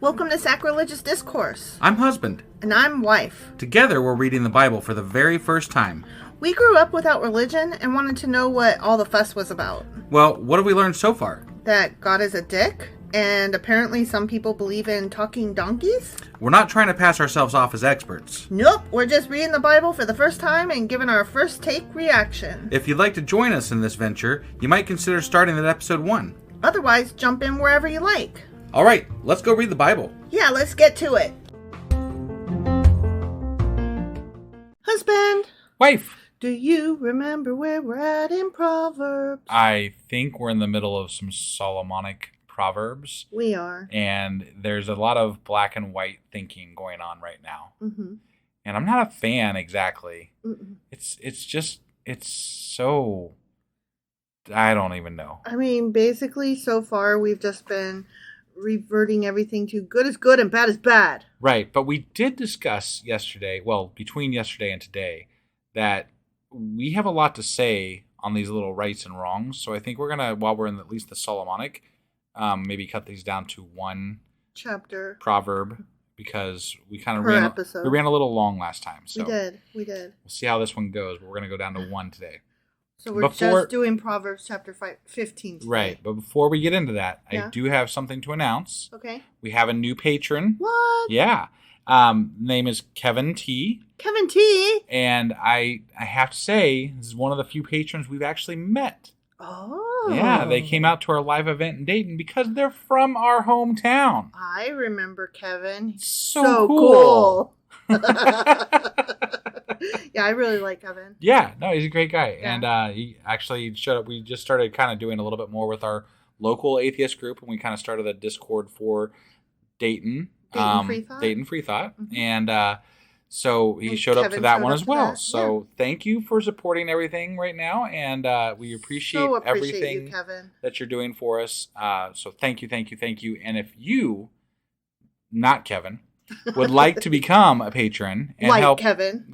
Welcome to Sacrilegious Discourse. I'm husband. And I'm wife. Together, we're reading the Bible for the very first time. We grew up without religion and wanted to know what all the fuss was about. Well, what have we learned so far? That God is a dick, and apparently some people believe in talking donkeys? We're not trying to pass ourselves off as experts. Nope, we're just reading the Bible for the first time and giving our first take reaction. If you'd like to join us in this venture, you might consider starting at episode 1. Otherwise, jump in wherever you like. All right, let's go read the Bible. Yeah, let's get to it. Husband. Wife. Do you remember where we're at in Proverbs? I think we're in the middle of some Solomonic Proverbs. We are. And there's a lot of black and white thinking going on right now. Mm-hmm. And I'm not a fan exactly. Mm-mm. It's so, I don't even know. I mean, basically, so far, we've just been reverting everything to good is good and bad is bad. Right, but we did discuss yesterday, well, between yesterday and today, that we have a lot to say on these little rights and wrongs. So I think we're going to, while we're in at least the Solomonic, maybe cut these down to one chapter proverb, because we kind of ran a little long last time. So we did. We'll see how this one goes, but we're going to go down to one today. So we're just doing Proverbs chapter 15 today. Right, but before we get into that, I do have something to announce. Okay. We have a new patron. What? Yeah. Name is Kevin T. Kevin T. And I have to say, this is one of the few patrons we've actually met. Oh. Yeah, they came out to our live event in Dayton because they're from our hometown. I remember Kevin. So cool. Yeah, I really like Kevin. Yeah, no, he's a great guy. Yeah. And he actually showed up. We just started kind of doing a little bit more with our local atheist group, and we kind of started a Discord for Dayton. Dayton Free Thought. Mm-hmm. And so he showed up to that one as well. So thank you for supporting everything right now. And we appreciate everything you, Kevin, that you're doing for us. So thank you. And if you, not Kevin, would like to become a patron and help Kevin,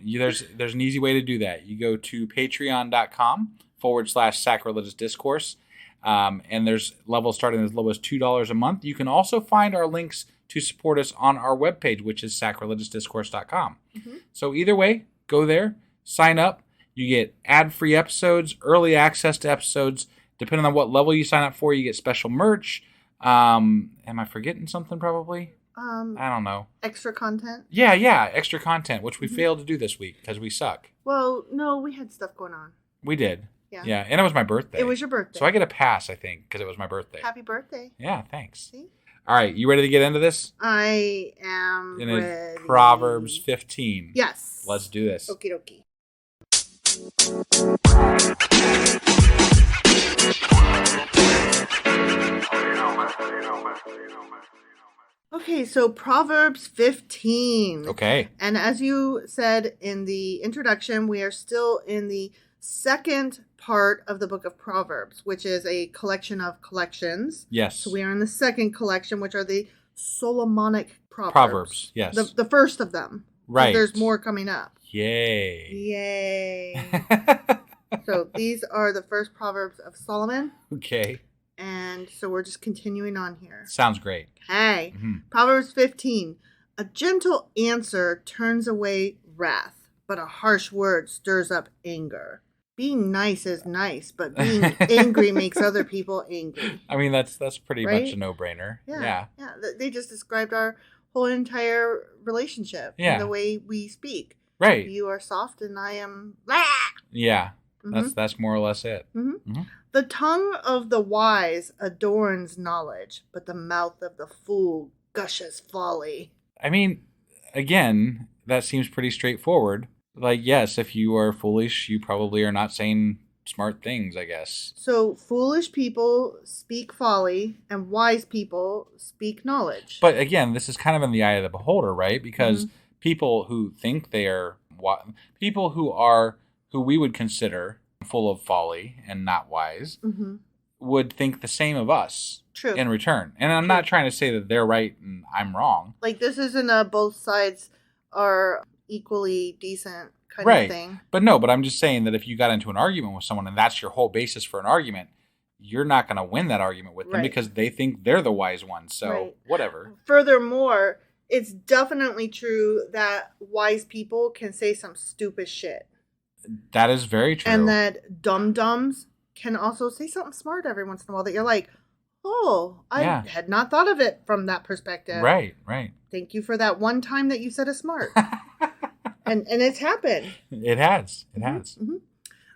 there's an easy way to do that. You go to patreon.com/sacrilegious discourse. And there's levels starting as low as $2 a month. You can also find our links to support us on our webpage, which is sacrilegiousdiscourse.com. Mm-hmm. So either way, go there, sign up. You get ad-free episodes, early access to episodes. Depending on what level you sign up for, you get special merch. Am I forgetting something probably? I don't know. Extra content? Yeah, extra content, which we failed to do this week because we suck. Well, no, we had stuff going on. We did. Yeah, and it was my birthday. It was your birthday. So I get a pass, I think, because it was my birthday. Happy birthday. Yeah, thanks. See? All right, you ready to get into this? I am ready. Proverbs 15. Yes. Let's do this. Okie dokie. Okay, so Proverbs 15. Okay. And as you said in the introduction, we are still in the second part of the book of Proverbs, which is a collection of collections. Yes. So we are in the second collection, which are the Solomonic Proverbs. Yes. The first of them. Right. There's more coming up. Yay. So these are the first Proverbs of Solomon. Okay. And so we're just continuing on here. Sounds great. Okay. Mm-hmm. Proverbs 15. A gentle answer turns away wrath, but a harsh word stirs up anger. Being nice is nice, but being angry makes other people angry. I mean, that's pretty much a no-brainer. Yeah. They just described our whole entire relationship and the way we speak. Right. You are soft and I am... Yeah. Mm-hmm. That's more or less it. Mm-hmm. Mm-hmm. The tongue of the wise adorns knowledge, but the mouth of the fool gushes folly. I mean, again, that seems pretty straightforward. Like, yes, if you are foolish, you probably are not saying smart things, I guess. So foolish people speak folly and wise people speak knowledge. But again, this is kind of in the eye of the beholder, right? Because people who think they are, people who we would consider full of folly and not wise, would think the same of us. True. In return. And I'm not trying to say that they're right and I'm wrong. Like, this isn't a both sides are equally decent kind of thing. But I'm just saying that if you got into an argument with someone and that's your whole basis for an argument, you're not going to win that argument with them Right. because they think they're the wise ones. So Right. whatever. Furthermore, it's definitely true that wise people can say some stupid shit. That is very true. And that dum-dums can also say something smart every once in a while that you're like, oh, I had not thought of it from that perspective. Right. Thank you for that one time that you said a smart. and it's happened. It has. Mm-hmm.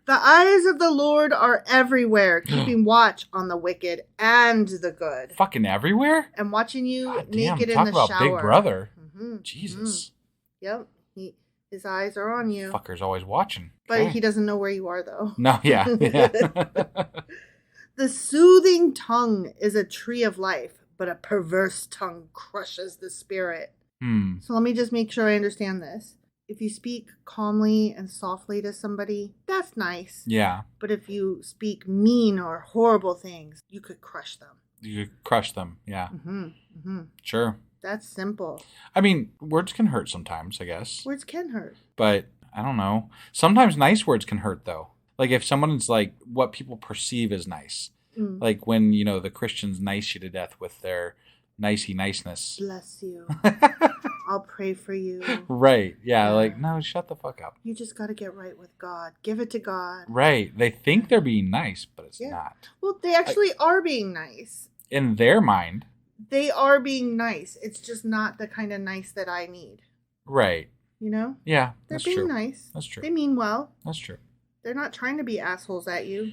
The eyes of the Lord are everywhere, keeping watch on the wicked and the good. Fucking everywhere? And watching you damn, naked in talk the about shower. Big Brother. Mm-hmm. Jesus. Yep. His eyes are on you. Fucker's always watching. But Okay. he doesn't know where you are, though. No, yeah. The soothing tongue is a tree of life, but a perverse tongue crushes the spirit. So let me just make sure I understand this. If you speak calmly and softly to somebody, that's nice. Yeah. But if you speak mean or horrible things, you could crush them. You could crush them. Yeah. Sure. That's simple. I mean, words can hurt sometimes, I guess. Words can hurt. But I don't know. Sometimes nice words can hurt, though. Like if someone's like what people perceive as nice. Like when, the Christians nice you to death with their nicey niceness. Bless you. I'll pray for you. Right. Yeah. Like, no, shut the fuck up. You just got to get right with God. Give it to God. Right. They think they're being nice, but it's not. Well, they actually are being nice. In their mind. They are being nice. It's just not the kind of nice that I need. Right. Yeah, They're being nice. That's true. They mean well. That's true. They're not trying to be assholes at you.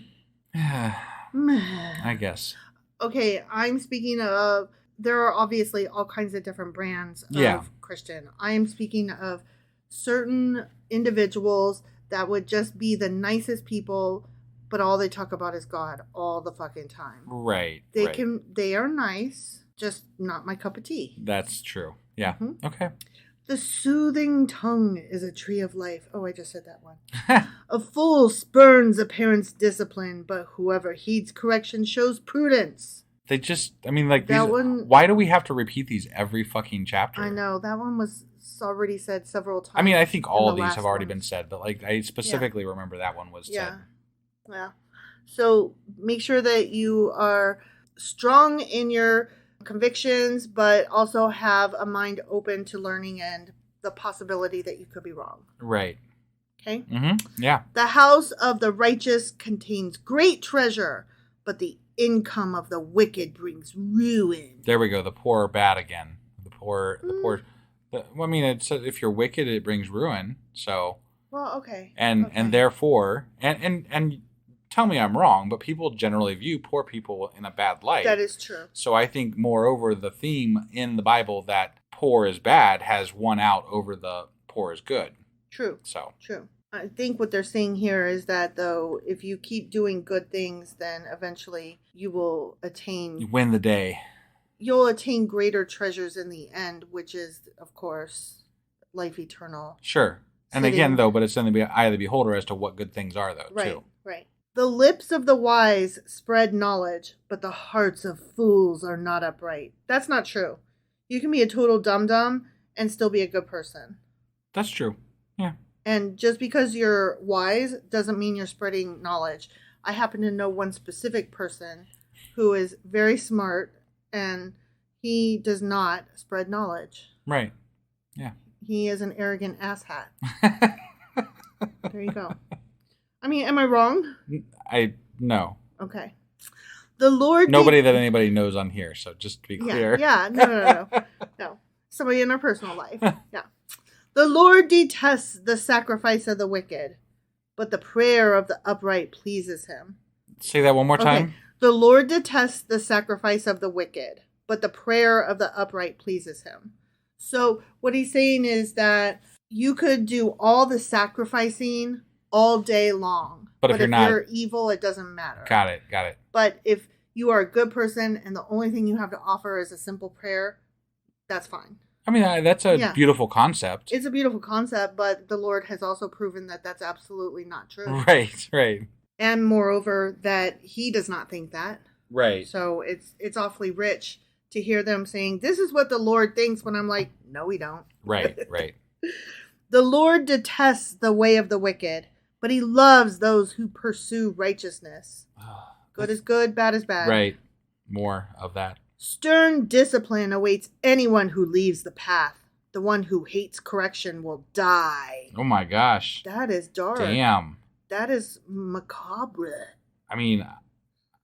I guess. Okay, I'm speaking of, there are obviously all kinds of different brands of Christian. I am speaking of certain individuals that would just be the nicest people, but all they talk about is God all the fucking time. Right. They are nice, just not my cup of tea. That's true. Yeah. Okay. The soothing tongue is a tree of life. Oh, I just said that one. A fool spurns a parent's discipline, but whoever heeds correction shows prudence. They just, like that these, one, why do we have to repeat these every fucking chapter? I know, that one was already said several times. I think all of these have already been said, but like I specifically remember that one was said. Yeah. So make sure that you are strong in your convictions, but also have a mind open to learning and the possibility that you could be wrong. Right. Okay? Yeah. The house of the righteous contains great treasure, but the income of the wicked brings ruin. There we go. The poor are bad again. The poor. It's if you're wicked, it brings ruin. So. Well, okay. And therefore, and tell me I'm wrong, but people generally view poor people in a bad light. That is true. So I think, moreover, the theme in the Bible that poor is bad has won out over the poor is good. True. So. True. I think what they're saying here is that, though, if you keep doing good things, then eventually you will You win the day. You'll attain greater treasures in the end, which is, of course, life eternal. Sure. And again, though, but it's in the eye of the beholder as to what good things are, though, too. Right. The lips of the wise spread knowledge, but the hearts of fools are not upright. That's not true. You can be a total dum-dum and still be a good person. That's true. Yeah. And just because you're wise doesn't mean you're spreading knowledge. I happen to know one specific person who is very smart, and he does not spread knowledge. Right. Yeah. He is an arrogant asshat. There you go. Am I wrong? No. Okay. The Lord... Nobody that anybody knows on here, so just to be clear. Yeah. No. Somebody in our personal life. Yeah. The Lord detests the sacrifice of the wicked, but the prayer of the upright pleases him. Say that one more time. The Lord detests the sacrifice of the wicked, but the prayer of the upright pleases him. So what he's saying is that you could do all the sacrificing all day long. But if you're evil, it doesn't matter. Got it. But if you are a good person and the only thing you have to offer is a simple prayer, that's fine. That's a beautiful concept. It's a beautiful concept, but the Lord has also proven that that's absolutely not true. Right. And moreover, that he does not think that. Right. So it's awfully rich to hear them saying, this is what the Lord thinks, when I'm like, no, we don't. Right. The Lord detests the way of the wicked, but he loves those who pursue righteousness. Good is good, bad is bad. Right. More of that. Stern discipline awaits anyone who leaves the path. The one who hates correction will die. Oh my gosh. That is dark. Damn. That is macabre. I mean,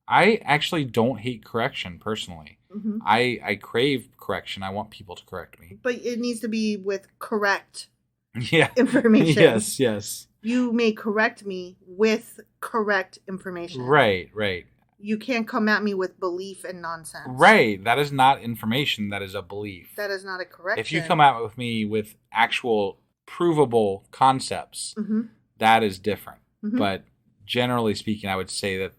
I actually don't hate correction personally. Mm-hmm. I crave correction. I want people to correct me. But it needs to be with correct Yeah. information. Yes. You may correct me with correct information. Right. You can't come at me with belief and nonsense. Right. That is not information. That is a belief. That is not a correction. If you come at with me with actual provable concepts, mm-hmm. that is different. Mm-hmm. But generally speaking, I would say that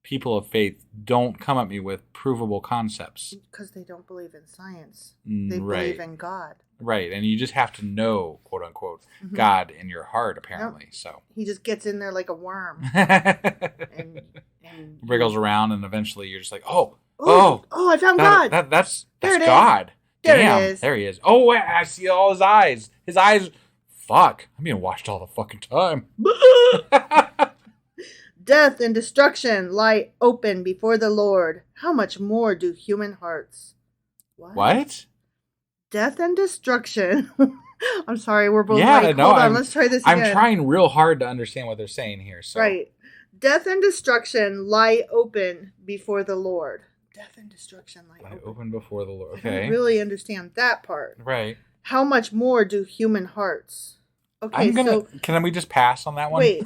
people of faith don't come at me with provable concepts. Because they don't believe in science. They believe in God. Right. And you just have to know, quote unquote, mm-hmm. God in your heart, apparently. Yep. So he just gets in there like a worm. and wriggles around, and eventually you're just like, oh, I found God. That's there it God. There Damn, it is. There he is. Oh, wait, I see all his eyes. His eyes. Fuck. I'm being watched all the fucking time. Death and destruction lie open before the Lord. How much more do human hearts? What? Death and destruction. I'm sorry, we're both hold on, let's try this again. I'm trying real hard to understand what they're saying here. So. Right. Death and destruction lie open before the Lord. Death and destruction lie open before the Lord. Okay. I don't really understand that part. Right. How much more do human hearts? Okay, can we just pass on that one? Wait,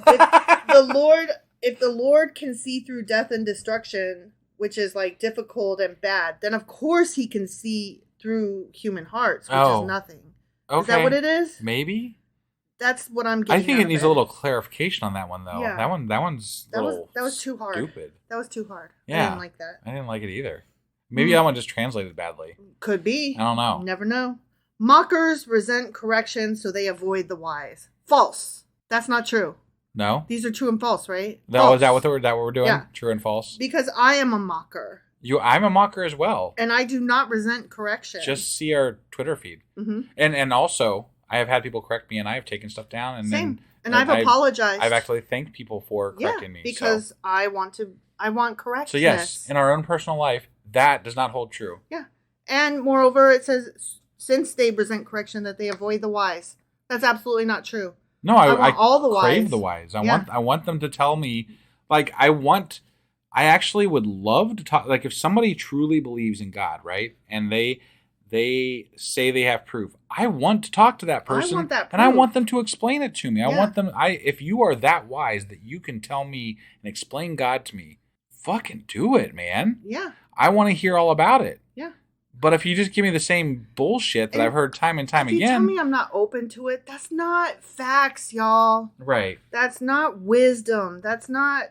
if the Lord can see through death and destruction, which is like difficult and bad, then of course he can see through human hearts, which is nothing. Okay. Is that what it is? Maybe. That's what I'm getting. I think it needs a little clarification on that one, though. Yeah. That one's that was too hard. Stupid. That was too hard. Yeah. I didn't like that. I didn't like it either. Maybe that one just translated badly. Could be. I don't know. You never know. Mockers resent correction, so they avoid the wise. False. That's not true. No? These are true and false, right? Is that what we're doing? Yeah. True and false? Because I am a mocker. I'm a mocker as well. And I do not resent correction. Just see our Twitter feed. Mm-hmm. And also, I have had people correct me, and I have taken stuff down. And Same. And I've apologized. I've actually thanked people for correcting me. Because I want correctness. So yes, in our own personal life, that does not hold true. Yeah. And moreover, it says, since they resent correction, that they avoid the wise. That's absolutely not true. No, I want all the crave wise. The wise. I want them to tell me, like, I actually would love to talk, like, if somebody truly believes in God, right? And they say they have proof. I want to talk to that person. I want that proof. And I want them to explain it to me. Yeah. I want them, if you are that wise that you can tell me and explain God to me, fucking do it, man. Yeah. I want to hear all about it. Yeah. But if you just give me the same bullshit that I've heard time and time again. If you tell me I'm not open to it, that's not facts, y'all. Right. That's not wisdom. That's not...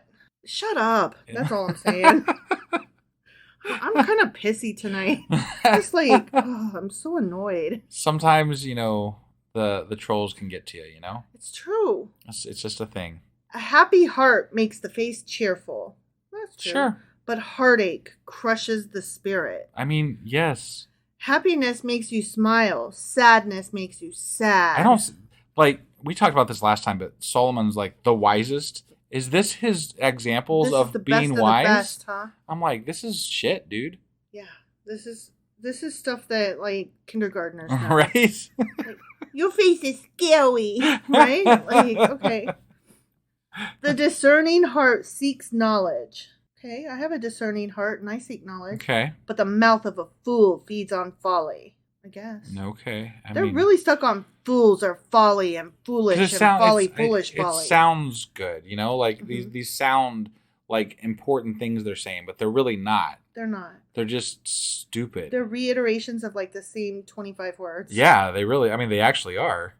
Shut up. That's all I'm saying. I'm kind of pissy tonight. Just like, I'm so annoyed. Sometimes, the trolls can get to you, It's true. It's just a thing. A happy heart makes the face cheerful. That's true. Sure. But heartache crushes the spirit. I mean, yes. Happiness makes you smile. Sadness makes you sad. I don't, we talked about this last time, but Solomon's like the wisest. Is this his examples of being wise? The best, huh? I'm like, this is shit, dude. Yeah. This is stuff that, like, kindergartners know. Right? Like, your face is scary, right? Like, okay. The discerning heart seeks knowledge. Okay, I have a discerning heart and I seek knowledge. Okay. But the mouth of a fool feeds on folly, I guess. Okay. They're really stuck on fools or folly and foolish and folly. It sounds good, like these sound like important things they're saying, but they're really not. They're not. They're just stupid. They're reiterations of like the same 25 words. Yeah, they actually are.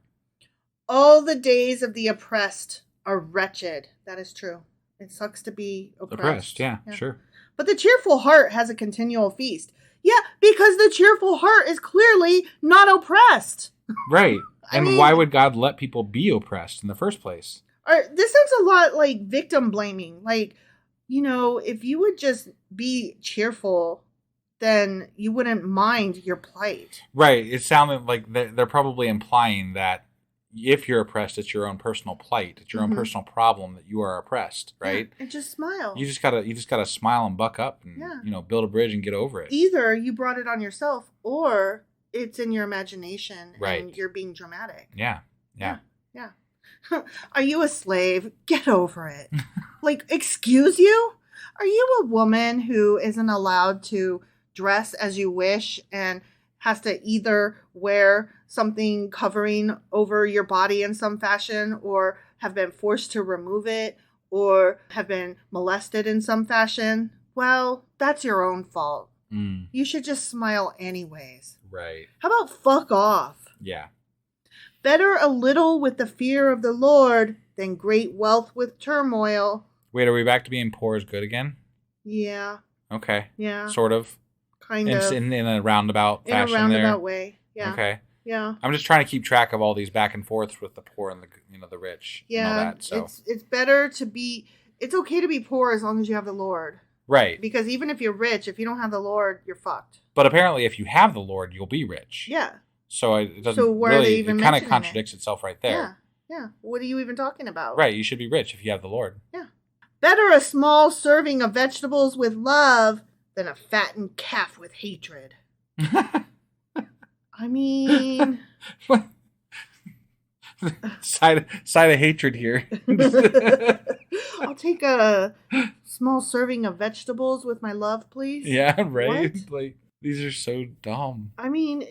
All the days of the oppressed are wretched. That is true. It sucks to be oppressed. Yeah, sure. But the cheerful heart has a continual feast. Yeah, because the cheerful heart is clearly not oppressed. Right. And why would God let people be oppressed in the first place? This sounds a lot like victim blaming. Like, if you would just be cheerful, then you wouldn't mind your plight. Right. It sounded like they're probably implying that if you're oppressed, it's your own personal plight. It's your own personal problem that you are oppressed, right? Yeah, and just smile. You just gotta smile and buck up and build a bridge and get over it. Either you brought it on yourself or it's in your imagination right. and you're being dramatic. Yeah. Are you a slave? Get over it. Like, excuse you? Are you a woman who isn't allowed to dress as you wish and has to either wear something covering over your body in some fashion or have been forced to remove it or have been molested in some fashion? Well, that's your own fault. You should just smile anyways. Right. How about fuck off? Yeah. Better a little with the fear of the Lord than great wealth with turmoil. Wait, are we back to being poor is good again? Yeah. Okay. Yeah. Sort of. Kind of. In a roundabout fashion in a roundabout there. way. Yeah. Okay. Yeah. I'm just trying to keep track of all these back and forths with the poor and the rich. Yeah. And all that, so. It's better to be. It's okay to be poor as long as you have the Lord. Right. Because even if you're rich, if you don't have the Lord, you're fucked. But apparently, if you have the Lord, you'll be rich. Yeah. So it doesn't so where really. Are they even it kind of contradicts itself right there. Yeah. Yeah. What are you even talking about? Right. You should be rich if you have the Lord. Yeah. Better a small serving of vegetables with love than a fattened calf with hatred. I mean, what? side of hatred here. I'll take a small serving of vegetables with my love, please. Yeah, right. What? Like these are so dumb. I mean,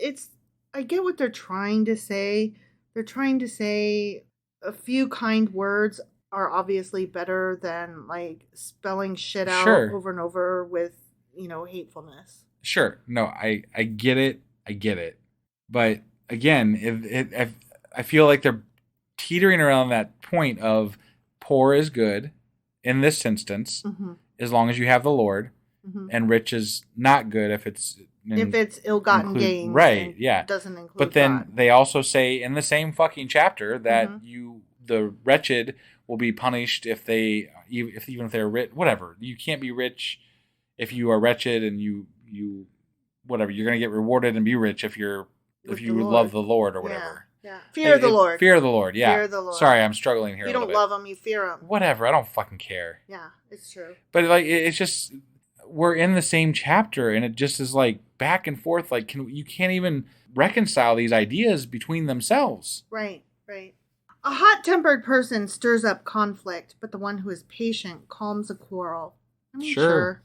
I get what they're trying to say. They're trying to say a few kind words are obviously better than like spelling shit out over and over with, hatefulness. Sure. No, I get it. I get it. But again, I feel like they're teetering around that point of poor is good in this instance, as long as you have the Lord, and rich is not good if it's ill-gotten gain, right? Yeah, doesn't include. But then God. They also say in the same fucking chapter that the wretched will be punished even if they're rich. Whatever, you can't be rich if you are wretched, and you whatever, you're gonna get rewarded and be rich if you love the Lord or whatever. Yeah. Fear of the Lord. Fear of the Lord, yeah. Fear of the Lord. Sorry, I'm struggling here. You don't love him, you fear him. Whatever, I don't fucking care. Yeah, it's true. But like, it's just we're in the same chapter, and it just is like back and forth. Like, you can't even reconcile these ideas between themselves. Right. A hot-tempered person stirs up conflict, but the one who is patient calms a quarrel. I mean, sure.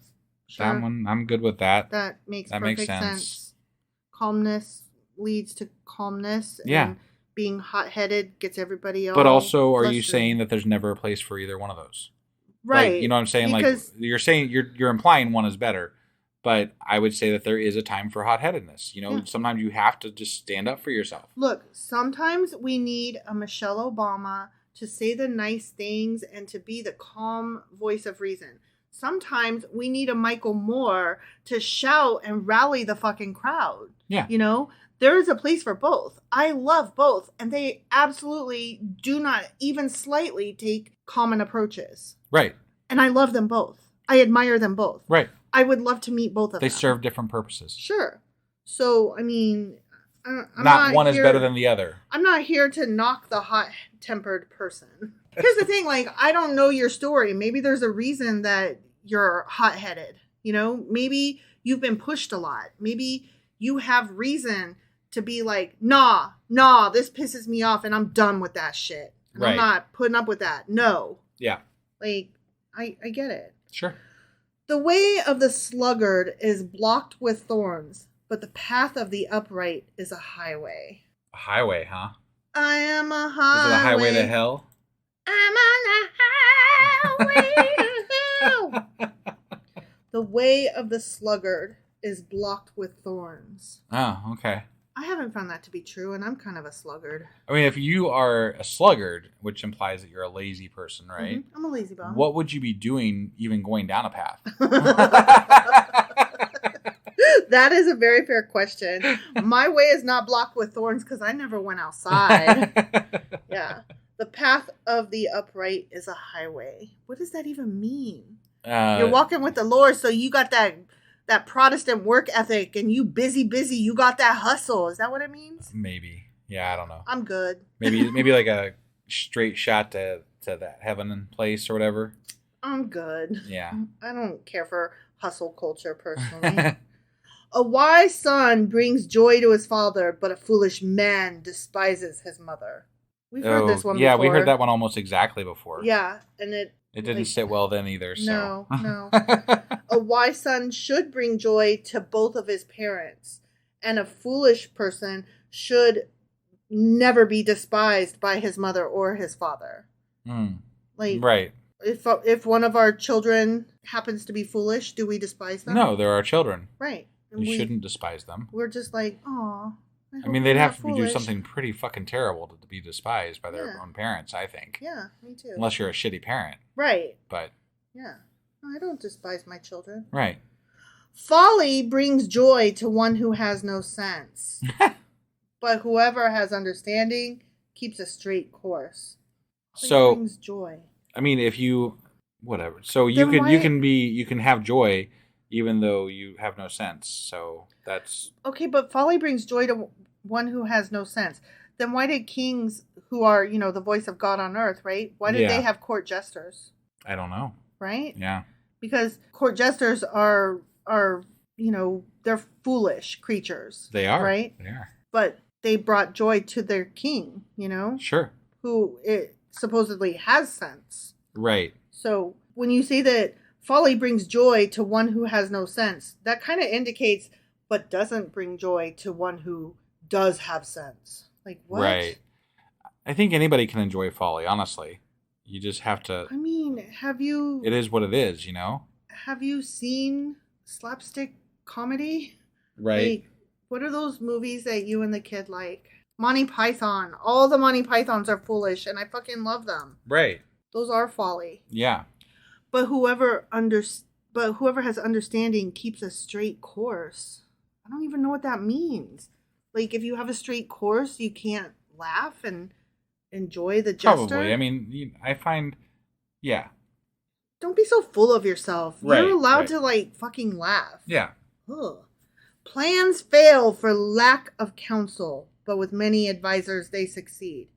That one, I'm good with that. That makes perfect sense. Calmness leads to calmness. Yeah. And being hot-headed gets everybody else. But also, are you saying that there's never a place for either one of those? Right. Like, you know what I'm saying? Because like you're saying you're implying one is better, but I would say that there is a time for hot-headedness. Sometimes you have to just stand up for yourself. Look, sometimes we need a Michelle Obama to say the nice things and to be the calm voice of reason. Sometimes we need a Michael Moore to shout and rally the fucking crowd. Yeah. There is a place for both. I love both. And they absolutely do not even slightly take common approaches. Right. And I love them both. I admire them both. Right. I would love to meet both of them. They serve different purposes. Sure. So, I mean, I'm not one is better than the other. I'm not here to knock the hot-tempered person. Here's the thing, like, I don't know your story. Maybe there's a reason that you're hot-headed. Maybe you've been pushed a lot. Maybe you have reason to be like, nah, this pisses me off and I'm done with that shit. And right. I'm not putting up with that. No. Yeah. Like, I get it. Sure. The way of the sluggard is blocked with thorns, but the path of the upright is a highway. A highway, huh? I am a highway. Is it a highway to hell? I'm on a highway to hell. The way of the sluggard is blocked with thorns. Oh, okay. I haven't found that to be true, and I'm kind of a sluggard. I mean, if you are a sluggard, which implies that you're a lazy person, right? Mm-hmm. I'm a lazy bum. What would you be doing even going down a path? That is a very fair question. My way is not blocked with thorns because I never went outside. Yeah. The path of the upright is a highway. What does that even mean? You're walking with the Lord, so you got that Protestant work ethic and you busy, you got that hustle. Is that what it means? Maybe. Yeah, I don't know. I'm good. Maybe like a straight shot to that heaven and place or whatever. I'm good. Yeah. I don't care for hustle culture personally. A wise son brings joy to his father, but a foolish man despises his mother. We've heard this one yeah, before. we heard that one almost exactly before. Yeah, and it didn't sit well then either. So. No. A wise son should bring joy to both of his parents, and a foolish person should never be despised by his mother or his father. Right. If one of our children happens to be foolish, do we despise them? No, they're our children. Right. And you shouldn't despise them. We're just like, aw. I mean, they'd have to do something pretty fucking terrible to be despised by their own parents, I think. Yeah, me too. Unless you're a shitty parent. Right. But. Yeah. I don't despise my children. Right. Folly brings joy to one who has no sense. But whoever has understanding keeps a straight course. Folly brings joy. I mean, if you whatever. So you can have joy even though you have no sense. So that's okay, but folly brings joy to one who has no sense. Then why did kings who are, the voice of God on earth, right? Why did they have court jesters? I don't know. Right? Yeah. Because court jesters are they're foolish creatures. They are. Right? They are. But they brought joy to their king, Sure. Who it supposedly has sense. Right. So when you say that folly brings joy to one who has no sense, that kind of indicates but doesn't bring joy to one who does have sense. Like what? Right. I think anybody can enjoy folly, honestly. You just have to. I mean, it is what it is, Have you seen slapstick comedy? Right. Like, what are those movies that you and the kid like? Monty Python. All the Monty Pythons are foolish, and I fucking love them. Right. Those are folly. Yeah. But whoever has understanding keeps a straight course. I don't even know what that means. Like, if you have a straight course, you can't laugh and enjoy the jester. Probably. I mean, I find, yeah. Don't be so full of yourself. Right, You're allowed to, like, fucking laugh. Yeah. Ugh. Plans fail for lack of counsel, but with many advisors, they succeed.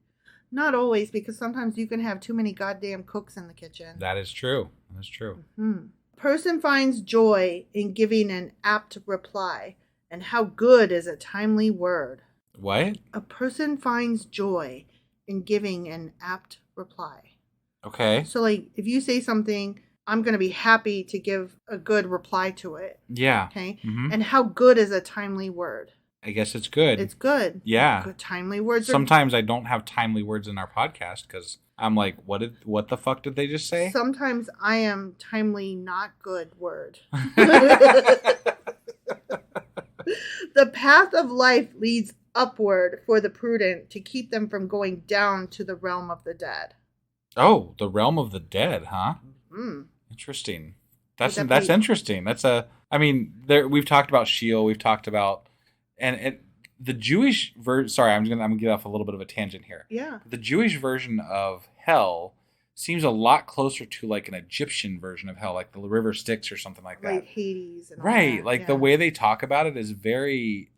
Not always, because sometimes you can have too many goddamn cooks in the kitchen. That is true. That's true. Mm-hmm. Person finds joy in giving an apt reply, and how good is a timely word. What? A person finds joy in giving an apt reply. Okay. So, like, if you say something, I'm going to be happy to give a good reply to it. Yeah. Okay? Mm-hmm. And how good is a timely word? I guess it's good. It's good. Yeah. Good timely words. Sometimes I don't have timely words in our podcast because I'm like, what the fuck did they just say? Sometimes I am timely, not good word. The path of life leads upward for the prudent to keep them from going down to the realm of the dead. Oh, the realm of the dead, huh? Mm. Interesting. That's interesting. We've talked about Sheol. We've talked about and the Jewish version. Sorry, I'm gonna get off a little bit of a tangent here. Yeah. The Jewish version of hell seems a lot closer to like an Egyptian version of hell, like the river Styx or something like that. Like Hades. And right. All that. Like the way they talk about it is very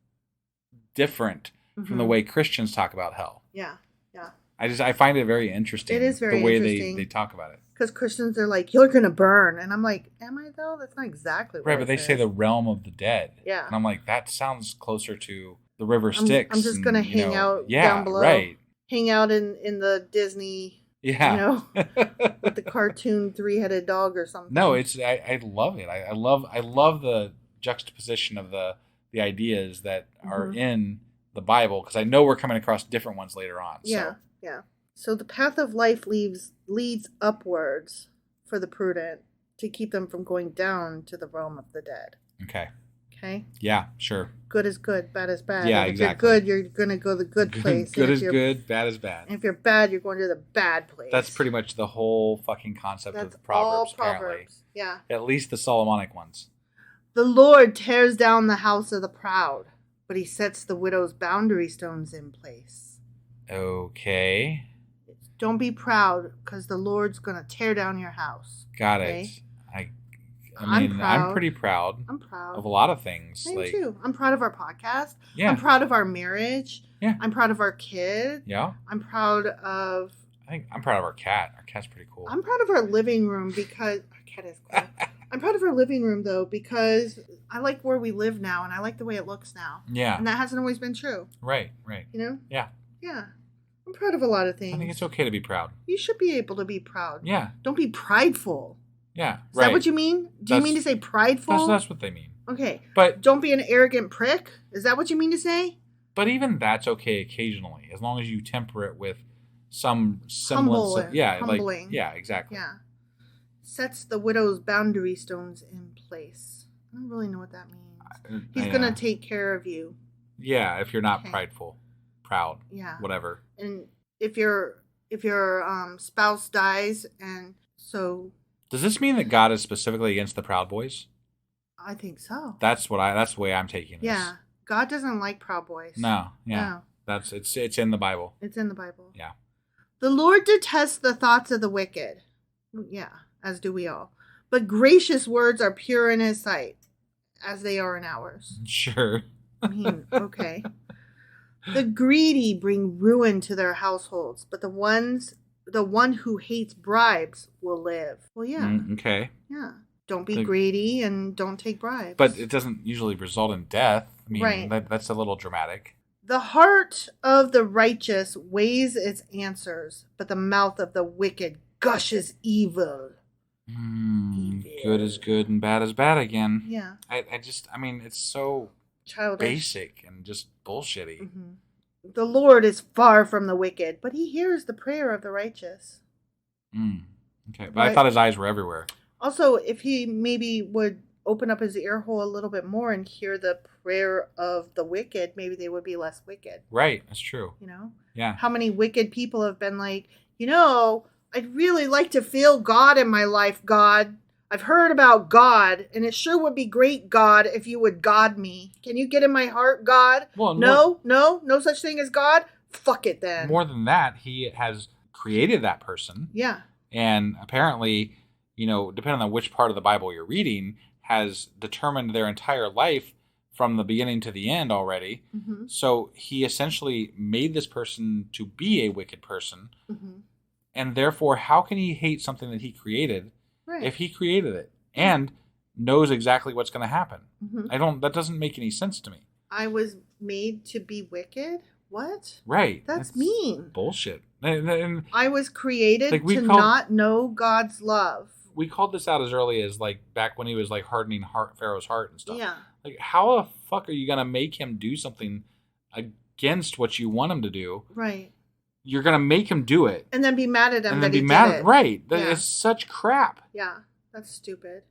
different from the way Christians talk about hell. Yeah. Yeah. I find it very interesting. It is very the way interesting. they talk about it. Because Christians are like, you're going to burn. And I'm like, am I though? That's not exactly what right, but they say the realm of the dead. Yeah. And I'm like, that sounds closer to the river Styx. I'm just going to hang out down below. Right. Hang out in the Disney, with the cartoon three-headed dog or something. No, I love it. I love the juxtaposition of the ideas that are in the Bible, because I know we're coming across different ones later on. Yeah, yeah. So the path of life leads upwards for the prudent to keep them from going down to the realm of the dead. Okay. Okay? Yeah, sure. Good is good, bad is bad. Yeah, and if exactly. you're good, you're going to go the good place. Good is good, bad is bad. And if you're bad, you're going to the bad place. That's pretty much the whole fucking concept of the Proverbs, all Proverbs. Apparently. Yeah. At least the Solomonic ones. The Lord tears down the house of the proud, but he sets the widow's boundary stones in place. Okay. Don't be proud, because the Lord's going to tear down your house. Got okay? it. I'm proud. I'm pretty proud. I'm proud of a lot of things. I am too. I'm proud of our podcast. Yeah. I'm proud of our marriage. Yeah. I'm proud of our kid. Yeah. I'm proud of... I think I'm proud of our cat. Our cat's pretty cool. I'm proud of our living room because... Our cat is cool. I'm proud of our living room, though, because I like where we live now, and I like the way it looks now. Yeah. And that hasn't always been true. Right. You know? Yeah. Yeah. I'm proud of a lot of things. I think it's okay to be proud. You should be able to be proud. Yeah. Don't be prideful. Yeah. Is that what you mean? Do you mean to say prideful? That's what they mean. Okay. But don't be an arrogant prick? Is that what you mean to say? But even that's okay occasionally, as long as you temper it with some semblance of... Yeah. Humbling. Yeah, exactly. Yeah. Sets the widow's boundary stones in place. I don't really know what that means. He's going to take care of you. Yeah, if you're not prideful, proud, whatever. And if your spouse dies, and so... Does this mean that God is specifically against the Proud Boys? I think so. That's the way I'm taking this. Yeah. God doesn't like Proud Boys. No. Yeah. No. It's in the Bible. It's in the Bible. Yeah. The Lord detests the thoughts of the wicked. Yeah. As do we all. But gracious words are pure in his sight, as they are in ours. Sure. I mean, okay. The greedy bring ruin to their households, but the one who hates bribes will live. Well, yeah. Okay. Yeah. Don't be greedy and don't take bribes. But it doesn't usually result in death. I mean, right. That's a little dramatic. The heart of the righteous weighs its answers, but the mouth of the wicked gushes evil. Good is good and bad is bad again. Yeah. I mean, it's so childish, basic and just bullshitty. Mm-hmm. The Lord is far from the wicked, but he hears the prayer of the righteous. Okay, but I thought his eyes were everywhere. Also, if he maybe would open up his ear hole a little bit more and hear the prayer of the wicked, maybe they would be less wicked. Right, that's true. You know? Yeah. How many wicked people have been like, I'd really like to feel God in my life, God. I've heard about God, and it sure would be great, God, if you would God me. Can you get in my heart, God? Well, no such thing as God? Fuck it then. More than that, he has created that person. Yeah. And apparently, depending on which part of the Bible you're reading, has determined their entire life from the beginning to the end already. Mm-hmm. So he essentially made this person to be a wicked person. Mm-hmm. And therefore, how can he hate something that he created if he created it and knows exactly what's going to happen? Mm-hmm. That doesn't make any sense to me. I was made to be wicked? What? Right. That's mean. Bullshit. And I was created to not know God's love. We called this out as early as back when he was hardening Pharaoh's heart and stuff. Yeah. How the fuck are you going to make him do something against what you want him to do? Right. You're going to make him do it. And then be mad at him and that then he did it. Right. It's such crap. Yeah. That's stupid.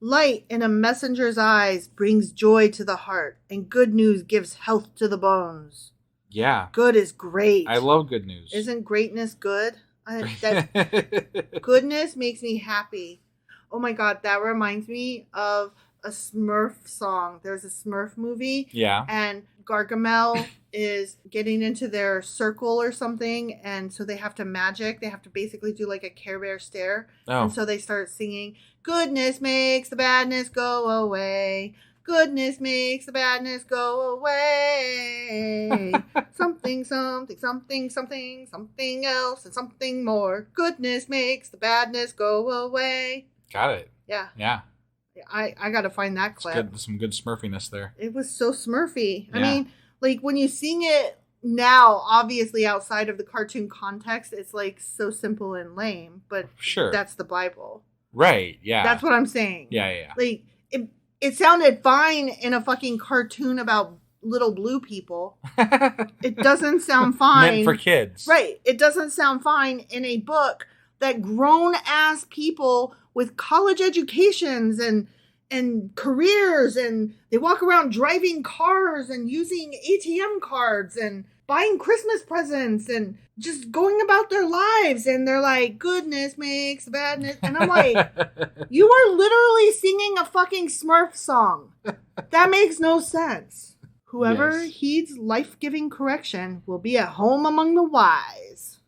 Light in a messenger's eyes brings joy to the heart, and good news gives health to the bones. Yeah. Good is great. I love good news. Isn't greatness good? Goodness makes me happy. Oh my God, that reminds me of a Smurf song. There's a Smurf movie. Yeah. And Gargamel is getting into their circle or something, and so they have to magic. They have to basically do like a Care Bear stare. Oh. And so they start singing, "Goodness makes the badness go away. Goodness makes the badness go away. Something, something, something, something, something else, and something more. Goodness makes the badness go away." Got it. Yeah. Yeah. I got to find that clip. Some good smurfiness there. It was so smurfy. Yeah. I mean, when you sing it now, obviously outside of the cartoon context, it's so simple and lame, but sure, that's the Bible. Right, yeah. That's what I'm saying. Yeah. It sounded fine in a fucking cartoon about little blue people. It doesn't sound fine. Meant for kids. Right. It doesn't sound fine in a book that grown-ass people with college educations and careers, and they walk around driving cars and using ATM cards and buying Christmas presents and just going about their lives, and they're like, goodness makes the badness. And I'm like, you are literally singing a fucking Smurf song. That makes no sense. Whoever heeds life-giving correction will be at home among the wise.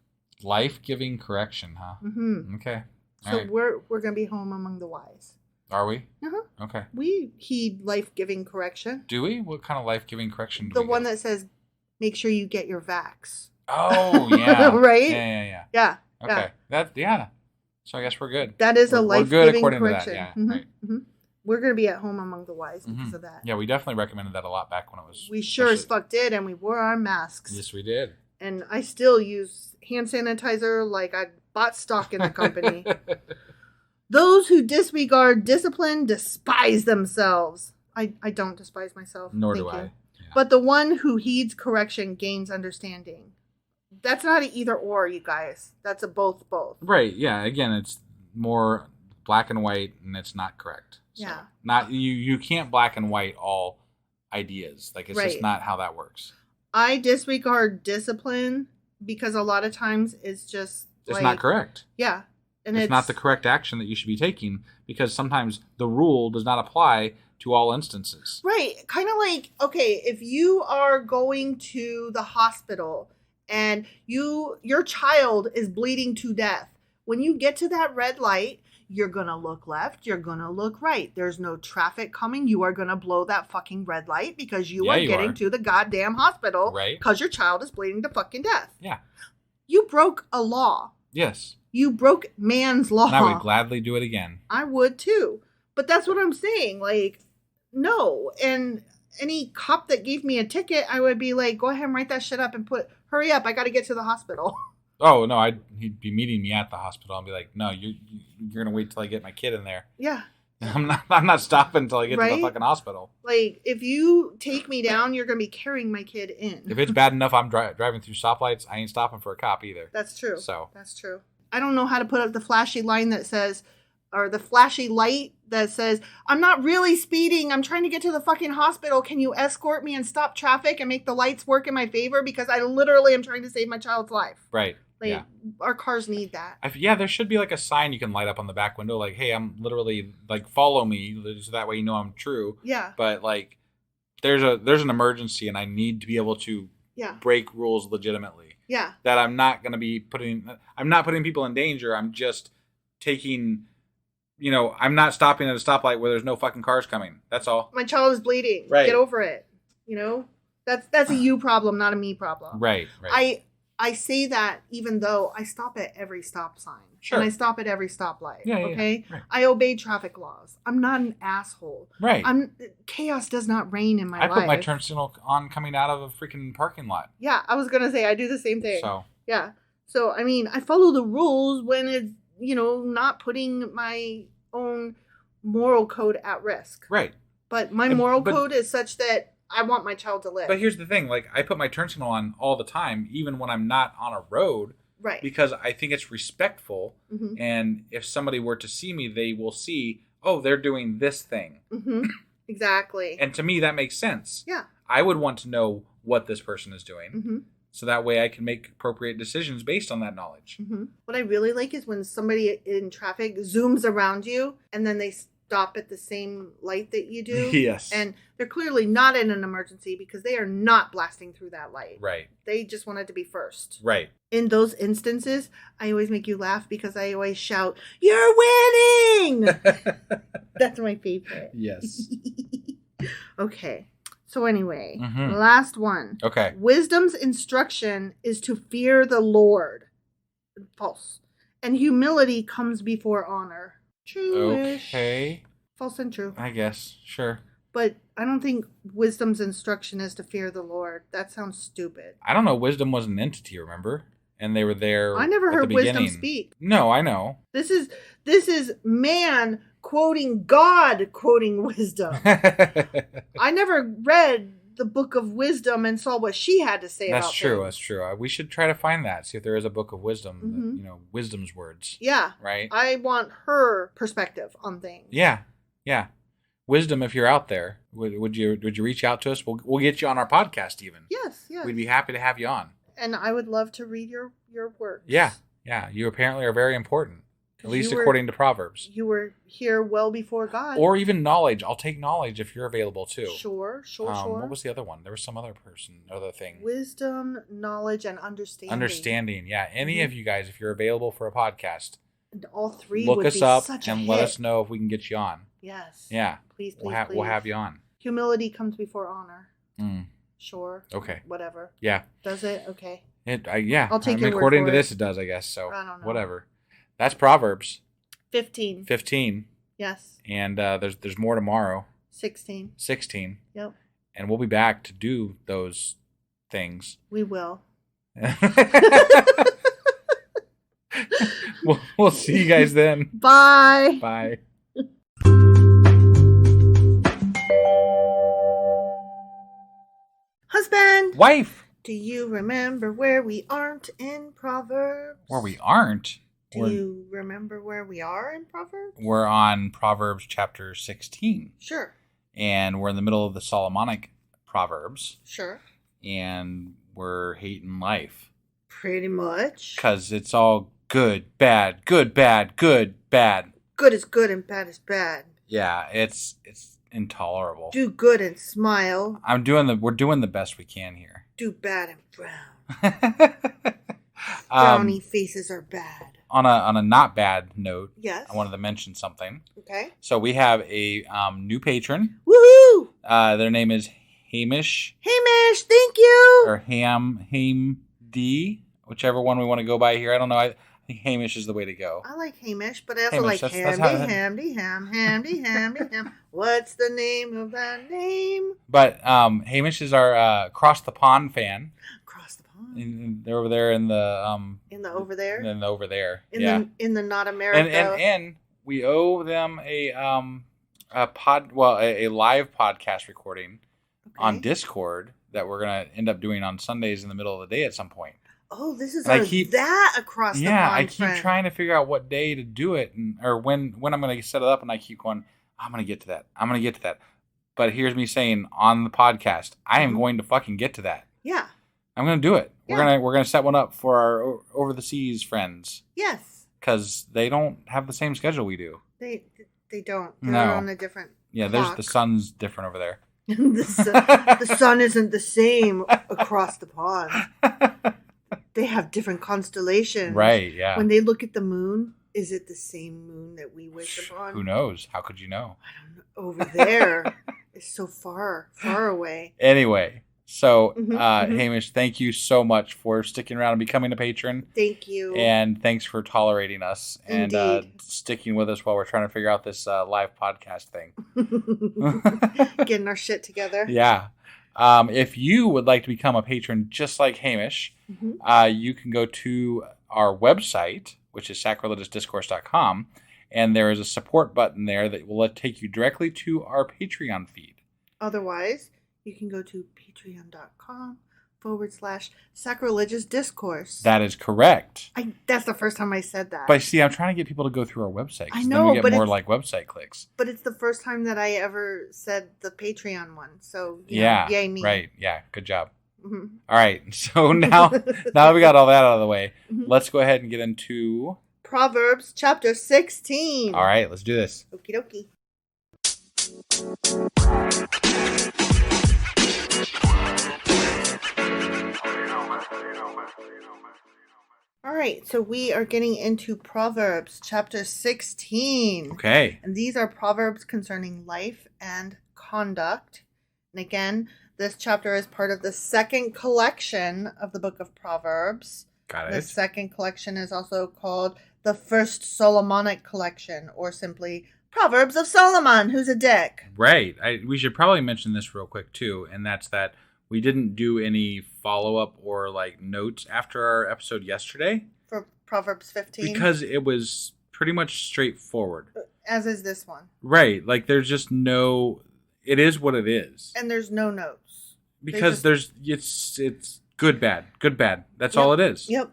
Life-giving correction, huh? Mm-hmm. Okay. So we're going to be home among the wise. Are we? Uh-huh. Okay. We heed life-giving correction. Do we? What kind of life-giving correction do The we one get? that says, make sure you get your vax. Oh, yeah. Right? Yeah. Yeah. Okay. Yeah. So I guess we're good. That is a We're good life-giving according correction. to that. Yeah. Mhm, Right. mhm. We're going to be at home among the wise because of that. Yeah, we definitely recommended that a lot back when it was. We sure as fuck did, and we wore our masks. Yes, we did. And I still use hand sanitizer like I bought stock in the company. Those who disregard discipline despise themselves. I don't despise myself. Nor Thank do you. I. Yeah. But the one who heeds correction gains understanding. That's not an either or, you guys. That's a both. Right. Yeah. Again, it's more black and white, and it's not correct. So Yeah. Not you can't black and white all ideas. Like it's just not how that works. I disregard discipline because a lot of times it's just It's not correct. Yeah. And it's not the correct action that you should be taking because sometimes the rule does not apply to all instances. Right. Kind of like, okay, if you are going to the hospital and your child is bleeding to death, when you get to that red light, you're going to look left, you're going to look right. There's no traffic coming. You are going to blow that fucking red light because you are getting to the goddamn hospital because your child is bleeding to fucking death. Yeah. You broke a law. Yes. You broke man's law. And I would gladly do it again. I would too. But that's what I'm saying. Like, no. And any cop that gave me a ticket, I would be like, go ahead and write that shit up and hurry up. I got to get to the hospital. Oh, no, he'd be meeting me at the hospital and be like, no, you're going to wait till I get my kid in there. Yeah. I'm not stopping until I get to the fucking hospital. Like, if you take me down, you're going to be carrying my kid in. If it's bad enough I'm driving through stoplights, I ain't stopping for a cop either. That's true. So that's true. I don't know how to put up the flashy line that says, or the flashy light that says, I'm not really speeding. I'm trying to get to the fucking hospital. Can you escort me and stop traffic and make the lights work in my favor? Because I literally am trying to save my child's life. Right. Like, our cars need that. There should be like a sign you can light up on the back window. Like, hey, I'm literally like, follow me. So that way you know I'm true. Yeah. But like, there's an emergency and I need to be able to break rules legitimately. Yeah. That I'm not putting people in danger. I'm just taking, I'm not stopping at a stoplight where there's no fucking cars coming. That's all. My child is bleeding. Right. Get over it. That's a you problem, not a me problem. Right. I say that even though I stop at every stop sign. Sure. And I stop at every stoplight. Yeah, okay? Right. I obey traffic laws. I'm not an asshole. Right. Chaos does not reign in my life. I put my turn signal on coming out of a freaking parking lot. Yeah, I was gonna say I do the same thing. So yeah. So I mean I follow the rules when it's not putting my own moral code at risk. Right. But my moral code is such that I want my child to live. But here's the thing, like I put my turn signal on all the time, even when I'm not on a road. Right. Because I think it's respectful. Mm-hmm. And if somebody were to see me, they will see, oh, they're doing this thing. Mm-hmm. Exactly. And to me, that makes sense. Yeah. I would want to know what this person is doing. Mm-hmm. So that way I can make appropriate decisions based on that knowledge. Mm-hmm. What I really like is when somebody in traffic zooms around you and then they stop at the same light that you do. Yes. And they're clearly not in an emergency because they are not blasting through that light. Right. They just wanted to be first. Right. In those instances, I always make you laugh because I always shout, "You're winning!" That's my favorite. Yes. Okay. So anyway, last one. Okay. Wisdom's instruction is to fear the Lord. False. And humility comes before honor. True-ish. Okay. False and true. I guess. Sure. But I don't think wisdom's instruction is to fear the Lord. That sounds stupid. I don't know. Wisdom was an entity, remember? And they were there. I never heard wisdom speak. No, I know. This is man quoting God quoting wisdom. I never read the book of wisdom and saw what she had to say about true. things. That's true. We should try to find that. See if there is a book of wisdom. Mm-hmm. Wisdom's words. Yeah. Right. I want her perspective on things. Yeah. Yeah. Wisdom, if you're out there, would you reach out to us? We'll get you on our podcast even. Yes. Yes. We'd be happy to have you on. And I would love to read your works. Yeah. Yeah. You apparently are very important. At least according to Proverbs. You were here well before God. Or even knowledge. I'll take knowledge if you're available too. Sure. What was the other one? There was some other thing. Wisdom, knowledge, and understanding. Understanding, yeah. Any of you guys, if you're available for a podcast. And all three look would us be up such a and hit. let us know if we can get you on. Yes. Yeah. Please, We'll please. have you on. Humility comes before honor. Mm. Sure. Okay. Whatever. Yeah. Does it? Okay. Yeah. I'll take your word according to this, it does, I guess. So I don't know. whatever. That's Proverbs. 15. 15. Yes. And there's more tomorrow. 16. Yep. And we'll be back to do those things. We will. We'll see you guys then. Bye. Bye. Husband. Wife. Do you remember where we aren't in Proverbs? Where we aren't? Do you remember where we are in Proverbs? We're on Proverbs chapter 16. Sure. And we're in the middle of the Solomonic Proverbs. Sure. And we're hating life. Pretty much. Because it's all good, bad, good, bad, good, bad. Good is good and bad is bad. Yeah, it's intolerable. Do good and smile. We're doing the best we can here. Do bad and frown. Frowny faces are bad. On a not bad note, yes, I wanted to mention something. Okay. So we have a new patron. Woohoo! Their name is Hamish. Hamish, thank you. Or Ham D, whichever one we want to go by here. I don't know. I think Hamish is the way to go. I like Hamish, but I also like Hamdy. What's the name of that name? But Hamish is our Cross the Pond fan. Cross the pond. They're over there in the over there. In the over there. In the not America. And we owe them a live podcast recording on Discord that we're gonna end up doing on Sundays in the middle of the day at some point. Oh, this is across the pond. Yeah, I keep trying to figure out what day to do it, or when I'm going to set it up, and I keep going, I'm going to get to that. But here's me saying on the podcast, I am going to fucking get to that. Yeah. I'm going to do it. Yeah. We're gonna set one up for our over the seas friends. Yes. Because they don't have the same schedule we do. They don't. They're on a different. Yeah, clock. the sun's different over there. the sun isn't the same across the pond. They have different constellations. Right, yeah. When they look at the moon, is it the same moon that we wish upon? Who knows? How could you know? I don't know. Over there, it's so far away. Anyway, so Hamish, thank you so much for sticking around and becoming a patron. Thank you. And thanks for tolerating us. Indeed. And sticking with us while we're trying to figure out this live podcast thing. Getting our shit together. Yeah. If you would like to become a patron just like Hamish, you can go to our website, which is sacrilegiousdiscourse.com, and there is a support button there that will take you directly to our Patreon feed. Otherwise, you can go to patreon.com/sacrilegious discourse. That is correct. That's the first time I said that. But see, I'm trying to get people to go through our website. I know, then we get more like website clicks. But it's the first time that I ever said the Patreon one. So yeah, yay me. Right. Yeah, good job. Mm-hmm. All right. So now that we got all that out of the way, let's go ahead and get into Proverbs chapter 16. All right, let's do this. Okie dokie. All right, so we are getting into Proverbs chapter 16. Okay. And these are Proverbs concerning life and conduct. And again, this chapter is part of the second collection of the book of Proverbs. Got it. The second collection is also called the First Solomonic Collection, or simply Proverbs of Solomon, who's a dick. Right. We should probably mention this real quick, too, and that's that we didn't do any follow-up or notes after our episode yesterday. For Proverbs 15? Because it was pretty much straightforward. As is this one. Right. There's just no... It is what it is. And there's no notes. Because it's good, bad. Good, bad. That's all it is. Yep.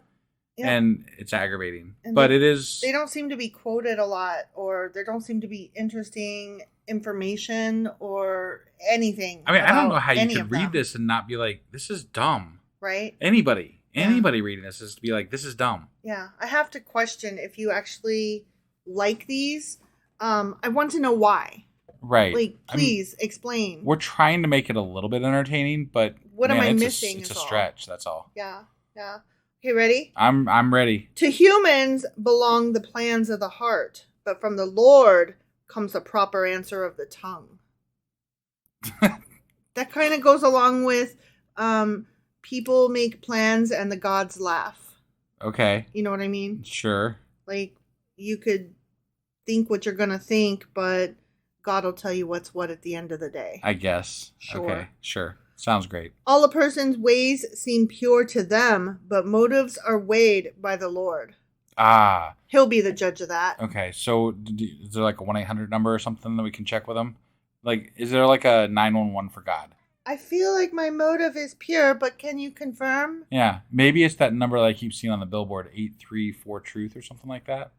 And it's aggravating. And but it is... They don't seem to be quoted a lot, or there don't seem to be interesting information or anything. I mean, I don't know how you could read this and not be like, this is dumb. Right? Anybody reading this is to be like, this is dumb. Yeah. I have to question if you actually like these. I want to know why. Right. Please explain. We're trying to make it a little bit entertaining, but what am I missing? It's a stretch, that's all. Yeah. Okay, ready? I'm ready. To humans belong the plans of the heart, but from the Lord comes the proper answer of the tongue. That kind of goes along with people make plans and the gods laugh. Okay. You know what I mean? Sure. Like, you could think what you're going to think, but God will tell you what's what at the end of the day. I guess. Sure. Okay. Sure. Sounds great. All a person's ways seem pure to them, but motives are weighed by the Lord. Ah. He'll be the judge of that. Okay. So is there like a 1-800 number or something that we can check with him? Like, is there like a 911 for God? I feel like my motive is pure, but can you confirm? Yeah. Maybe it's that number that I keep seeing on the billboard, 834-TRUTH or something like that.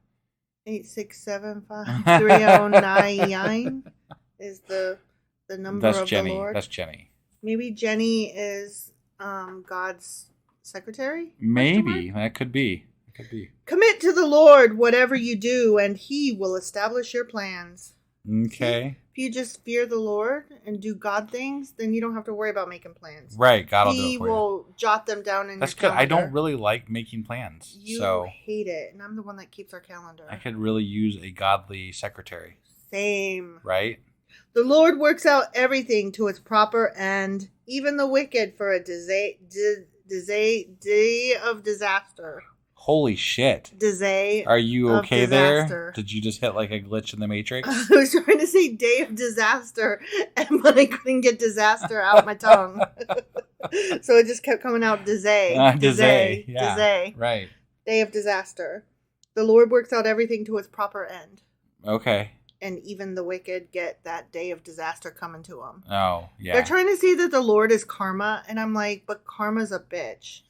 8675309 is the number That's of Jenny. the Lord. That's Jenny. Maybe Jenny is God's secretary? Maybe. That could be. It could be. Commit to the Lord whatever you do, and he will establish your plans. Okay. See? If you just fear the Lord and do God things, then you don't have to worry about making plans. Right. God will do it for you. He will jot them down in That's your good. I calendar. don't really like making plans. You hate it, and I'm the one that keeps our calendar. I could really use a godly secretary. Same. Right? The Lord works out everything to its proper end, even the wicked for a day of disaster. Holy shit. Day Are you of okay disaster. there? Did you just hit like a glitch in the Matrix? I was trying to say day of disaster, but I couldn't get disaster out my tongue. So it just kept coming out Dizay. Yeah. Right. Day of disaster. The Lord works out everything to its proper end. Okay. And even the wicked get that day of disaster coming to them. Oh, yeah. They're trying to say that the Lord is karma, and I'm like, but karma's a bitch.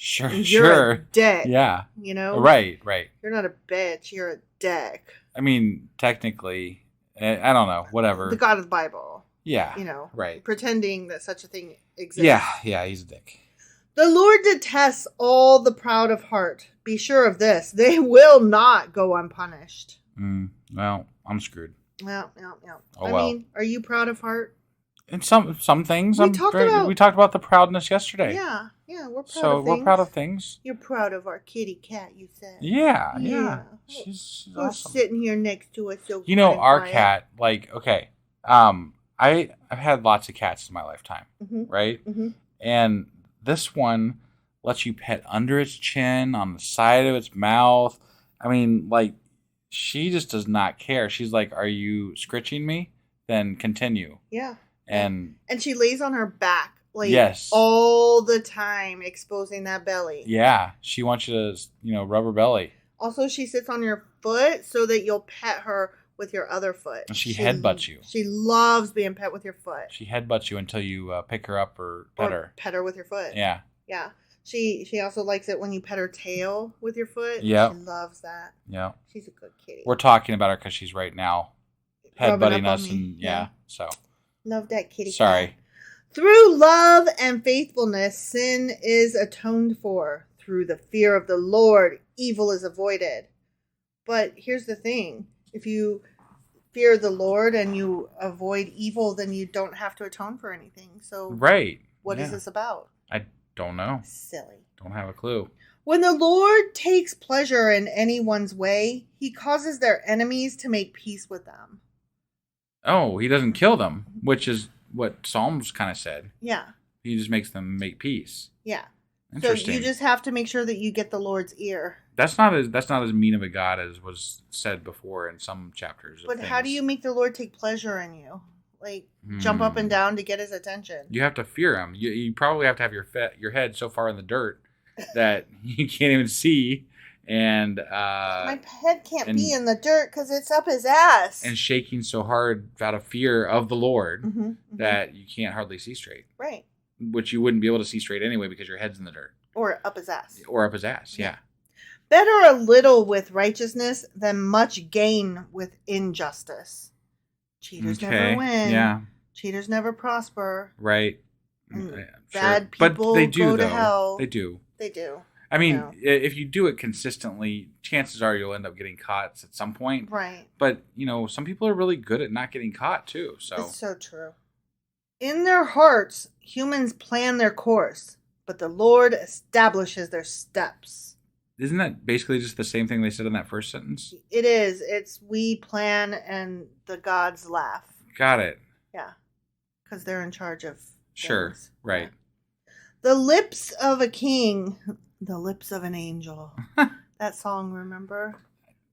Sure, You're sure. a dick. Yeah. You know? Right. You're not a bitch. You're a dick. I mean, technically, I don't know. Whatever. The God of the Bible. Yeah. You know. Right. Pretending that such a thing exists. Yeah, he's a dick. The Lord detests all the proud of heart. Be sure of this. They will not go unpunished. Well, I'm screwed. Well. Oh, I mean, are you proud of heart? And some things. We talked about the proudness yesterday. Yeah, we're proud of things. So we're proud of things. You're proud of our kitty cat, you said. Yeah. She's We're awesome. sitting here next to us. So You know, our quiet. cat, like, okay, I've had lots of cats in my lifetime, right? Mm-hmm. And this one lets you pet under its chin, on the side of its mouth. I mean, like, she just does not care. She's like, are you scritching me? Then continue. Yeah. And she lays on her back, like, yes, all the time, exposing that belly. Yeah. She wants you to, rub her belly. Also, she sits on your foot so that you'll pet her with your other foot. And she headbutts you. She loves being pet with your foot. She headbutts you until you pick her up or pet her. Pet her with your foot. Yeah. Yeah. She also likes it when you pet her tail with your foot. Yeah. She loves that. Yeah. She's a good kitty. We're talking about her because she's right now headbutting us. And so. Love that kitty. Sorry. Cat. Through love and faithfulness, sin is atoned for. Through the fear of the Lord, evil is avoided. But here's the thing. If you fear the Lord and you avoid evil, then you don't have to atone for anything. So right. What is this about? I don't know. Silly. Don't have a clue. When the Lord takes pleasure in anyone's way, he causes their enemies to make peace with them. Oh, he doesn't kill them, which is what Psalms kind of said. Yeah. He just makes them make peace. Yeah. Interesting. So you just have to make sure that you get the Lord's ear. That's not as mean of a God as was said before in some chapters. But how do you make the Lord take pleasure in you? Like, jump up and down to get his attention. You have to fear him. You probably have to have your head so far in the dirt that you can't even see. And my head can't be in the dirt because it's up his ass. And shaking so hard out of fear of the Lord that you can't hardly see straight. Right. Which you wouldn't be able to see straight anyway because your head's in the dirt. Or up his ass. Yeah. Better a little with righteousness than much gain with injustice. Cheaters never win. Yeah. Cheaters never prosper. Right. Bad people go to hell. They do. I mean, if you do it consistently, chances are you'll end up getting caught at some point. Right. But, some people are really good at not getting caught, too. So it's so true. In their hearts, humans plan their course, but the Lord establishes their steps. Isn't that basically just the same thing they said in that first sentence? It is. It's we plan and the gods laugh. Got it. Yeah. Because they're in charge of Sure. things. Right. Yeah. The lips of a king, the lips of an angel. That song, remember?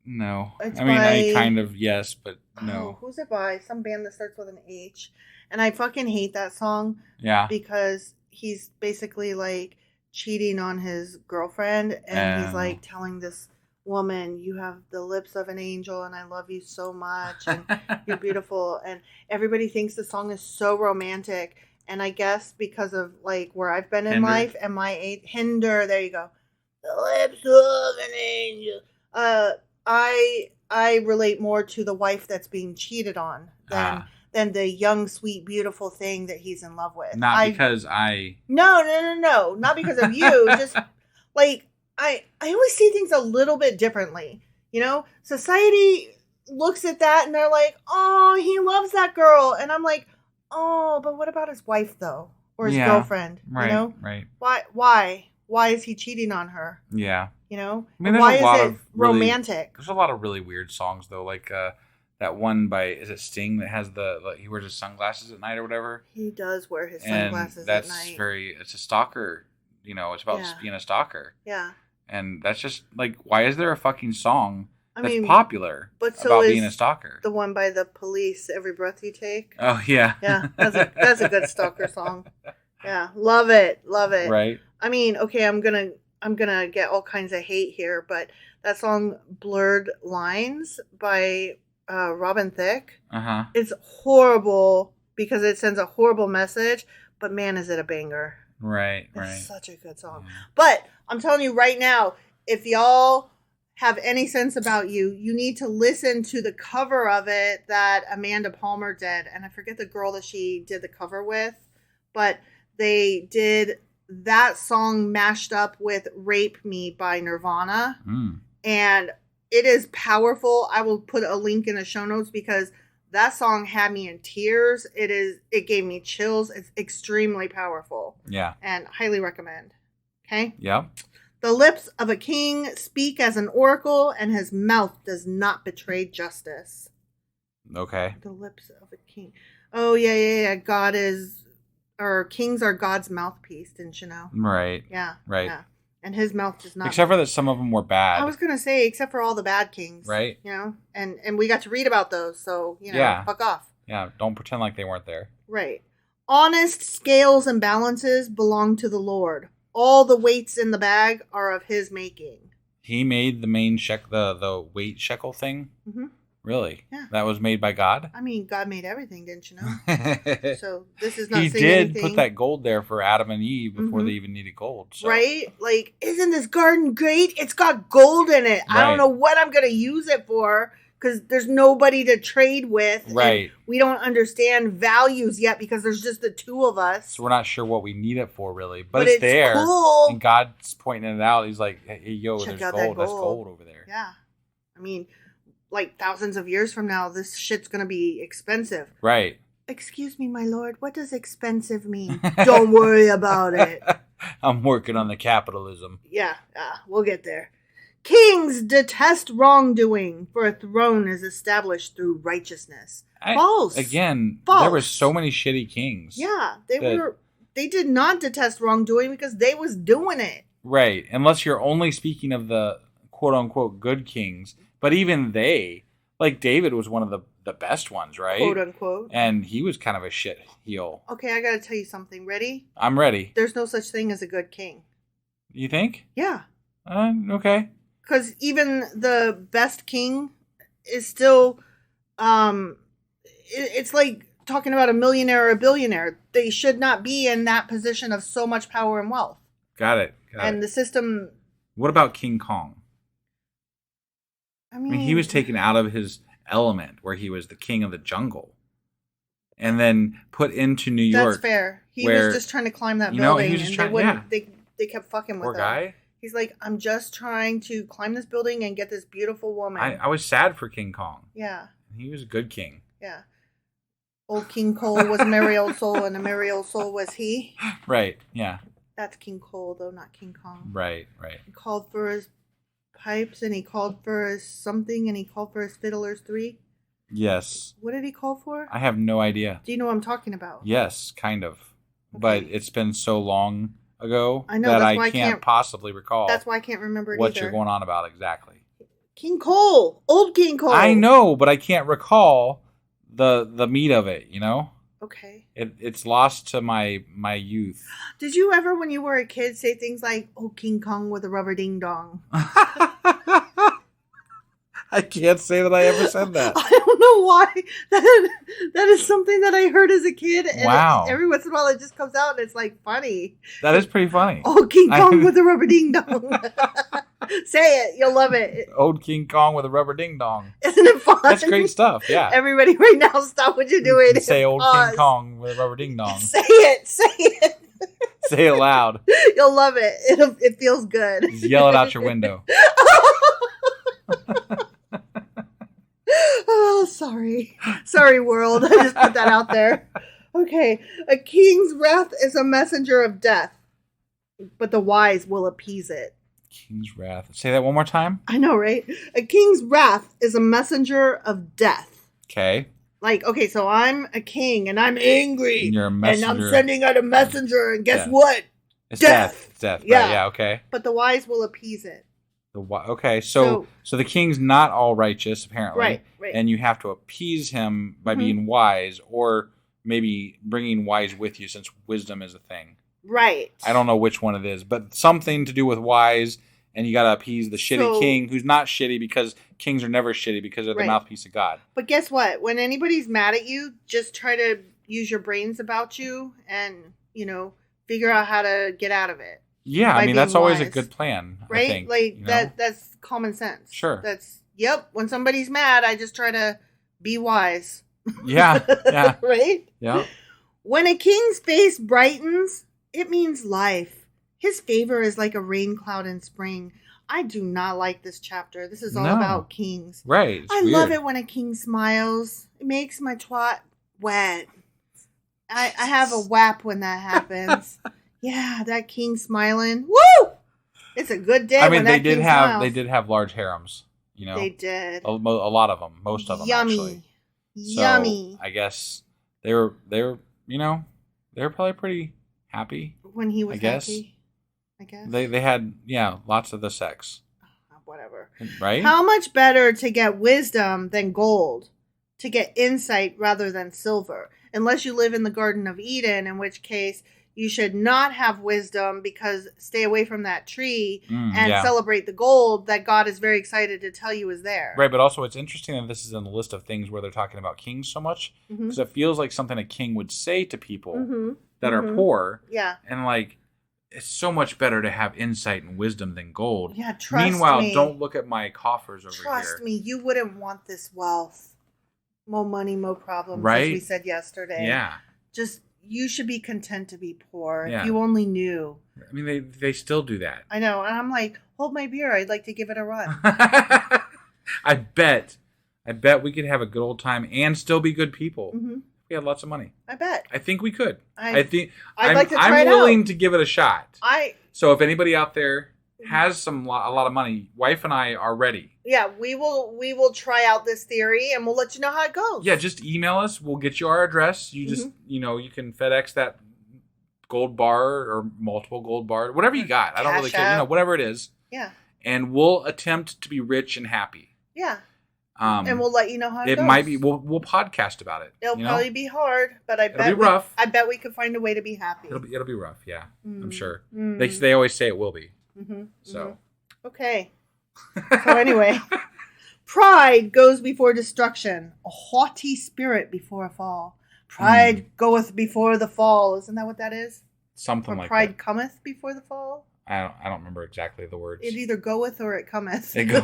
No. It's I kind of, yes, but no. Oh, who's it by? Some band that starts with an H. And I fucking hate that song. Yeah. Because he's basically like cheating on his girlfriend. And he's like telling this woman, you have the lips of an angel and I love you so much. And you're beautiful. And everybody thinks the song is so romantic. And I guess because of like where I've been in life and my age, Hinder, there you go. The lips of an angel. I relate more to the wife that's being cheated on than the young, sweet, beautiful thing that he's in love with. Not because No. Not because of you. Just like I always see things a little bit differently. You know, society looks at that and they're like, "Oh, he loves that girl," and I'm like, "Oh, but what about his wife though, or his girlfriend? Right, you know, right? Why is he cheating on her? Yeah, you know, I mean, why is it romantic? There's a lot of really weird songs though, like that one by is it Sting that has he wears his sunglasses at night or whatever. He does wear his sunglasses at night. That's it's a stalker. You know, it's about being a stalker. Yeah. And that's just like, why is there a fucking song that's popular about being a stalker? The one by the Police, Every Breath You Take. Oh yeah. Yeah, that's a good stalker song. Yeah, love it. Right. I mean, okay, I'm gonna get all kinds of hate here, but that song "Blurred Lines" by Robin Thicke is horrible because it sends a horrible message. But man, is it a banger! Right. It's such a good song. Yeah. But I'm telling you right now, if y'all have any sense about you, you need to listen to the cover of it that Amanda Palmer did, and I forget the girl that she did the cover with, but they did that song mashed up with Rape Me by Nirvana. And it is powerful. I will put a link in the show notes because that song had me in tears. It gave me chills. It's extremely powerful. Yeah. And highly recommend. Okay? Yeah. The lips of a king speak as an oracle, and his mouth does not betray justice. Okay. The lips of a king. Oh, yeah. Kings are God's mouthpiece, didn't you know? Right. Yeah. Right. Yeah. And his mouth does not. Except for that some of them were bad. I was going to say, except for all the bad kings. Right. You know? And we got to read about those, so, fuck off. Yeah, don't pretend like they weren't there. Right. Honest scales and balances belong to the Lord. All the weights in the bag are of his making. He made the main the weight shekel thing? Mm-hmm. Really? Yeah. That was made by God? I mean, God made everything, didn't you know? So this is not saying anything. He did put that gold there for Adam and Eve before they even needed gold. So. Right? Like, isn't this garden great? It's got gold in it. Right. I don't know what I'm going to use it for because there's nobody to trade with. Right. We don't understand values yet because there's just the two of us. So we're not sure what we need it for, really. But it's there. Cool. And God's pointing it out. He's like, hey, yo, Check there's out gold. That That's gold over there. Yeah. I mean, like thousands of years from now, this shit's going to be expensive. Right. Excuse me, my lord. What does expensive mean? Don't worry about it. I'm working on the capitalism. Yeah, we'll get there. Kings detest wrongdoing, for a throne is established through righteousness. False. Again, False. There were so many shitty kings. Yeah, they did not detest wrongdoing because they was doing it. Right, unless you're only speaking of the quote-unquote good kings. But even they, like David was one of the best ones, right? Quote-unquote. And he was kind of a shit heel. Okay, I got to tell you something. Ready? I'm ready. There's no such thing as a good king. You think? Yeah. Okay. Because even the best king is still, it's like talking about a millionaire or a billionaire. They should not be in that position of so much power and wealth. Got it. The system. What about King Kong? I mean, he was taken out of his element where he was the king of the jungle and then put into New York. That's fair. He was just trying to climb that building. He was just trying, they kept fucking with him. Poor guy. He's like, I'm just trying to climb this building and get this beautiful woman. I was sad for King Kong. Yeah. He was a good king. Yeah. Old King Cole was a merry old soul, and a merry old soul was he. Right, yeah. That's King Cole, though, not King Kong. Right. He called for his pipes and he called for his something and he called for his fiddlers 3? Yes. What did he call for? I have no idea. Do you know what I'm talking about? Yes, kind of. Okay. But it's been so long ago I know, that that's why I can't possibly recall That's why I can't remember it what either. you're going on about exactly. King Cole. Old King Cole. I know, but I can't recall the meat of it, you know? Okay. It's lost to my youth. Did you ever, when you were a kid, say things like, "Oh, King Kong with a rubber ding dong"? I can't say that I ever said that. I don't know why. That is something that I heard as a kid. And Wow. every once in a while it just comes out and it's like funny. That is pretty funny. Oh, King Kong with a rubber ding dong. Say it. You'll love it. Old King Kong with a rubber ding dong. Isn't it fun? That's great stuff, yeah. Everybody right now, stop what you're doing. You say Old Pause. King Kong with a rubber ding dong. Say it. Say it. Say it loud. You'll love it. It feels good. Just yell it out your window. Oh, sorry. Sorry, world. I just put that out there. Okay. A king's wrath is a messenger of death, but the wise will appease it. King's wrath. Say that one more time. I know, right? A king's wrath is a messenger of death. Okay. Like, okay, so I'm a king and I'm angry. And you're a and messenger. I'm sending out a messenger, and guess Death. what? It's Death. death. It's death. Yeah. Right, yeah, okay. But the wise will appease it. Okay, so the king's not all righteous, apparently. Right. And you have to appease him by Mm-hmm. being wise, or maybe bringing wise with you, since wisdom is a thing. Right. I don't know which one it is, but something to do with wise, and you got to appease the shitty king, who's not shitty, because kings are never shitty because they're the mouthpiece of God. But guess what? When anybody's mad at you, just try to use your brains about you and, figure out how to get out of it. Yeah, I mean, that's always a good plan, right? I think. Like, that's common sense. Sure. When somebody's mad, I just try to be wise. Yeah, yeah. Right? Yeah. When a king's face brightens, it means life. His favor is like a rain cloud in spring. I do not like this chapter. This is all about kings. Right. I love it when a king smiles. It makes my twat wet. I have a whap when that happens. Yeah, that king smiling. Woo! It's a good day. I mean, when they did have large harems. They did. A lot of them, most of them. Yummy, actually. yummy. So I guess they were probably pretty happy when he was happy. I guess they had lots of the sex. Whatever. Right? How much better to get wisdom than gold? To get insight rather than silver? Unless you live in the Garden of Eden, in which case you should not have wisdom, because stay away from that tree and celebrate the gold that God is very excited to tell you is there. Right, but also it's interesting that this is in the list of things where they're talking about kings so much, because it feels like something a king would say to people that are poor. Yeah. And it's so much better to have insight and wisdom than gold. Yeah, trust me. Meanwhile, don't look at my coffers over here. Trust me, you wouldn't want this wealth. More money, more problems, right? as we said yesterday. Yeah. You should be content to be poor. Yeah. If you only knew. I mean, they still do that. I know. And I'm like, hold my beer. I'd like to give it a run. I bet we could have a good old time and still be good people. Mm-hmm. We had lots of money. I bet. I think we could. I'd like to try it out. I'm willing to give it a shot. So if anybody out there has a lot of money, wife and I are ready. Yeah, we will try out this theory and we'll let you know how it goes. Yeah, just email us. We'll get you our address. You just, you can FedEx that gold bar or multiple gold bar, whatever you got. I don't really care. Whatever it is. Yeah. And we'll attempt to be rich and happy. Yeah. And we'll let you know how it goes. It might be. We'll podcast about it. It'll probably be hard, but it'll be rough. I bet we could find a way to be happy. It'll be rough. Yeah, I'm sure. They always say it will be. So. Okay. So anyway, pride goes before destruction, a haughty spirit before a fall. Pride goeth before the fall. Isn't that what that is? Something like that. Pride cometh before the fall? I don't remember exactly the words. It either goeth or it cometh. It goeth.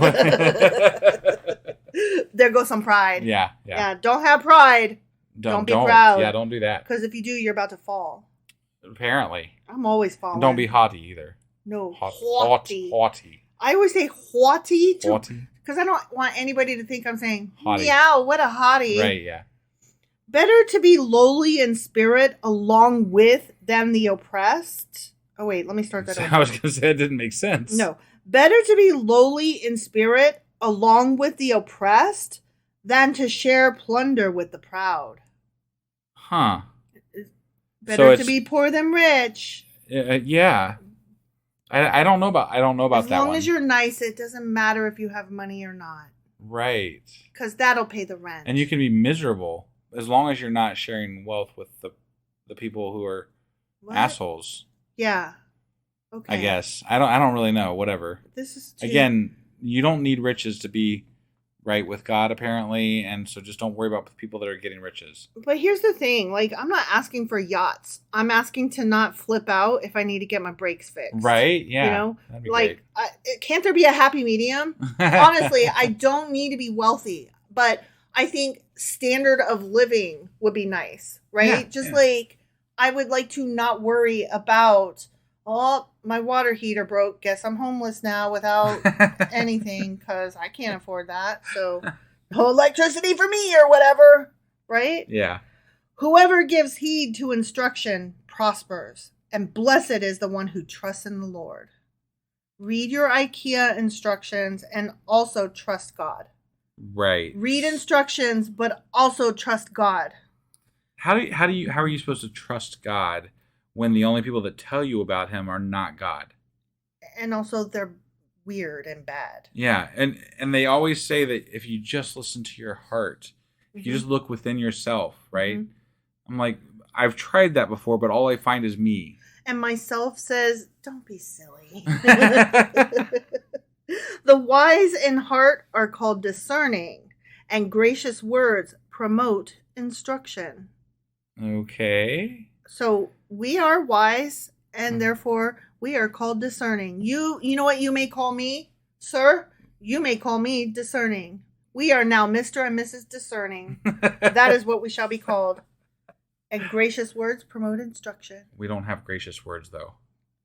There goes some pride. Yeah. Don't have pride. Don't be proud. Yeah, don't do that. Because if you do, you're about to fall. Apparently. I'm always falling. Don't be haughty either. No, haughty. I always say haughty. Haughty. Because I don't want anybody to think I'm saying, haughty. Meow, what a haughty. Right, yeah. Better to be lowly in spirit along with than the oppressed. Oh, wait, let me start that over. I was going to say it didn't make sense. No. Better to be lowly in spirit along with the oppressed than to share plunder with the proud. Huh. Better to be poor than rich. Yeah. I don't know about that one. As long as you're nice, it doesn't matter if you have money or not. Right. Because that'll pay the rent. And you can be miserable as long as you're not sharing wealth with the people who are assholes. Yeah. Okay. I guess. I don't really know. Whatever. This is Again, you don't need riches to be right with God, apparently, and so just don't worry about the people that are getting riches. But here's the thing, like, I'm not asking for yachts. I'm asking to not flip out if I need to get my brakes fixed. Right? Yeah. You know? That'd be like, great. Can't there be a happy medium? Honestly, I don't need to be wealthy, but I think standard of living would be nice, right? Like, I would like to not worry about, oh, my water heater broke. Guess I'm homeless now without anything because I can't afford that. So no electricity for me or whatever, right? Yeah. Whoever gives heed to instruction prospers, and blessed is the one who trusts in the Lord. Read your IKEA instructions and also trust God. Right. Read instructions, but also trust God. How are you supposed to trust God when the only people that tell you about him are not God? And also they're weird and bad. Yeah, and they always say that if you just listen to your heart, if you just look within yourself, right? Mm-hmm. I'm like, I've tried that before, but all I find is me. And myself says, don't be silly. The wise in heart are called discerning, and gracious words promote instruction. Okay. So we are wise, and therefore we are called discerning. You know what you may call me, sir? You may call me discerning. We are now Mr. and Mrs. Discerning. That is what we shall be called. And gracious words promote instruction. We don't have gracious words, though.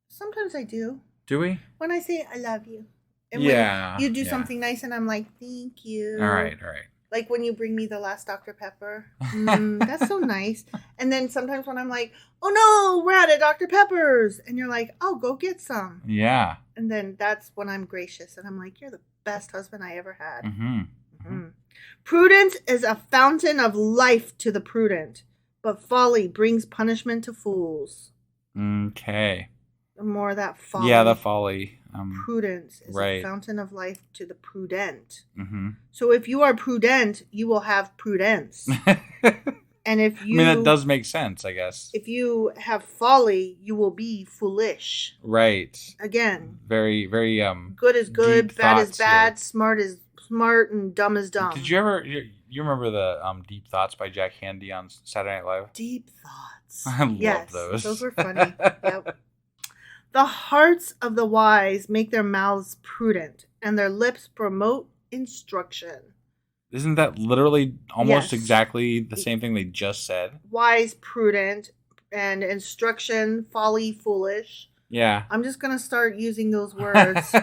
Sometimes I do. Do we? When I say I love you. And when you do something nice and I'm like, thank you. All right. Like when you bring me the last Dr. Pepper. That's so nice. And then sometimes when I'm like, oh no, we're out of Dr. Pepper's. And you're like, oh, go get some. Yeah. And then that's when I'm gracious. And I'm like, you're the best husband I ever had. Mm-hmm. Mm-hmm. Prudence is a fountain of life to the prudent, but folly brings punishment to fools. Okay. More of that folly. Yeah, the folly. Prudence is a fountain of life to the prudent. Mm-hmm. So if you are prudent, you will have prudence. And if you... I mean, that does make sense, I guess. If you have folly, you will be foolish. Right. Again. Very, very... good is good, bad is bad, smart is smart, and dumb is dumb. Did you ever... You remember the Deep Thoughts by Jack Handy on Saturday Night Live? Deep Thoughts. I love those. Those were funny. Yep. The hearts of the wise make their mouths prudent, and their lips promote instruction. Isn't that literally almost exactly the same thing they just said? Wise, prudent, and instruction, folly, foolish. Yeah. I'm just going to start using those words.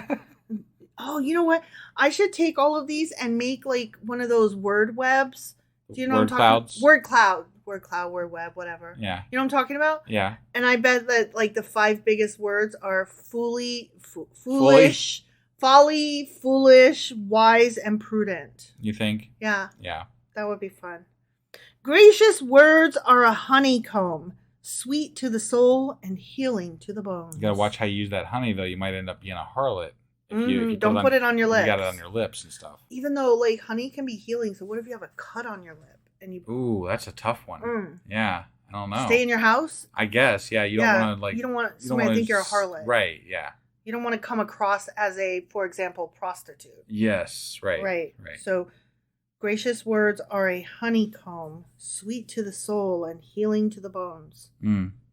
Oh, you know what? I should take all of these and make like one of those word webs. Do you know word what I'm talking clouds? Word cloud, word web, whatever. Yeah. You know what I'm talking about? Yeah. And I bet that like the 5 biggest words are foolish, folly, foolish, wise, and prudent. You think? Yeah. Yeah. That would be fun. Gracious words are a honeycomb, sweet to the soul and healing to the bones. You gotta watch how you use that honey, though. You might end up being a harlot. If you don't put it on your lips. You got it on your lips and stuff. Even though like honey can be healing, so what if you have a cut on your lip and you? Ooh, that's a tough one. Yeah, I don't know. Stay in your house. I guess. Yeah, you don't want to like. You don't want somebody to think you're a harlot. Right. Yeah. You don't want to come across as a, for example, prostitute. Yes. Right. Right. So, gracious words are a honeycomb, sweet to the soul and healing to the bones.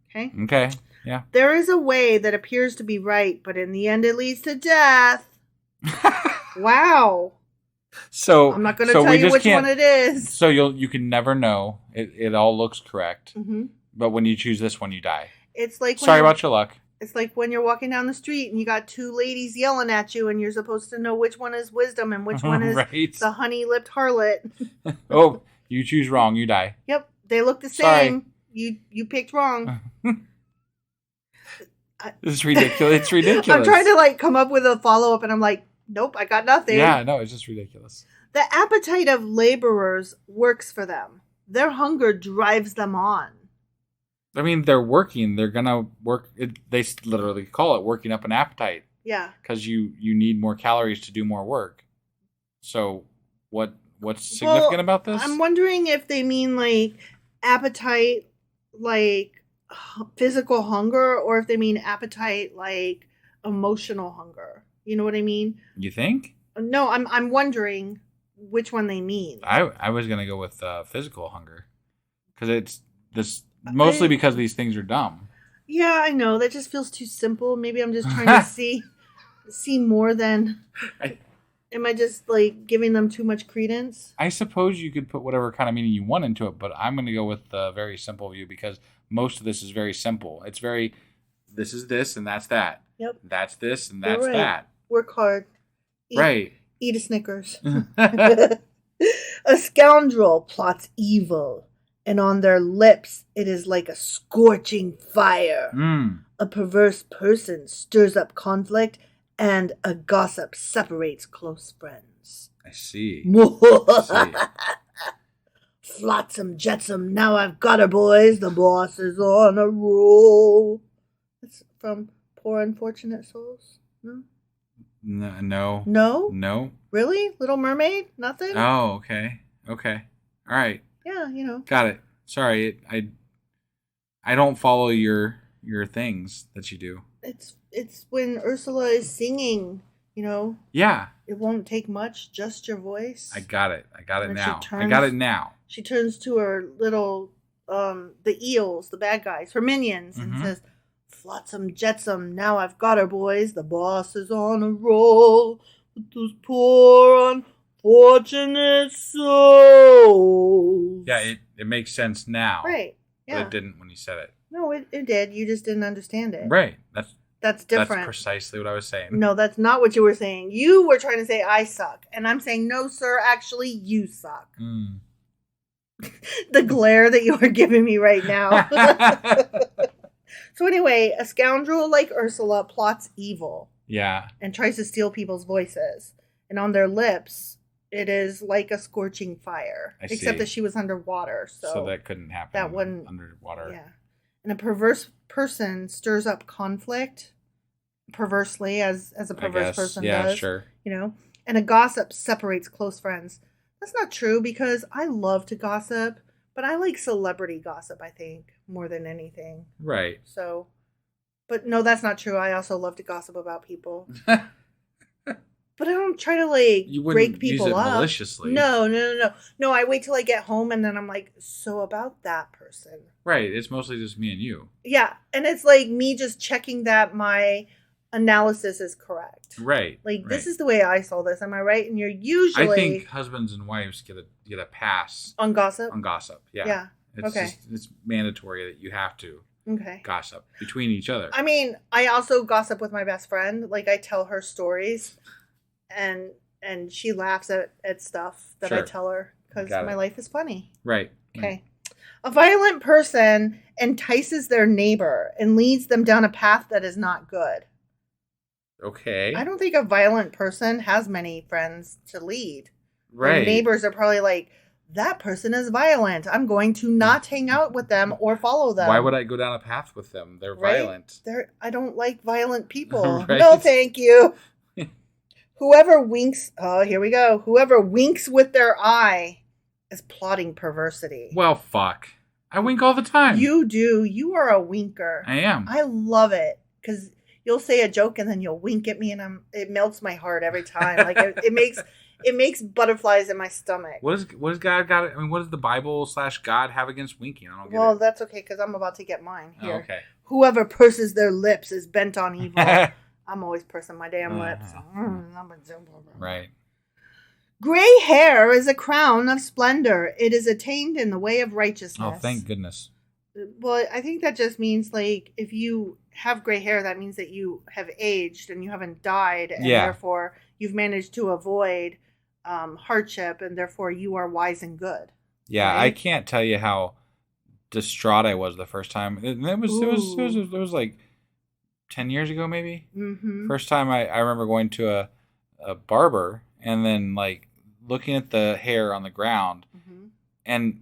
Okay. Okay. Yeah. There is a way that appears to be right, but in the end it leads to death. Wow. So I'm not going to tell you which one it is. So you can never know. It all looks correct. Mm-hmm. But when you choose this one, you die. It's like sorry about your luck. It's like when you're walking down the street and you got 2 ladies yelling at you, and you're supposed to know which one is wisdom and which one is the honey-lipped harlot. Oh, you choose wrong, you die. Yep, they look the same. Sorry. You picked wrong. It's ridiculous. It's ridiculous. I'm trying to like come up with a follow up, and I'm like, nope, I got nothing. Yeah, no, it's just ridiculous. The appetite of laborers works for them. Their hunger drives them on. I mean, they're working. They're gonna work. They literally call it working up an appetite. Yeah. Because you need more calories to do more work. So what's significant about this? I'm wondering if they mean like appetite, like physical hunger, or if they mean appetite like emotional hunger. You know what I mean? You think? No, I'm wondering which one they mean. I was gonna go with physical hunger, because it's this mostly because these things are dumb. Yeah, I know that just feels too simple. Maybe I'm just trying to see more than. Am I just like giving them too much credence? I suppose you could put whatever kind of meaning you want into it, but I'm going to go with the very simple view, because most of this is very simple. It's very, this is this and that's that. Yep. That's this and that's right. that. Work hard. Eat a Snickers. A scoundrel plots evil, and on their lips it is like a scorching fire. A perverse person stirs up conflict, and a gossip separates close friends. I see. Flotsam jetsam, now I've got her, boys. The boss is on a roll. That's from Poor Unfortunate Souls. No? No. No? No. Really? Little Mermaid? Nothing? Oh, okay. Okay. All right. Yeah, you know. Got it. Sorry, I don't follow your things that you do. It's when Ursula is singing, you know. Yeah. It won't take much, just your voice. I got it And now. I got it now. She turns to her little, the eels, the bad guys, her minions, and says, Flotsam jetsam, now I've got her, boys. The boss is on a roll with those poor unfortunate souls. Yeah, it makes sense now. Right. Yeah. But it didn't when you said it. No, it did. You just didn't understand it. Right. That's different. That's precisely what I was saying. No, that's not what you were saying. You were trying to say I suck. And I'm saying, no, sir, actually, you suck. The glare that you are giving me right now. So anyway, a scoundrel like Ursula plots evil. Yeah. And tries to steal people's voices. And on their lips, it is like a scorching fire. Except that she was underwater. So that couldn't happen. That wouldn't. Underwater. Yeah. And a perverse person stirs up conflict perversely, as a perverse person does. Yeah, sure. You know? And a gossip separates close friends. That's not true, because I love to gossip, but I like celebrity gossip, I think, more than anything. Right. So, but no, that's not true. I also love to gossip about people. But I don't try to break people use it up maliciously. No. No, I wait till I get home, and then I'm like, so about that person. Right. It's mostly just me and you. Yeah. And it's like me just checking that my analysis is correct. Right. This is the way I saw this. Am I right? And you're usually. I think husbands and wives get a pass on gossip. Yeah. Yeah. It's mandatory that you have to. Okay. Gossip between each other. I mean, I also gossip with my best friend. Like, I tell her stories, and she laughs at stuff that I tell her, because my life is funny. Right. Okay. A violent person entices their neighbor and leads them down a path that is not good. Okay. I don't think a violent person has many friends to lead. Right. Their neighbors are probably like, that person is violent. I'm going to not hang out with them or follow them. Why would I go down a path with them? They're violent. I don't like violent people. Right. No, thank you. Whoever winks, here we go. Whoever winks with their eye is plotting perversity. Well, fuck. I wink all the time. You do. You are a winker. I am. I love it, because you'll say a joke and then you'll wink at me, and it melts my heart every time. Like it makes butterflies in my stomach. What does God got? I mean, what does the Bible / God have against winking? I don't get it. Well, that's okay, because I'm about to get mine here. Oh, okay. Whoever purses their lips is bent on evil. I'm always pursing my damn lips. Right. Gray hair is a crown of splendor. It is attained in the way of righteousness. Oh, thank goodness. Well, I think that just means, like, if you have gray hair, that means that you have aged and you haven't died, and therefore you've managed to avoid hardship, and therefore you are wise and good. Yeah, right? I can't tell you how distraught I was the first time. It was like 10 years ago, maybe. Mm-hmm. First time I remember going to a barber and then like looking at the hair on the ground. Mm-hmm. And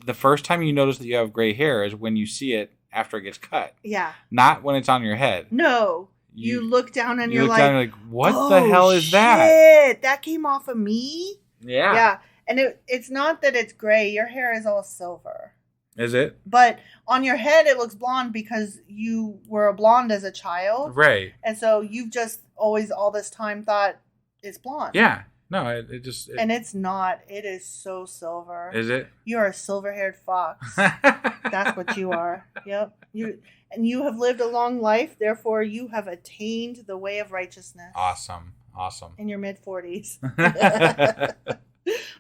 the first time you notice that you have gray hair is when you see it after it gets cut. Yeah. Not when it's on your head. No. You look down and you're look like, down and what the hell is that? Shit, that came off of me? Yeah. Yeah. And it's not that it's gray. Your hair is all silver. Is it? But on your head, it looks blonde because you were a blonde as a child. Right. And so you've just always, all this time, thought it's blonde. Yeah. No, and it's not. It is so silver. Is it? You're a silver-haired fox. That's what you are. Yep. You have lived a long life, therefore you have attained the way of righteousness. Awesome. In your mid-40s.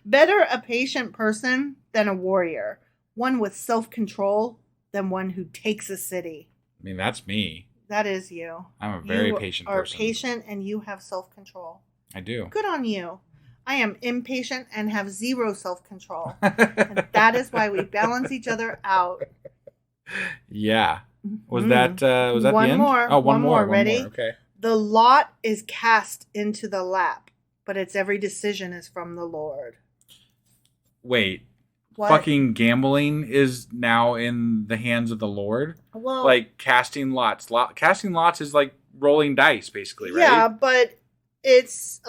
Better a patient person than a warrior. One with self-control than one who takes a city. I mean, that's me. That is you. I'm a very patient person. You are patient and you have self-control. I do. Good on you. I am impatient and have zero self-control. And that is why we balance each other out. Yeah. Was that the end? One more. Oh, one more. Ready? One more. Okay. The lot is cast into the lap, but its every decision is from the Lord. Wait. What? Fucking gambling is now in the hands of the Lord? Well, like casting lots. Casting lots is like rolling dice, basically, right? Yeah, but it's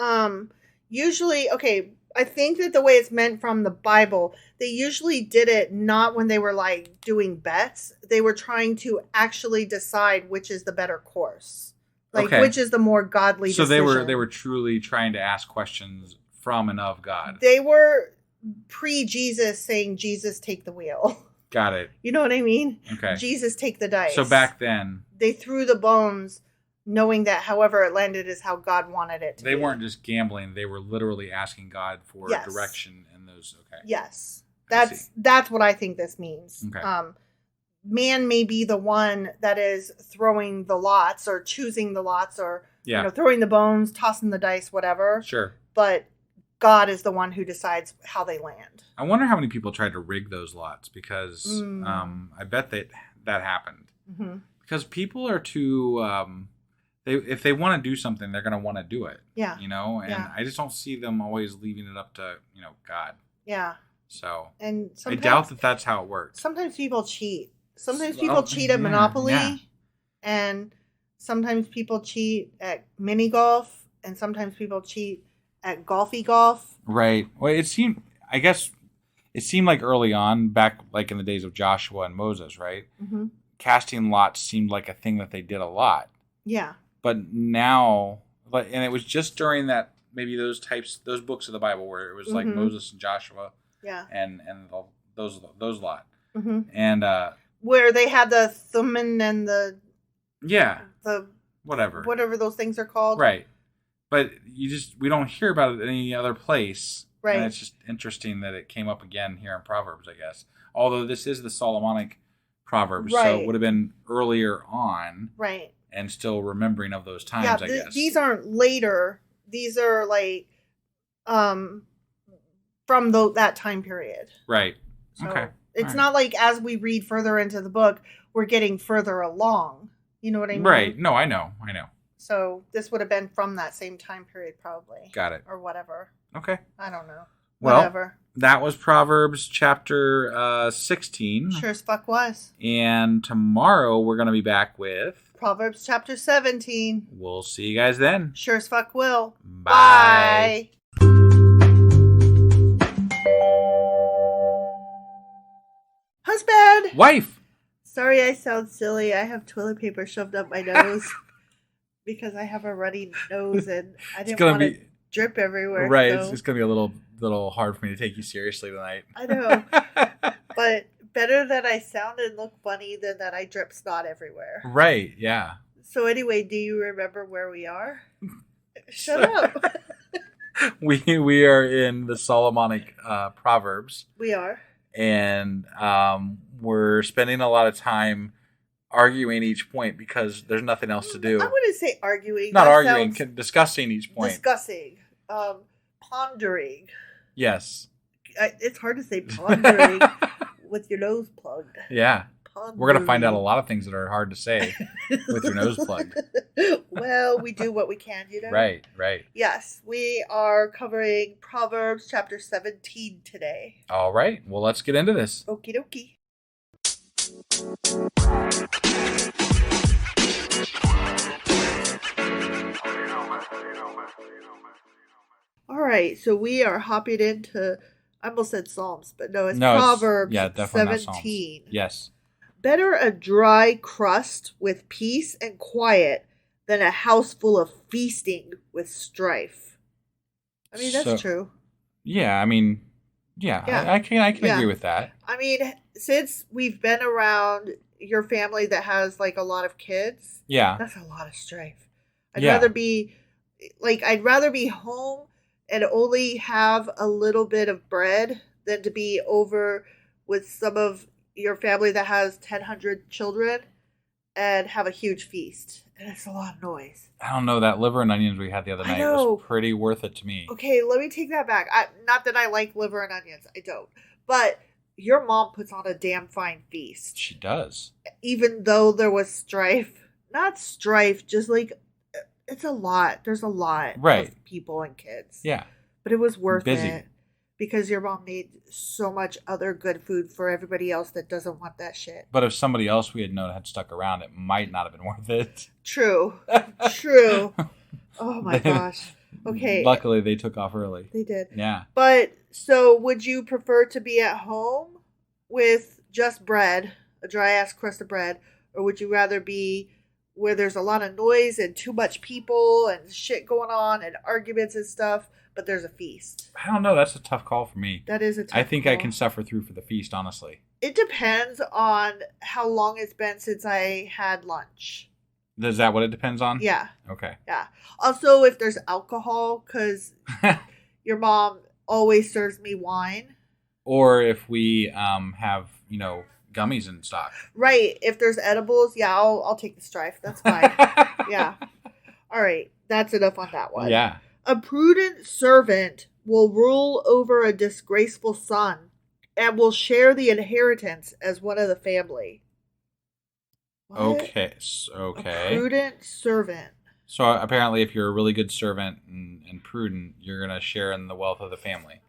usually, okay, I think that the way it's meant from the Bible, they usually did it not when they were like doing bets. They were trying to actually decide which is the better course. Like which is the more godly decision. So they were truly trying to ask questions from and of God. They were pre-Jesus saying, Jesus, take the wheel. Got it. You know what I mean? Okay. Jesus, take the dice. So back then, they threw the bones knowing that however it landed is how God wanted it to be. They weren't just gambling. They were literally asking God for direction in those. Okay. Yes. That's what I think this means. Okay. Man may be the one that is throwing the lots or choosing the lots or throwing the bones, tossing the dice, whatever. Sure. But God is the one who decides how they land. I wonder how many people tried to rig those lots because I bet that happened. Mm-hmm. Because people are too... if they want to do something, they're going to want to do it. Yeah. And I just don't see them always leaving it up to, God. Yeah. So and I doubt that that's how it works. Sometimes people cheat. Sometimes people cheat at Monopoly, and sometimes people cheat at mini golf, and sometimes people cheat at golfy golf. Right. Well, it seemed like early on, back like in the days of Joshua and Moses, right? Mm-hmm. Casting lots seemed like a thing that they did a lot. Yeah. But now, and it was just during that, maybe those books of the Bible where it was like Moses and Joshua. Yeah. And those lot. Mm-hmm. And where they had the Thummim and the whatever those things are called. Right. But we don't hear about it in any other place. Right. And it's just interesting that it came up again here in Proverbs, I guess. Although this is the Solomonic Proverbs, so it would have been earlier on. Right. And still remembering of those times, I guess. These aren't later. These are like from that time period. Right. So okay. It's not like as we read further into the book, we're getting further along. You know what I mean? Right. No, I know. So this would have been from that same time period, probably. Got it. Or whatever. Okay. I don't know. Well, whatever. That was Proverbs chapter 16. Sure as fuck was. And tomorrow we're going to be back with Proverbs chapter 17. We'll see you guys then. Sure as fuck will. Bye. Husband. Wife. Sorry I sound silly. I have toilet paper shoved up my nose because I have a runny nose and I didn't want to drip everywhere. Right. So. It's just going to be a little hard for me to take you seriously tonight. I know. But better that I sound and look funny than that I drip snot everywhere. Right, yeah. So anyway, do you remember where we are? Shut up. We are in the Solomonic Proverbs. We are. And we're spending a lot of time arguing each point because there's nothing else to do. I wouldn't say arguing. Not arguing, discussing each point. Discussing. Pondering. Yes. It's hard to say pondering with your nose plugged. Yeah. We're going to find out a lot of things that are hard to say with your nose plugged. Well, we do what we can, Right, right. Yes, we are covering Proverbs chapter 17 today. All right. Well, let's get into this. Okie dokie. All right, so we are hopping into, I almost said Psalms, but no, it's Proverbs definitely 17. Not Psalms. Yes. Better a dry crust with peace and quiet than a house full of feasting with strife. I mean, that's true. Yeah, I mean, I can agree with that. I mean, since we've been around your family that has like a lot of kids, that's a lot of strife. I'd rather be home and only have a little bit of bread than to be over with some of your family that has 1,000 children and have a huge feast. And it's a lot of noise. I don't know. That liver and onions we had the other night was pretty worth it to me. Okay, let me take that back. Not that I like liver and onions. I don't. But your mom puts on a damn fine feast. She does. Even though there was strife. Not strife, just like, it's a lot. There's a lot of people and kids. Yeah. But it was worth it. Because your mom made so much other good food for everybody else that doesn't want that shit. But if somebody else we had known had stuck around, it might not have been worth it. True. True. Oh my gosh. Okay. Luckily, they took off early. They did. Yeah. But, so would you prefer to be at home with just bread, a dry-ass crust of bread, or would you rather be where there's a lot of noise and too much people and shit going on and arguments and stuff, but there's a feast? I don't know. That's a tough call for me. That is a tough call. I think I can suffer through for the feast, honestly. It depends on how long it's been since I had lunch. Is that what it depends on? Yeah. Okay. Yeah. Also, if there's alcohol, because your mom always serves me wine. Or if we have, gummies in stock. Right. If there's edibles, I'll take the strife. That's fine. Yeah. All right. That's enough on that one. Yeah. A prudent servant will rule over a disgraceful son and will share the inheritance as one of the family. What? Okay. A prudent servant. So apparently if you're a really good servant and prudent, you're going to share in the wealth of the family.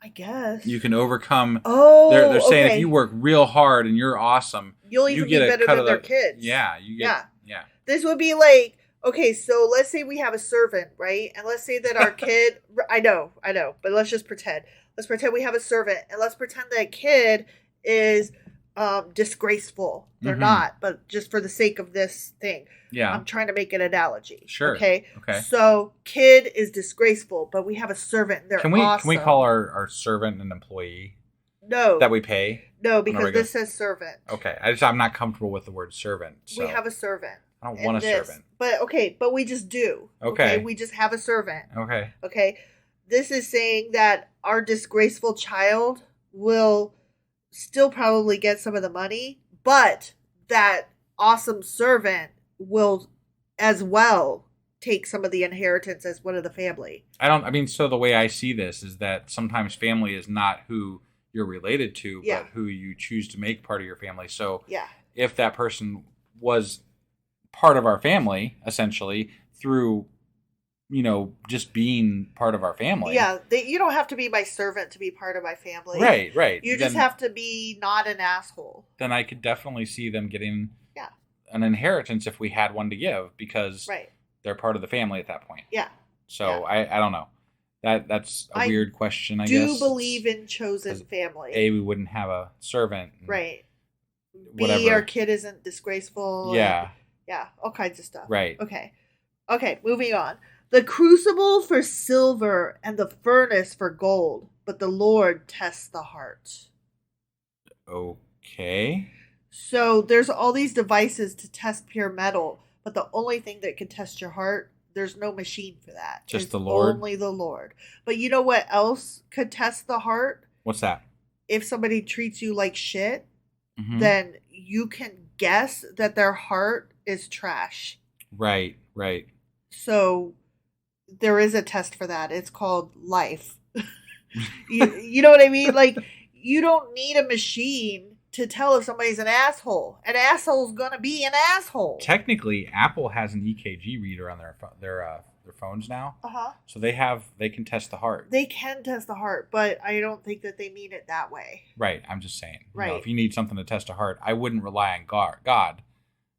I guess. You can overcome. Oh, they're saying if you work real hard and you're awesome, you'll even be better than their kids. Yeah. Yeah. This would be like, okay, so let's say we have a servant, right? And let's say that our kid, I know, but let's just pretend. Let's pretend we have a servant, and let's pretend that kid is disgraceful. They're not, but just for the sake of this thing. Yeah. I'm trying to make an analogy. Sure. Okay. So kid is disgraceful, but we have a servant. They're awesome. Can we call our servant an employee? No. That we pay? No, because this says servant. Okay. I'm not comfortable with the word servant. So. We have a servant. I don't want a servant. But we just do. Okay. We just have a servant. Okay. Okay. This is saying that our disgraceful child will still probably get some of the money, but that awesome servant will as well take some of the inheritance as one of the family. So the way I see this is that sometimes family is not who you're related to, but who you choose to make part of your family. So if that person was part of our family, essentially, through, just being part of our family. Yeah, you don't have to be my servant to be part of my family. Right. You just have to be not an asshole. Then I could definitely see them getting an inheritance if we had one to give, because they're part of the family at that point. Yeah. So I don't know. That's a weird question, I guess. Do believe in chosen family. A, we wouldn't have a servant. Right. Whatever. B, our kid isn't disgraceful. Yeah. Yeah, all kinds of stuff. Right. Okay, moving on. The crucible for silver and the furnace for gold, but the Lord tests the heart. Okay. So there's all these devices to test pure metal, but the only thing that can test your heart, there's no machine for that. Just it's the Lord? Only the Lord. But you know what else could test the heart? What's that? If somebody treats you like shit, then you can guess that their heart is trash. Right. So there is a test for that. It's called life. you know what I mean? Like, you don't need a machine to tell if somebody's an asshole. An asshole's gonna be an asshole. Technically, Apple has an EKG reader on their phones now. So they can test the heart. They can test the heart, but I don't think that they mean it that way. Right. I'm just saying. Right. You know, if you need something to test a heart, I wouldn't rely on God.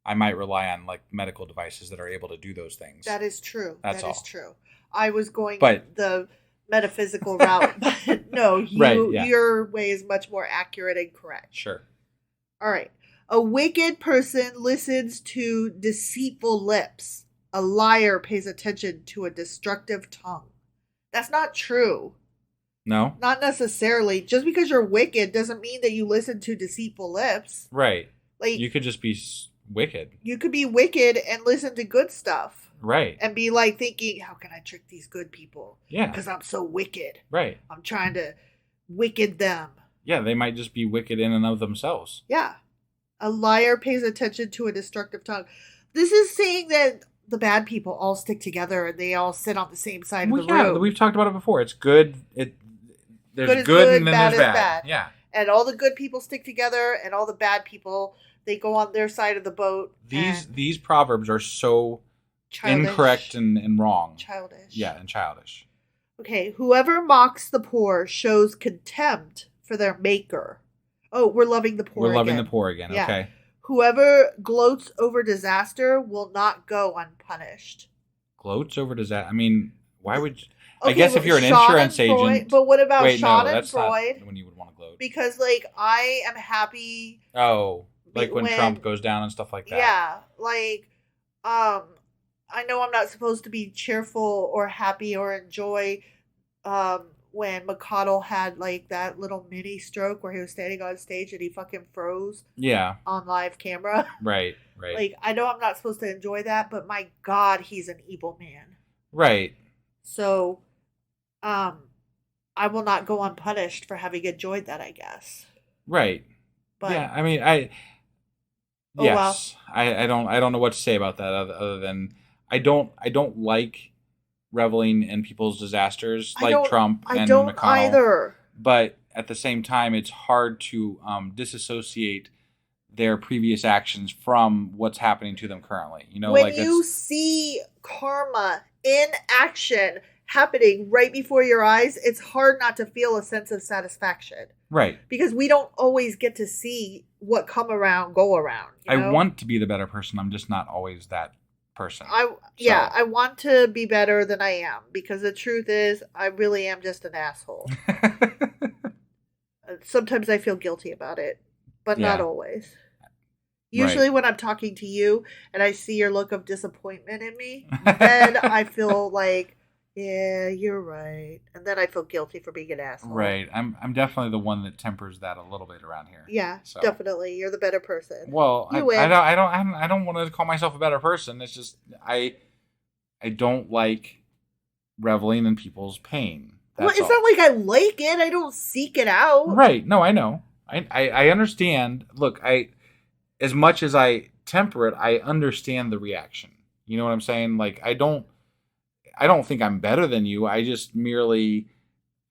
I might rely on like medical devices that are able to do those things. That is true. That's all. That is true. I was going But the metaphysical route, but no, your way is much more accurate and correct. Sure. All right. A wicked person listens to deceitful lips. A liar pays attention to a destructive tongue. That's not true. No? Not necessarily. Just because you're wicked doesn't mean that you listen to deceitful lips. Right. Like you could just be wicked. You could be wicked and listen to good stuff. Right. And be like thinking, how can I trick these good people? Yeah. Because I'm so wicked. Right. I'm trying to wicked them. Yeah, they might just be wicked in and of themselves. Yeah. A liar pays attention to a destructive tongue. This is saying that the bad people all stick together and they all sit on the same side of the room. We've talked about it before. It's good. There's good and then there's bad. Yeah. And all the good people stick together and all the bad people, they go on their side of the boat. These proverbs are so childish. Incorrect and wrong. Childish. Yeah, and childish. Okay, whoever mocks the poor shows contempt for their maker. Oh, we're loving the poor again. We're loving the poor again, yeah. Okay. Whoever gloats over disaster will not go unpunished. Gloats over disaster? I mean, why would you... Okay, I guess if you're an insurance agent... But what about Sean and that's Freud? Not when you would want to gloat. Because, like, I am happy... Oh, like when Trump goes down and stuff like that. Yeah, like, I know I'm not supposed to be cheerful or happy or enjoy when McConnell had like that little mini stroke where he was standing on stage and he fucking froze. Yeah. On live camera. Right. Like, I know I'm not supposed to enjoy that, but my God, he's an evil man. Right. So, I will not go unpunished for having enjoyed that, I guess. Right. But, yeah, I mean, yes. Well. I don't know what to say about that other than I don't like reveling in people's disasters like Trump and McConnell. I don't either. But at the same time, it's hard to disassociate their previous actions from what's happening to them currently. You know, when you see karma in action happening right before your eyes, it's hard not to feel a sense of satisfaction. Right. Because we don't always get to see what go around. You know? I want to be the better person. I'm just not always that person. I want to be better than I am, because the truth is I really am just an asshole. Sometimes I feel guilty about it, but not always. Usually when I'm talking to you and I see your look of disappointment in me, then I feel like, yeah, you're right. And then I feel guilty for being an asshole. Right. I'm definitely the one that tempers that a little bit around here. Yeah, so. Definitely. You're the better person. Well, I don't want to call myself a better person. It's just I don't like reveling in people's pain. That's it's not like I like it. I don't seek it out. Right. No, I know. I understand. Look, as much as I temper it, I understand the reaction. You know what I'm saying? Like, I don't think I'm better than you. I just merely,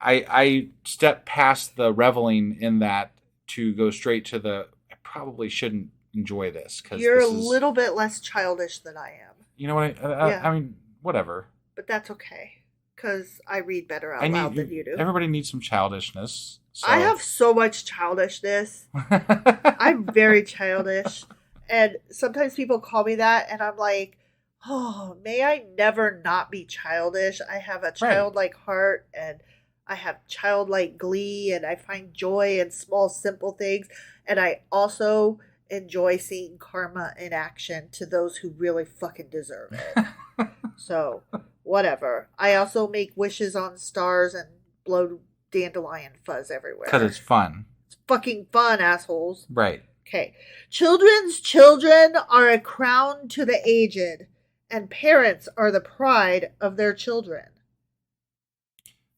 I step past the reveling in that to go straight to I probably shouldn't enjoy this. You're a little bit less childish than I am. You know what? I mean, whatever. But that's okay, because I read better out loud than you do. Everybody needs some childishness. So. I have so much childishness. I'm very childish. And sometimes people call me that, and I'm like, oh, may I never not be childish. I have a childlike heart, and I have childlike glee, and I find joy in small, simple things. And I also enjoy seeing karma in action to those who really fucking deserve it. So, whatever. I also make wishes on stars and blow dandelion fuzz everywhere. Because it's fun. It's fucking fun, assholes. Right. Okay. Children's children are a crown to the aged, and parents are the pride of their children.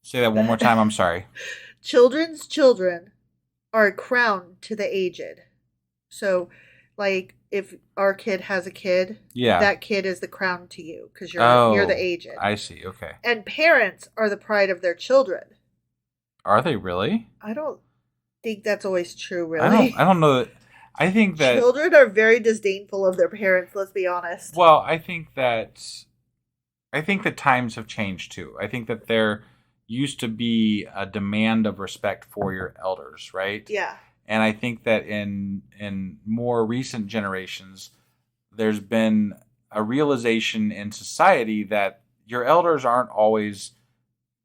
Say that one more time. I'm sorry. Children's children are a crown to the aged. So, like, if our kid has a kid, that kid is the crown to you because you're the aged. I see. Okay. And parents are the pride of their children. Are they really? I don't think that's always true, really. I don't know. I think that Children are very disdainful of their parents, let's be honest. Well, I think that times have changed too. I think that there used to be a demand of respect for your elders, right? Yeah. And I think that in more recent generations, there's been a realization in society that your elders aren't always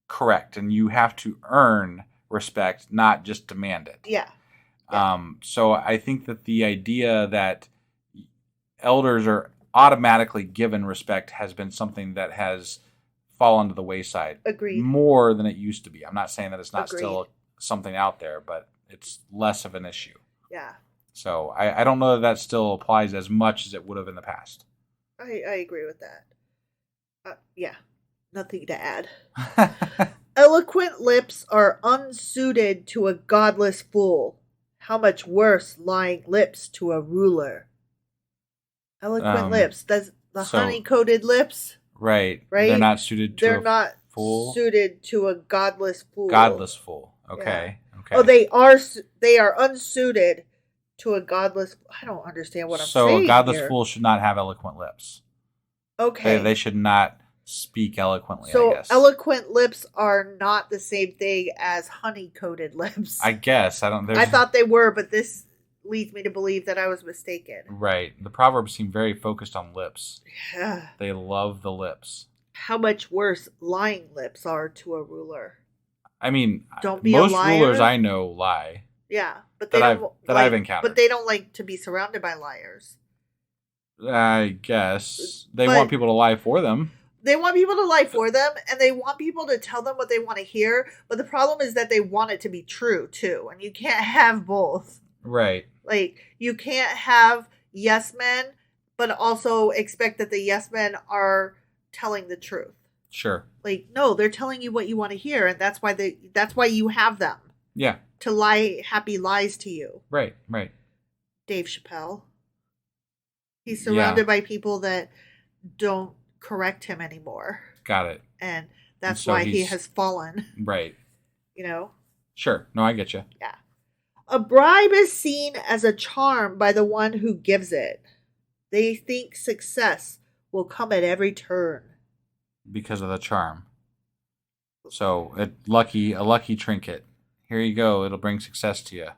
correct, and you have to earn respect, not just demand it. Yeah. So I think that the idea that elders are automatically given respect has been something that has fallen to the wayside. Agreed. More than it used to be. I'm not saying that it's not Agreed. still something out there, but it's less of an issue. Yeah. So I don't know that still applies as much as it would have in the past. I agree with that. Yeah. Nothing to add. Eloquent lips are unsuited to a godless fool. How much worse lying lips to a ruler. Eloquent lips. That's the honey-coated lips. Right. Right? They're not suited to They're fool. Suited to a godless fool. Godless fool. Okay. Yeah. Okay. Oh, they are unsuited to a godless. I don't understand what I'm saying. So a godless here. fool should not have eloquent lips. Okay. They should not speak eloquently, So I guess. eloquent lips are not the same thing as honey-coated lips. I guess. I thought they were, but this leads me to believe that I was mistaken. Right. The Proverbs seem very focused on lips. Yeah. They love the lips. How much worse lying lips are to a ruler. I mean, Don't be most a liar. rulers I know lie. Yeah, but That I've encountered. But they don't like to be surrounded by liars. I guess they want people to lie for them. They want people to lie for them, and they want people to tell them what they want to hear. But the problem is that they want it to be true too, and you can't have both. Right. Like, you can't have yes men, but also expect that the yes men are telling the truth. Sure. Like, no, they're telling you what you want to hear, and that's why you have them. Yeah. To lie happy lies to you. Right. Right. Dave Chappelle. He's surrounded by people that don't correct him anymore. Got it. And that's why he has fallen. Right. You know? Sure. No, I get you. Yeah. A bribe is seen as a charm by the one who gives it. They think success will come at every turn. Because of the charm. So, a lucky trinket. Here you go. It'll bring success to you.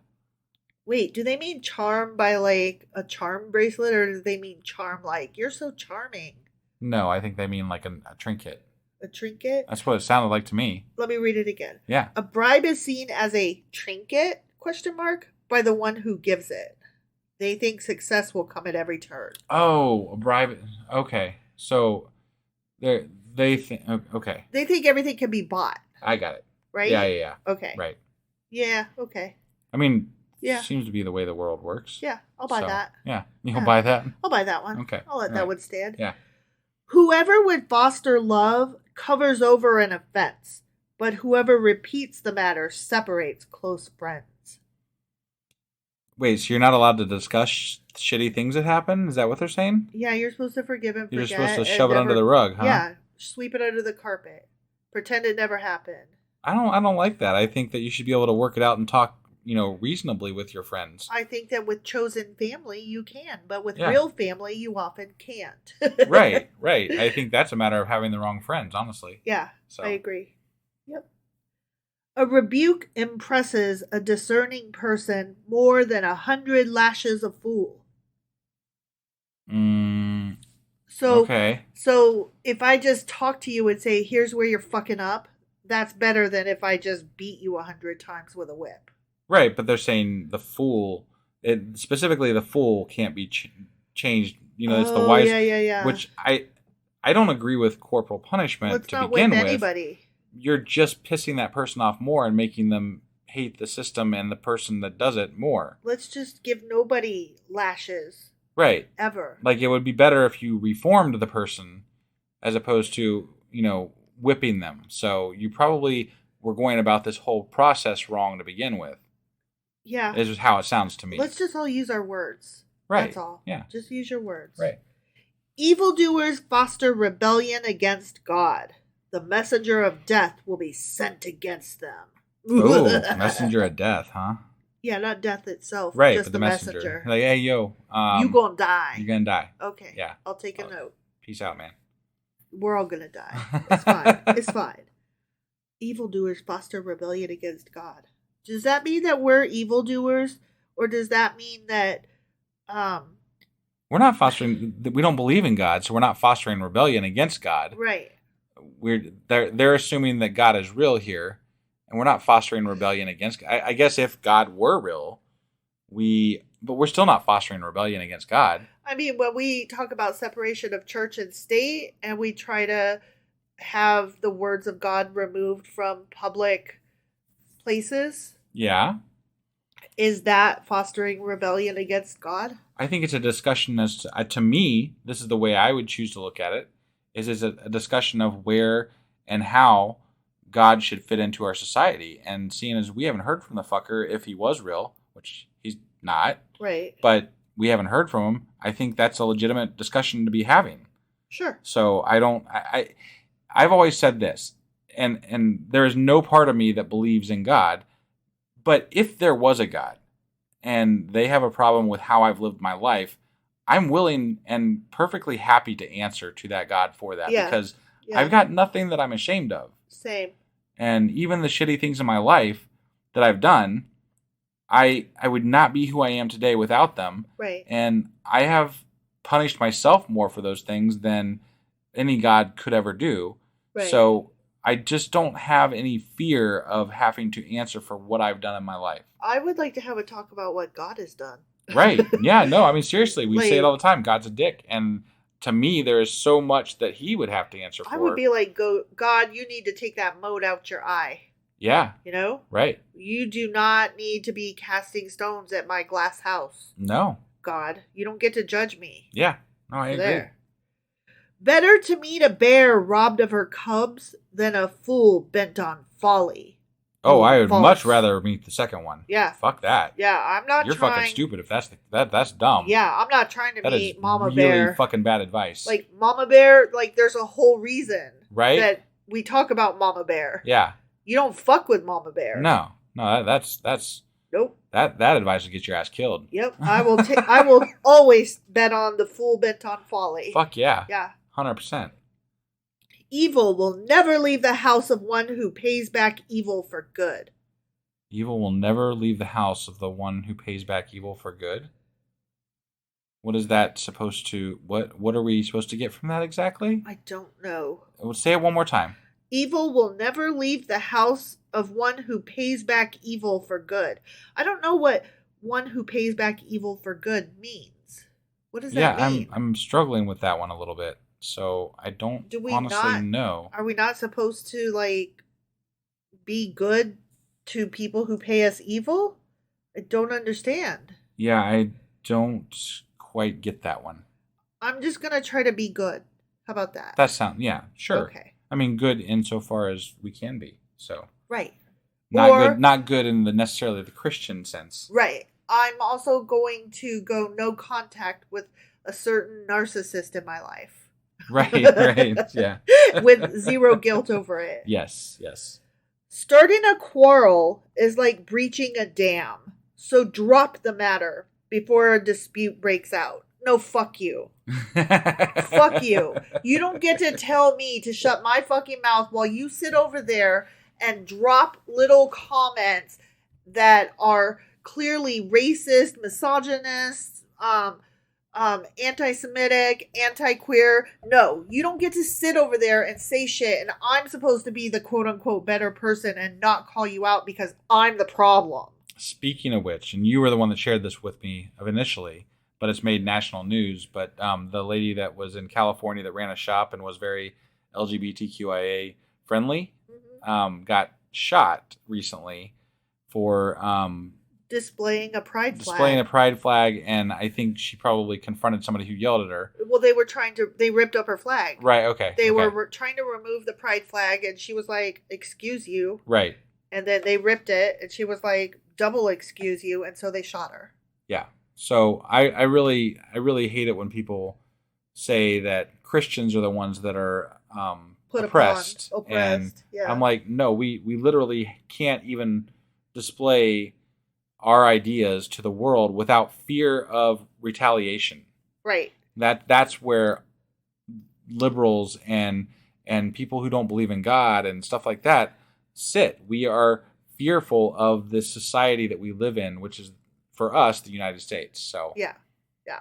Wait, do they mean charm by like a charm bracelet, or do they mean charm like you're so charming? No, I think they mean like a trinket. A trinket? That's what it sounded like to me. Let me read it again. Yeah. A bribe is seen as a trinket, ? By the one who gives it. They think success will come at every turn. Oh, a bribe. Okay. So, they think, okay. They think everything can be bought. I got it. Right? Yeah. Okay. Right. Yeah, okay. I mean, yeah. Seems to be the way the world works. Yeah, I'll buy that. Yeah, you'll buy that? I'll buy that one. Okay. I'll let that one stand. Yeah. Whoever would foster love covers over an offense, but whoever repeats the matter separates close friends. Wait, so you're not allowed to discuss shitty things that happen? Is that what they're saying? Yeah, you're supposed to forgive and forget. You're supposed to shove it under the rug, huh? Yeah, sweep it under the carpet. Pretend it never happened. I don't like that. I think that you should be able to work it out and talk, reasonably with your friends. I think that with chosen family you can, but with real family you often can't. Right. I think that's a matter of having the wrong friends, honestly. Yeah, so. I agree. Yep. A rebuke impresses a discerning person more than 100 lashes a fool. Okay. So if I just talk to you and say, here's where you're fucking up, that's better than if I just beat you 100 times with a whip. Right, but they're saying the fool, specifically the fool can't be changed. It's the wise. Yeah. Which I don't agree with corporal punishment to begin with. Anybody. You're just pissing that person off more and making them hate the system and the person that does it more. Let's just give nobody lashes. Right. Ever. Like, it would be better if you reformed the person as opposed to, whipping them. So you probably were going about this whole process wrong to begin with. Yeah. This is how it sounds to me. Let's just all use our words. Right. That's all. Yeah. Just use your words. Right. Evildoers foster rebellion against God. The messenger of death will be sent against them. Oh, messenger of death, huh? Yeah, not death itself. Right, Just but the the messenger. Like, hey, yo. you gonna die. You're going to die. Okay. Yeah. I'll take a note. Peace out, man. We're all gonna die. It's fine. It's fine. Evildoers foster rebellion against God. Does that mean that we're evildoers? Or does that mean that we're not fostering, we don't believe in God, so we're not fostering rebellion against God. Right. They're assuming that God is real here, and we're not fostering rebellion against God. I guess if God were real, but we're still not fostering rebellion against God. I mean, when we talk about separation of church and state, and we try to have the words of God removed from public places, Yeah. is that fostering rebellion against God? I think it's a discussion as to me, this is the way I would choose to look at it, is a discussion of where and how God should fit into our society. And seeing as we haven't heard from the fucker if he was real, which he's not, right? But we haven't heard from him, I think that's a legitimate discussion to be having. Sure. So I've always said this, and there is no part of me that believes in God, but if there was a God and they have a problem with how I've lived my life, I'm willing and perfectly happy to answer to that God for that, because I've got nothing that I'm ashamed of. Same. And even the shitty things in my life that I've done, I would not be who I am today without them. Right. And I have punished myself more for those things than any God could ever do. Right. So I just don't have any fear of having to answer for what I've done in my life. I would like to have a talk about what God has done. Right. Yeah, no, I mean, seriously, we say it all the time. God's a dick. And to me, there is so much that he would have to answer for. I would be like, God, you need to take that mote out your eye. Yeah. You know? Right. You do not need to be casting stones at my glass house. No. God, you don't get to judge me. Yeah. No, I agree. Better to meet a bear robbed of her cubs than a fool bent on folly. Oh, I would much rather meet the second one. Yeah. Fuck that. Yeah, I'm not You're trying... fucking stupid if that's dumb. Yeah, I'm not trying to meet Mama really Bear. Really fucking bad advice. Like, Mama Bear, like, there's a whole reason. Right? That we talk about Mama Bear. Yeah. You don't fuck with Mama Bear. No, that's nope. That advice will get your ass killed. Yep, I will always bet on the fool bent on folly. Fuck yeah. Yeah. 100%. Evil will never leave the house of one who pays back evil for good. Evil will never leave the house of the one who pays back evil for good. What is that supposed to? What are we supposed to get from that exactly? I don't know. We'll say it one more time. Evil will never leave the house of one who pays back evil for good. I don't know what one who pays back evil for good means. What does that mean? Yeah, I'm struggling with that one a little bit. So I don't honestly know. Are we not supposed to, like, be good to people who pay us evil? I don't understand. Yeah, I don't quite get that one. I'm just going to try to be good. How about that? Yeah, sure. Okay. I mean, good insofar as we can be. So right. Not good in necessarily the Christian sense. Right. I'm also going to go no contact with a certain narcissist in my life. Right, yeah. With zero guilt over it. Yes. Starting a quarrel is like breaching a dam. So drop the matter before a dispute breaks out. No, fuck you. Fuck you. You don't get to tell me to shut my fucking mouth while you sit over there and drop little comments that are clearly racist, misogynist, anti-Semitic, anti-queer. No, you don't get to sit over there and say shit, and I'm supposed to be the quote-unquote better person and not call you out because I'm the problem. Speaking of which, and you were the one that shared this with me initially, but it's made national news, but the lady that was in California that ran a shop and was very LGBTQIA friendly got shot recently for... displaying a pride flag. And I think she probably confronted somebody who yelled at her. Well, they ripped up her flag. Right, okay. They were trying to remove the pride flag, and she was like, excuse you. Right. And then they ripped it, and she was like, double excuse you, and so they shot her. Yeah. So I really hate it when people say that Christians are the ones that are oppressed. And yeah. I'm like, no, we literally can't even display our ideas to the world without fear of retaliation. Right. That's where liberals and people who don't believe in God and stuff like that sit. We are fearful of this society that we live in, which is, for us, the United States. So Yeah. Yeah.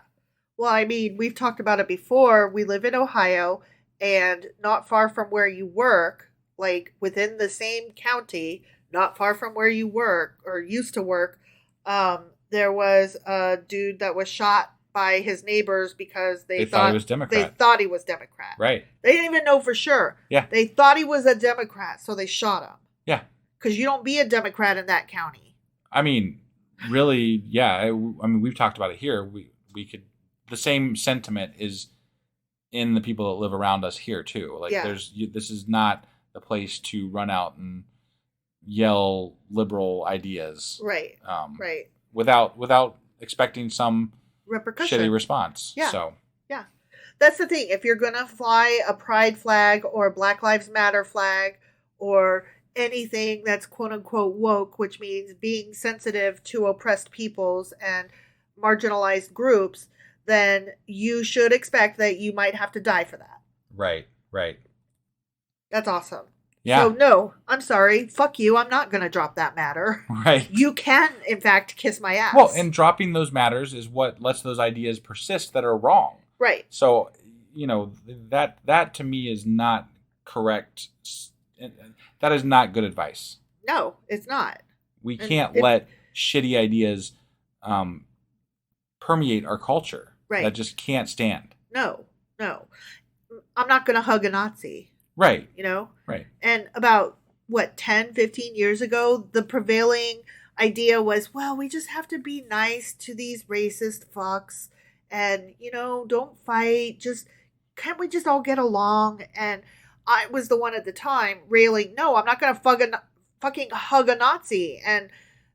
Well, I mean, we've talked about it before. We live in Ohio, and not far from where you work, like within the same county, not far from where you work or used to work, there was a dude that was shot by his neighbors because they thought he was Democrat. They thought he was Democrat. Right. They didn't even know for sure. Yeah. They thought he was a Democrat, so they shot him. Yeah. Because you don't be a Democrat in that county. I mean, really, yeah. I mean, we've talked about it here. We could, the same sentiment is in the people that live around us here too. Like, this is not the place to run out and yell liberal ideas. Right. Right. Without expecting some repercussion, shitty response. Yeah. So yeah, that's the thing. If you're gonna fly a pride flag or a Black Lives Matter flag or anything that's quote unquote woke, which means being sensitive to oppressed peoples and marginalized groups, then you should expect that you might have to die for that. Right. That's awesome. Yeah. So no, I'm sorry. Fuck you. I'm not going to drop that matter. Right. You can, in fact, kiss my ass. Well, and dropping those matters is what lets those ideas persist that are wrong. Right. So, that to me is not correct. That is not good advice. No, it's not. We can't let shitty ideas permeate our culture. Right. That just can't stand. No. I'm not going to hug a Nazi. Right. Right. And about, 10, 15 years ago, the prevailing idea was, well, we just have to be nice to these racist fucks and, don't fight. Can't we just all get along? And I was the one at the time railing, no, I'm not going to fucking hug a Nazi. And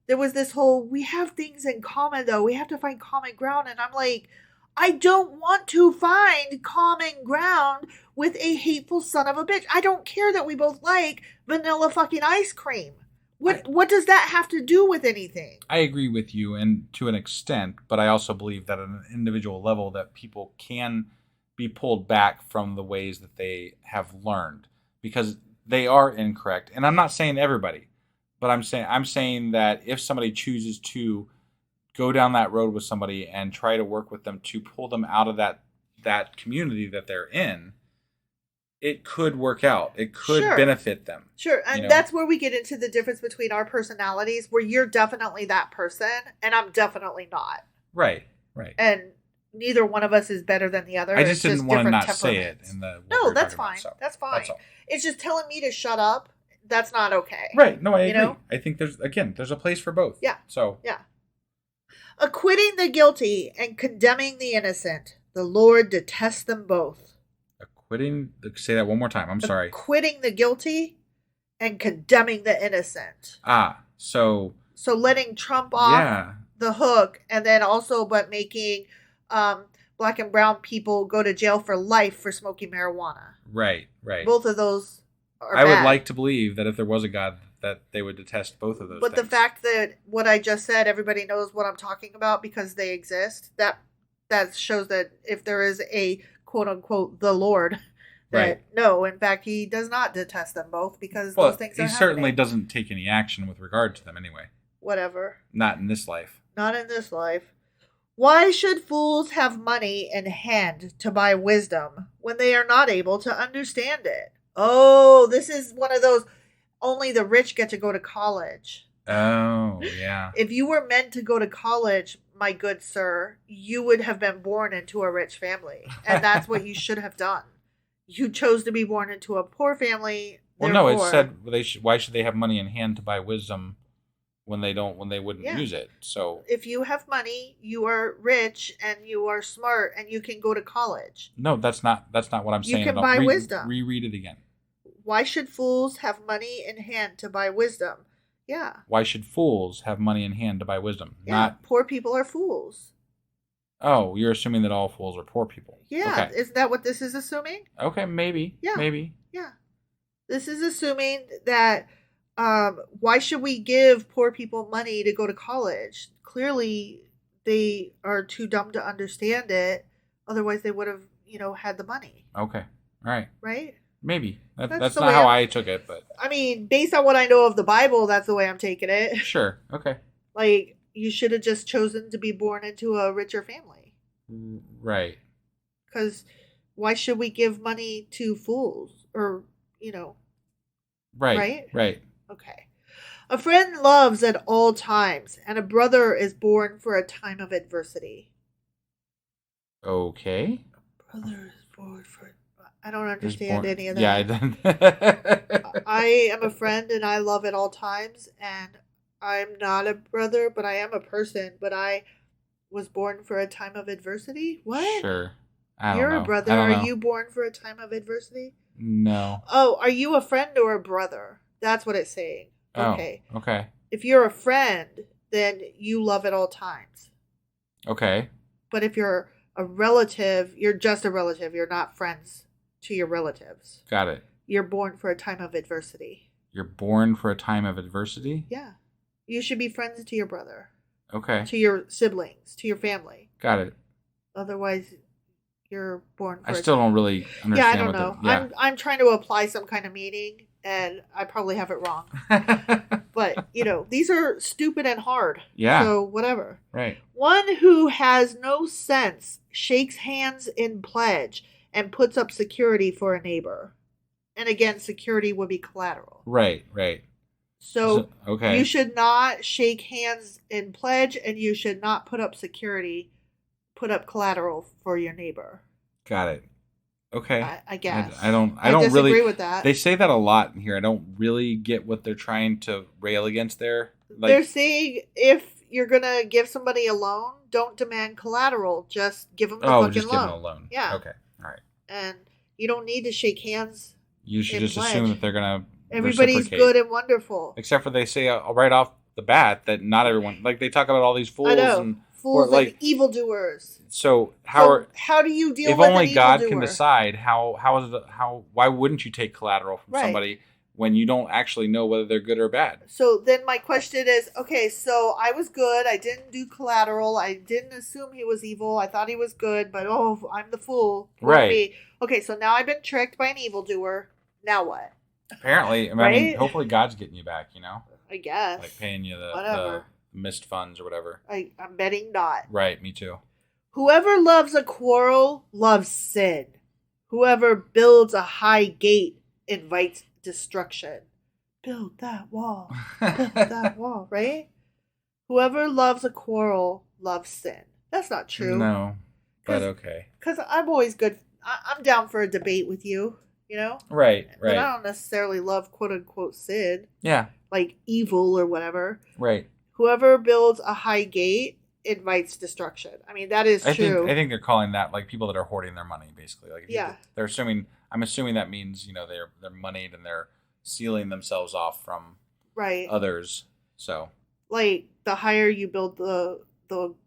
there was this whole, we have things in common, though. We have to find common ground. And I'm like, I don't want to find common ground with a hateful son of a bitch. I don't care that we both like vanilla fucking ice cream. What does that have to do with anything? I agree with you, and to an extent, but I also believe that at an individual level that people can be pulled back from the ways that they have learned because they are incorrect. And I'm not saying everybody, but I'm saying that if somebody chooses to go down that road with somebody and try to work with them to pull them out of that community that they're in, it could work out. It could benefit them. Sure. And that's where we get into the difference between our personalities, where you're definitely that person and I'm definitely not. Right. And neither one of us is better than the other. I just didn't want to not say it. No, that's fine. That's fine. That's all. It's just telling me to shut up. That's not okay. Right. No, I agree. I think there's a place for both. Yeah. So. Yeah. Acquitting the guilty and condemning the innocent. The Lord detests them both. Say that one more time. I'm sorry. Acquitting the guilty and condemning the innocent. So letting Trump off the hook, and then also but making black and brown people go to jail for life for smoking marijuana. Right. Both of those are I bad. would like to believe that if there was a God, that they would detest both of those But things. the fact that what I just said, everybody knows what I'm talking about because they exist, that shows that if there is a quote-unquote the Lord, that no, in fact, he does not detest them both because those things are happening. He certainly doesn't take any action with regard to them anyway. Whatever. Not in this life. Not in this life. Why should fools have money in hand to buy wisdom when they are not able to understand it? Oh, this is one of those, only the rich get to go to college. Oh, yeah. If you were meant to go to college, my good sir, you would have been born into a rich family. And that's what you should have done. You chose to be born into a poor family. Well, no, it said why should they have money in hand to buy wisdom when they wouldn't use it? So if you have money, you are rich and you are smart and you can go to college. No, that's not what I'm saying. You can buy wisdom. Reread it again. Why should fools have money in hand to buy wisdom? Yeah. Why should fools have money in hand to buy wisdom? Yeah, poor people are fools. Oh, you're assuming that all fools are poor people. Yeah. Okay. Isn't that what this is assuming? Okay, maybe. Yeah. Maybe. Yeah. This is assuming that Why should we give poor people money to go to college? Clearly, they are too dumb to understand it. Otherwise, they would have, had the money. Okay. All right. Right? Maybe. That's That's the not way how I'm- I took it, but I mean, based on what I know of the Bible, that's the way I'm taking it. sure. Okay. Like, you should have just chosen to be born into a richer family. Right. Because why should we give money to fools? Or, Right. Right? Right. Okay. A friend loves at all times, and a brother is born for a time of adversity. Okay. Brother is born for... I don't understand any of that. Yeah, I didn't. I am a friend, and I love at all times, and I'm not a brother, but I am a person, but I was born for a time of adversity? What? Sure. I don't You're know. a brother. I don't Are know. you born for a time of adversity? No. Oh, are you a friend or a brother? That's what it's saying. Okay. Oh, okay. If you're a friend, then you love at all times. Okay. But if you're a relative, you're just a relative. You're not friends to your relatives. Got it. You're born for a time of adversity. You're born for a time of adversity? Yeah. You should be friends to your brother, Okay. to your siblings, to your family. Got it. Otherwise, you're born for I still don't really understand Yeah, I don't what know. the... I'm trying to apply some kind of meaning, and I probably have it wrong. Yeah. But, these are stupid and hard. Yeah. So, whatever. Right. One who has no sense shakes hands in pledge and puts up security for a neighbor. And again, security would be collateral. Right. Right. So, okay. you should not shake hands in pledge, and you should not put up collateral for your neighbor. Got it. Okay. I guess. I don't disagree really with that. They say that a lot in here. I don't really get what they're trying to rail against there. They're saying if you're gonna give somebody a loan, don't demand collateral. Just give them the fucking just loan. give them a loan. Yeah. Okay. All right. And you don't need to shake hands. You should in just pledge. assume that they're gonna Everybody's reciprocate. good and wonderful. Except for they say right off the bat that not everyone, like they talk about all these fools I know. and Fools like and evildoers. so how do you deal if with only an God evildoer? can decide why wouldn't you take collateral from Right. somebody when you don't actually know whether they're good or bad? So then my question is, okay, so I was good. I didn't do collateral. I didn't assume he was evil. I thought he was good, but I'm the fool. Poor Right. me. Okay, so now I've been tricked by an evildoer. Now what? Apparently, I mean, Right? hopefully God's getting you back, I guess. like paying you the Whatever. missed funds or whatever. I'm betting not. Right, me too. Whoever loves a quarrel loves sin. Whoever builds a high gate invites destruction. Build that wall. Build that wall, right? Whoever loves a quarrel loves sin. That's not true. No, but 'Cause- okay. Because I'm always good. I'm down for a debate with you, Right, But I right. don't necessarily love quote unquote sin, Yeah, like evil or whatever. right. Whoever builds a high gate invites destruction. I mean, that is true. I think they're calling that like people that are hoarding their money, basically. Like, they're assuming. I'm assuming that means they're moneyed and they're sealing themselves off from Right. others. So Like the higher you build the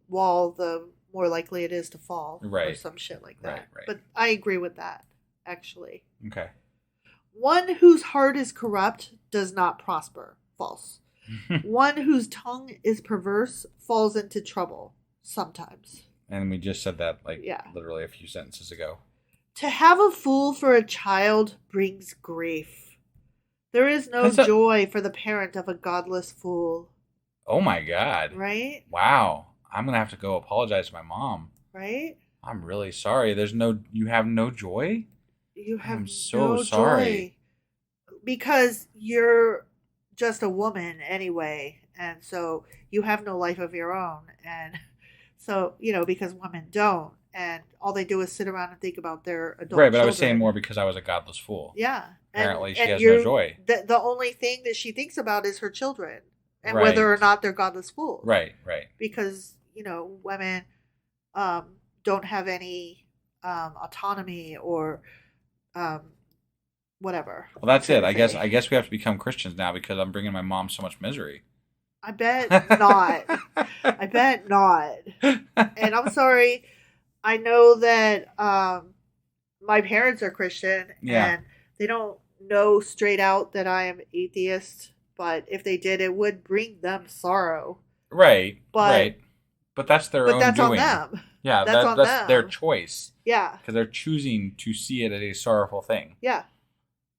wall, the more likely it is to fall. Or Right. some shit like that. Right. But I agree with that, actually. okay. One whose heart is corrupt does not prosper. False. One whose tongue is perverse falls into trouble. Sometimes. And we just said that Yeah. literally a few sentences ago. To have a fool for a child brings grief. There is no joy for the parent of a godless fool. Oh my God. Right? Wow. I'm gonna have to go apologize to my mom. Right? I'm really sorry. You have no joy? You have I'm so no sorry. joy. Because you're just a woman anyway. And so you have no life of your own. And so, because women don't. And all they do is sit around and think about their adult Right, but I was children. saying more because I was a godless fool. Yeah. Apparently she and has no joy. The only thing that she thinks about is her children. And Right. whether or not they're godless fools. Right. Because, women don't have any autonomy or whatever. Well, that's it. I guess we have to become Christians now because I'm bringing my mom so much misery. I bet not. I bet not. And I'm sorry. I know that my parents are Christian Yeah. and they don't know straight out that I am atheist, but if they did, it would bring them sorrow. Right. But right. But that's their own that's doing. on them. Yeah, That's on that's them. their choice. Yeah. Because they're choosing to see it as a sorrowful thing. Yeah.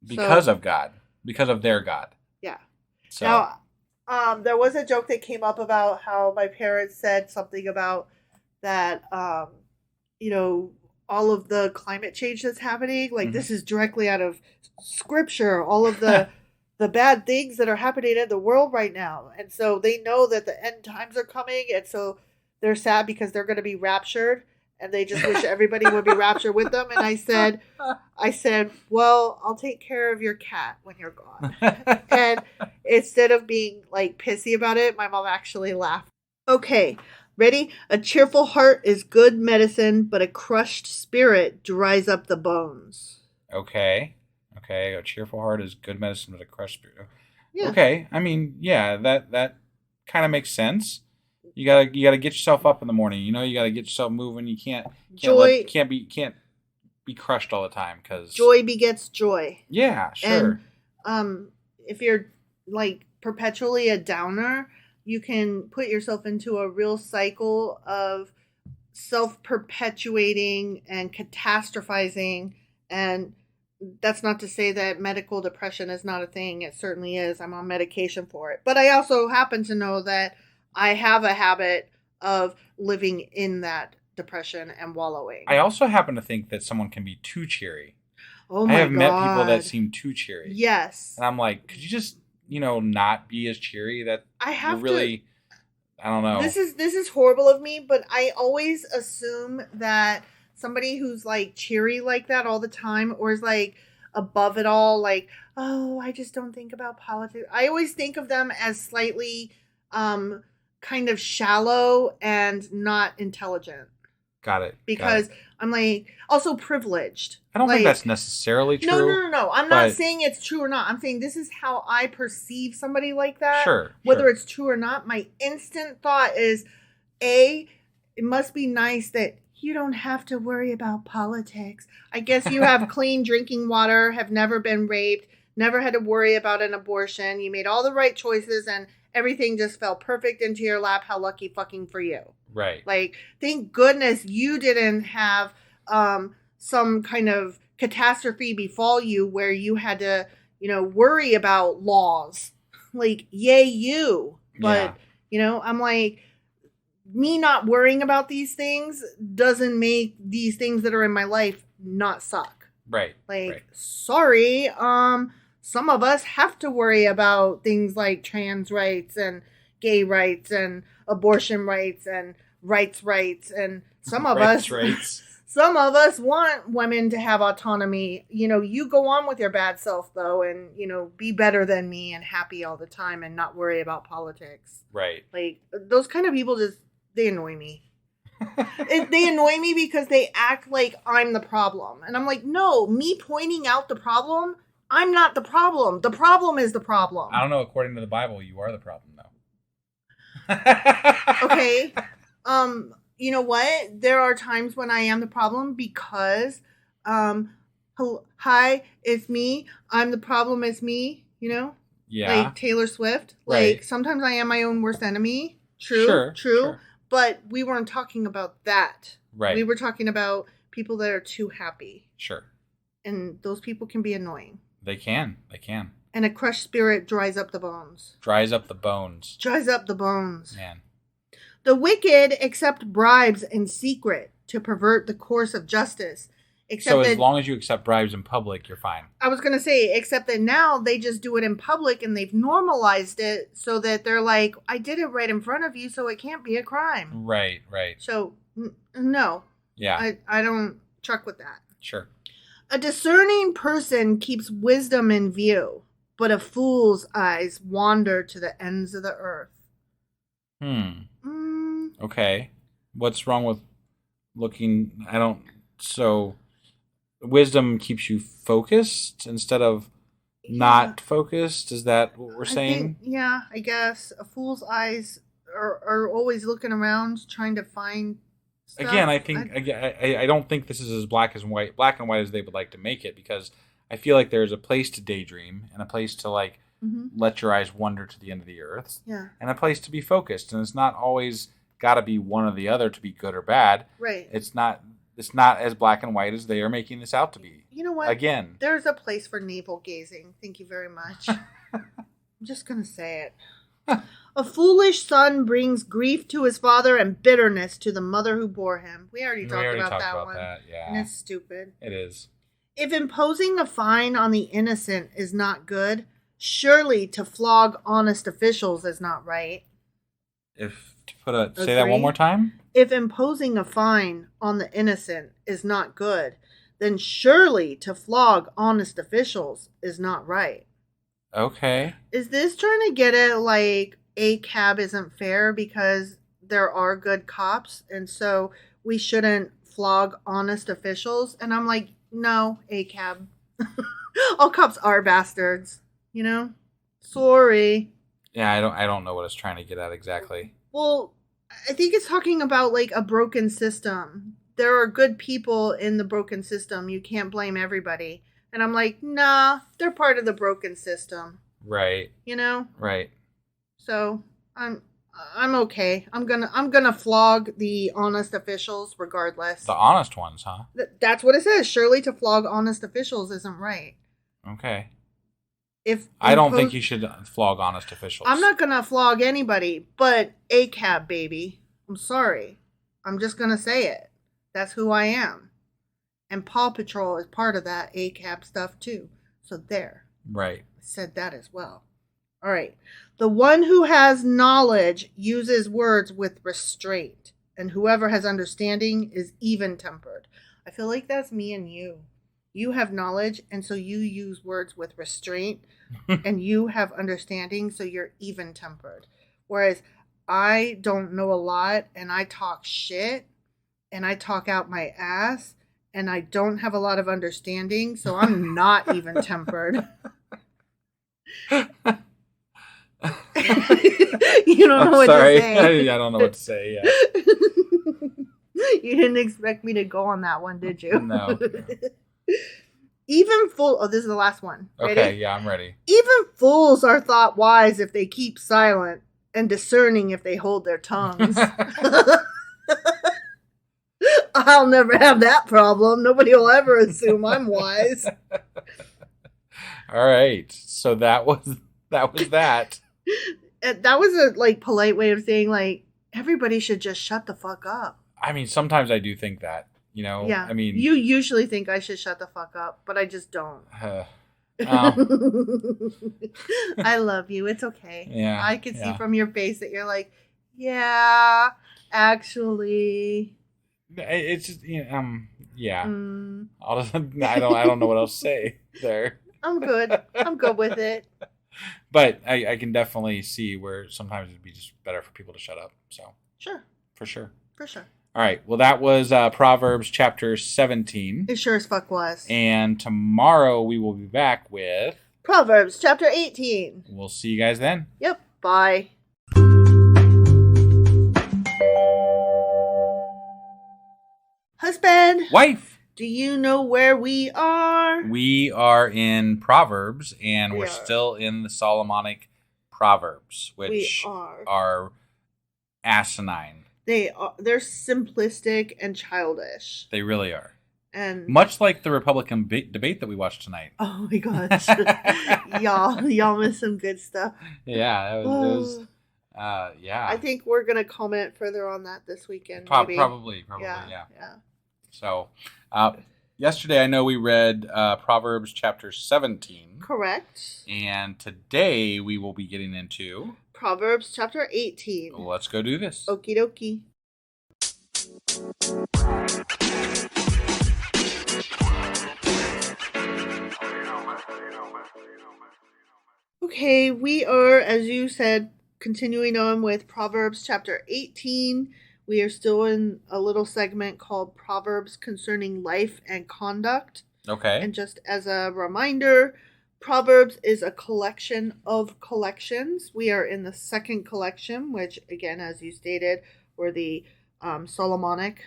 Because of God. Because of their God. Yeah. So now, there was a joke that came up about how my parents said something about that, all of the climate change that's happening. Like, this is directly out of scripture. All of the bad things that are happening in the world right now. And so they know that the end times are coming. And so they're sad because they're going to be raptured. And they just wish everybody would be raptured with them. And I said, well, I'll take care of your cat when you're gone. And instead of being like pissy about it, my mom actually laughed. Okay, ready? A cheerful heart is good medicine, but a crushed spirit dries up the bones. Okay. A cheerful heart is good medicine, but a crushed spirit. Yeah. Okay. I mean, yeah, that kind of makes sense. You gotta get yourself up in the morning. You gotta get yourself moving. You can't be crushed all the time because joy begets joy. Yeah, sure. And if you're like perpetually a downer, you can put yourself into a real cycle of self-perpetuating and catastrophizing. And that's not to say that medical depression is not a thing. It certainly is. I'm on medication for it. But I also happen to know that I have a habit of living in that depression and wallowing. I also happen to think that someone can be too cheery. Oh my God. I have met people that seem too cheery. Yes. And I'm like, could you just, not be as cheery? That I have you're really, I don't know. This is horrible of me, but I always assume that somebody who's like cheery like that all the time, or is like above it all, like, oh, I just don't think about politics. I always think of them as slightly kind of shallow and not intelligent. Got it. Because I'm like also privileged. I don't think that's necessarily true. No. I'm not saying it's true or not. I'm saying this is how I perceive somebody like that. Sure. Whether it's true or not, my instant thought is, it must be nice that you don't have to worry about politics. I guess you have clean drinking water, have never been raped, never had to worry about an abortion. You made all the right choices and everything just fell perfect into your lap. How lucky fucking for you. Right. Like, thank goodness you didn't have some kind of catastrophe befall you where you had to, worry about laws. Like, yay you. But, I'm like, me not worrying about these things doesn't make these things that are in my life not suck. Right. Like, sorry, some of us have to worry about things like trans rights and gay rights and abortion rights and rights and some of us want women to have autonomy. You go on with your bad self though, and be better than me and happy all the time and not worry about politics. Right. Like, those kind of people they annoy me. They annoy me because they act like I'm the problem. And I'm like, no, me pointing out the problem, I'm not the problem. The problem is the problem. I don't know. According to the Bible, you are the problem, though. Okay. You know what? There are times when I am the problem because, hi, it's me. I'm the problem. It's me. Yeah. Like Taylor Swift. Right. Like, sometimes I am my own worst enemy. True. Sure. But we weren't talking about that. Right. We were talking about people that are too happy. Sure. And those people can be annoying. They can. And a crushed spirit dries up the bones. Dries up the bones. Man. The wicked accept bribes in secret to pervert the course of justice. So as long as you accept bribes in public, you're fine. I was going to say, except that now they just do it in public and they've normalized it so that they're like, I did it right in front of you, so it can't be a crime. Right. So, no. Yeah. I don't truck with that. Sure. A discerning person keeps wisdom in view, but a fool's eyes wander to the ends of the earth. Okay. What's wrong with looking? So wisdom keeps you focused instead of not focused? Is that what we're saying? I guess. A fool's eyes are always looking around trying to find stuff. Again, I don't think this is as black and white as they would like to make it, because I feel like there's a place to daydream and a place to like let your eyes wander to the end of the earth. Yeah. And a place to be focused. And it's not always got to be one or the other to be good or bad. Right. It's not as black and white as they are making this out to be. You know what? Again. There's a place for navel gazing. Thank you very much. I'm just going to say it. A foolish son brings grief to his father and bitterness to the mother who bore him. We already talked about that one. Yeah. And it's stupid. It is. If imposing a fine on the innocent is not good, surely to flog honest officials is not right. Say that one more time. If imposing a fine on the innocent is not good, then surely to flog honest officials is not right. Okay. Is this trying to get at like a cab isn't fair because there are good cops and so we shouldn't flog honest officials? And I'm like, no, a cab. All cops are bastards, you know? Sorry. Yeah, I don't know what it's trying to get at exactly. Well, I think it's talking about like a broken system. There are good people in the broken system. You can't blame everybody. And I'm like, nah, they're part of the broken system. Right. You know? Right. So I'm okay. I'm gonna flog the honest officials regardless. The honest ones, huh? That's what it says. Surely to flog honest officials isn't right. Okay. I don't think you should flog honest officials. I'm not gonna flog anybody, but a cab baby. I'm sorry. I'm just gonna say it. That's who I am. And Paw Patrol is part of that ACAB stuff too. So there. Right. I said that as well. All right. The one who has knowledge uses words with restraint, and whoever has understanding is even-tempered. I feel like that's me and you. You have knowledge, and so you use words with restraint, and you have understanding, so you're even-tempered. Whereas I don't know a lot, and I talk shit, and I talk out my ass, and I don't have a lot of understanding, so I'm not even-tempered. You don't know what to say. I don't know what to say. Yeah. You didn't expect me to go on that one, did you? No. Oh, this is the last one. Ready? Okay, yeah, I'm ready. Even fools are thought wise if they keep silent, and discerning if they hold their tongues. I'll never have that problem. Nobody will ever assume I'm wise. All right. So that was that. That was a polite way of saying everybody should just shut the fuck up. I mean, sometimes I do think that, you know. Yeah. I mean, you usually think I should shut the fuck up, but I just don't. I love you. It's okay. Yeah. I can see from your face that you're like, yeah, actually. It's just yeah. I don't know what else to say there. I'm good. I'm good with it. But I can definitely see where sometimes it'd be just better for people to shut up. So sure. For sure. All right. Well, that was Proverbs chapter 17. It sure as fuck was. And tomorrow we will be back with Proverbs chapter 18. We'll see you guys then. Yep. Bye. Husband. Wife. Do you know where we are? We are in Proverbs, and we're still in the Solomonic Proverbs, which are asinine. They're simplistic and childish. They really are. And much like the Republican debate that we watched tonight. Oh my gosh. y'all missed some good stuff. Yeah, it was yeah. I think we're going to comment further on that this weekend. Probably, yeah. So, yesterday I know we read Proverbs chapter 17. Correct. And today we will be getting into Proverbs chapter 18. Let's go do this. Okie dokie. Okay, we are, as you said, continuing on with Proverbs chapter 18. We are still in a little segment called Proverbs Concerning Life and Conduct. Okay. And just as a reminder, Proverbs is a collection of collections. We are in the second collection, which, again, as you stated, were the Solomonic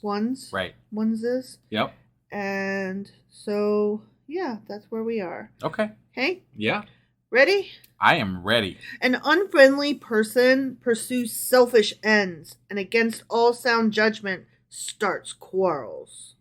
ones. Right. Oneses. Yep. And so, yeah, that's where we are. Okay. Okay? Yeah. Ready? I am ready. An unfriendly person pursues selfish ends and against all sound judgment starts quarrels.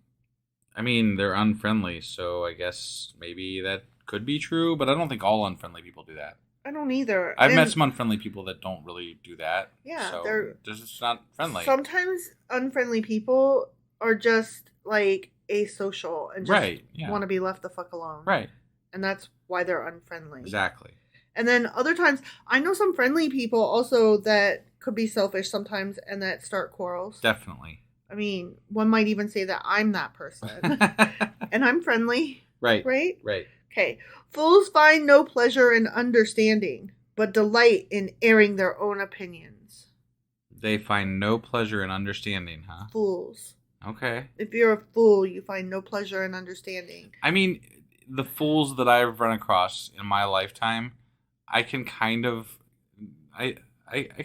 I mean, they're unfriendly, so I guess maybe that could be true, but I don't think all unfriendly people do that. I don't either. I've met some unfriendly people that don't really do that. Yeah, so they're just not friendly. Sometimes unfriendly people are just like asocial and just want to be left the fuck alone. Right. And that's why they're unfriendly. Exactly. And then other times, I know some friendly people also that could be selfish sometimes and that start quarrels. Definitely. I mean, one might even say that I'm that person. And I'm friendly. Right. Right? Right. Okay. Fools find no pleasure in understanding, but delight in airing their own opinions. They find no pleasure in understanding, huh? Fools. Okay. If you're a fool, you find no pleasure in understanding. I mean, the fools that I've run across in my lifetime, I can kind of... I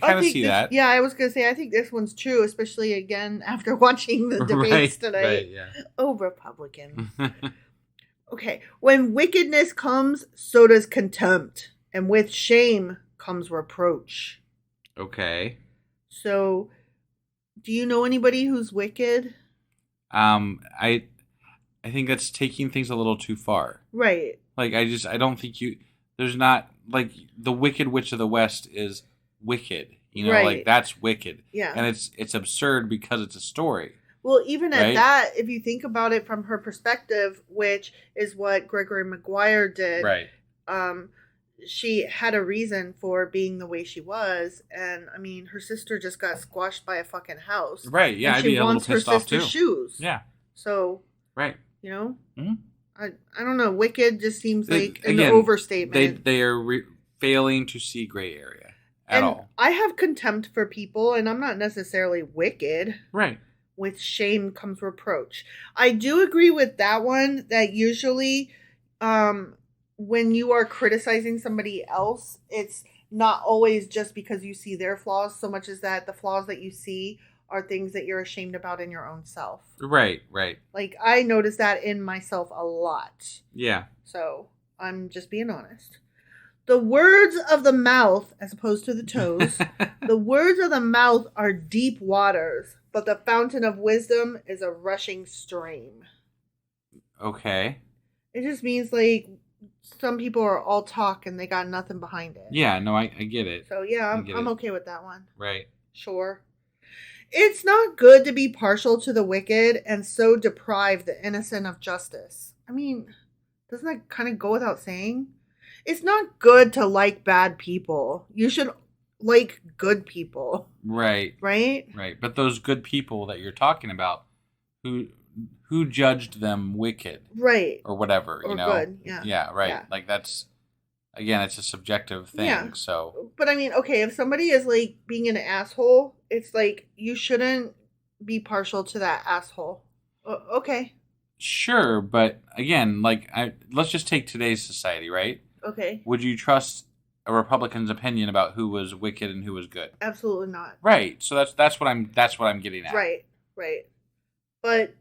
kind of see that. Yeah, I was going to say, I think this one's true, especially, again, after watching the debates tonight. Right, yeah. Oh, Republicans. Okay. When wickedness comes, so does contempt. And with shame comes reproach. Okay. So, do you know anybody who's wicked? I think that's taking things a little too far. Right. Like, I don't think there's not, like, the Wicked Witch of the West is wicked. You know, like, that's wicked. Yeah. And it's absurd because it's a story. Well, even at that, if you think about it from her perspective, which is what Gregory Maguire did, right? She had a reason for being the way she was, and I mean, her sister just got squashed by a fucking house, right? Yeah, and I'd she be a little wants her pissed off sister's too. shoes, yeah. So, right, you know, mm-hmm. I don't know. Wicked just seems like an overstatement. They are failing to see gray area at all. I have contempt for people, and I'm not necessarily wicked, right? With shame comes reproach. I do agree with that one, that usually when you are criticizing somebody else, it's not always just because you see their flaws so much as that the flaws that you see are things that you're ashamed about in your own self. Right, right. Like, I notice that in myself a lot. Yeah. So, I'm just being honest. The words of the mouth, as opposed to the toes, the words of the mouth are deep waters, but the fountain of wisdom is a rushing stream. Okay. It just means, like, some people are all talk and they got nothing behind it. Yeah, no, I get it. So, yeah, I'm okay with that one. Right. Sure. It's not good to be partial to the wicked and so deprive the innocent of justice. I mean, doesn't that kind of go without saying? It's not good to like bad people. You should like good people. Right. Right? Right. But those good people that you're talking about, who judged them wicked? Right. Or whatever, or you know? Good. Yeah. Yeah, right. Yeah. Like, that's, again, it's a subjective thing, yeah. So. But I mean, okay, if somebody is, like, being an asshole, it's like, you shouldn't be partial to that asshole. Okay. Sure, but again, like, let's just take today's society, right? Okay. Would you trust a Republican's opinion about who was wicked and who was good? Absolutely not. Right. So that's what I'm getting at. Right. But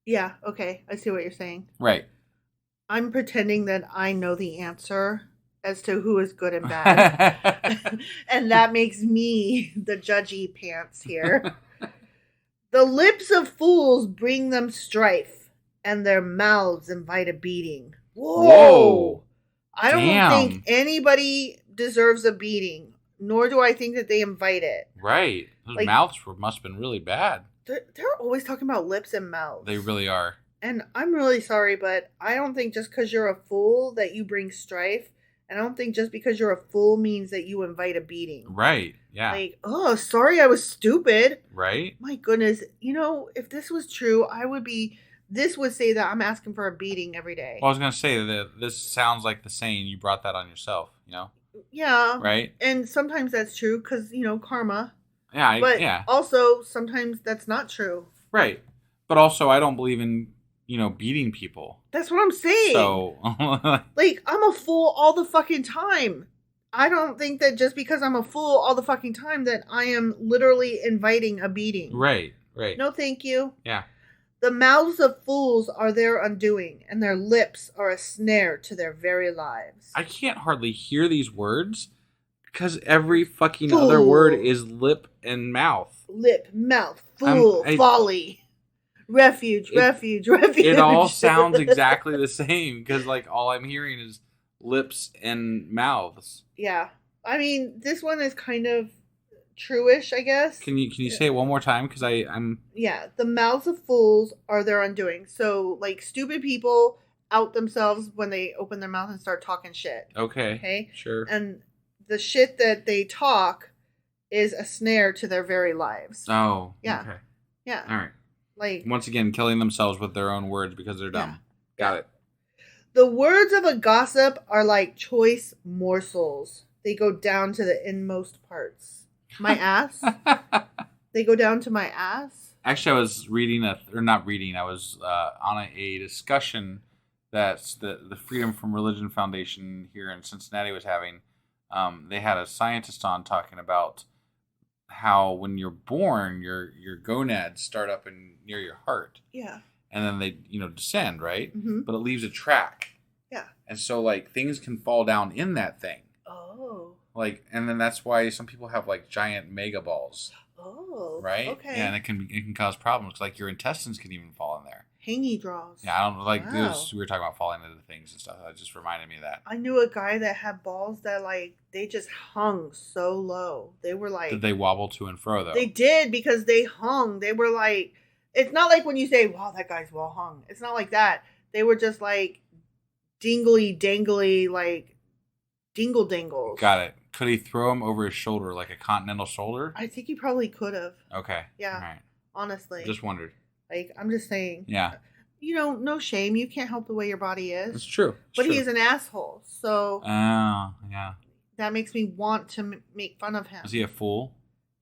yeah, okay, I see what you're saying. Right. I'm pretending that I know the answer as to who is good and bad. And that makes me the judgy pants here. The lips of fools bring them strife, and their mouths invite a beating. Whoa! I don't think anybody deserves a beating, nor do I think that they invite it. Right. Those mouths must have been really bad. They're always talking about lips and mouths. They really are. And I'm really sorry, but I don't think just because you're a fool that you bring strife. And I don't think just because you're a fool means that you invite a beating. Right. Yeah. Like, oh, sorry I was stupid. Right. My goodness. You know, if this was true, this would say that I'm asking for a beating every day. Well, I was going to say that this sounds like the saying, you brought that on yourself, you know? Yeah. Right. And sometimes that's true because, you know, karma. Yeah. But also sometimes that's not true. Right. But also I don't believe in, you know, beating people. That's what I'm saying. So. Like, I'm a fool all the fucking time. I don't think that just because I'm a fool all the fucking time that I am literally inviting a beating. Right. Right. No, thank you. Yeah. The mouths of fools are their undoing, and their lips are a snare to their very lives. I can't hardly hear these words because every fucking Fool. other word is lip and mouth. Lip, mouth, fool, folly, refuge. It all sounds exactly the same because, like, all I'm hearing is lips and mouths. Yeah. I mean, this one is kind of true-ish, I guess. Can you say it one more time? Because I'm... Yeah. The mouths of fools are their undoing. So, like, stupid people out themselves when they open their mouth and start talking shit. Okay. Sure. And the shit that they talk is a snare to their very lives. Oh. Yeah. Okay. Yeah. All right. Like, once again, killing themselves with their own words because they're dumb. Yeah. Got it. The words of a gossip are like choice morsels. They go down to the inmost parts. My ass? They go down to my ass? Actually, I was reading I was on a discussion that the Freedom from Religion Foundation here in Cincinnati was having. They had a scientist on talking about how when you're born, your gonads start up near your heart. Yeah. And then they, descend, right? Mm-hmm. But it leaves a track. Yeah. And so, like, things can fall down in that thing. Oh. Like, and then that's why some people have, like, giant mega balls. Oh. Right? Okay. Yeah, and it can cause problems. Like, your intestines can even fall in there. Hangy draws. Yeah, I don't like Wow. this. We were talking about falling into things and stuff. That just reminded me of that. I knew a guy that had balls that, like, they just hung so low. They were like... Did they wobble to and fro, though? They did, because they hung. They were like... It's not like when you say, wow, that guy's well hung. It's not like that. They were just like dingly, dangly, like dingle dangles. Got it. Could he throw him over his shoulder like a continental shoulder? I think he probably could have. Okay. Yeah. All right. Honestly. Just wondered. Like, I'm just saying. Yeah. No shame. You can't help the way your body is. It's true. But he's an asshole. So. Oh, yeah. That makes me want to make fun of him. Was he a fool?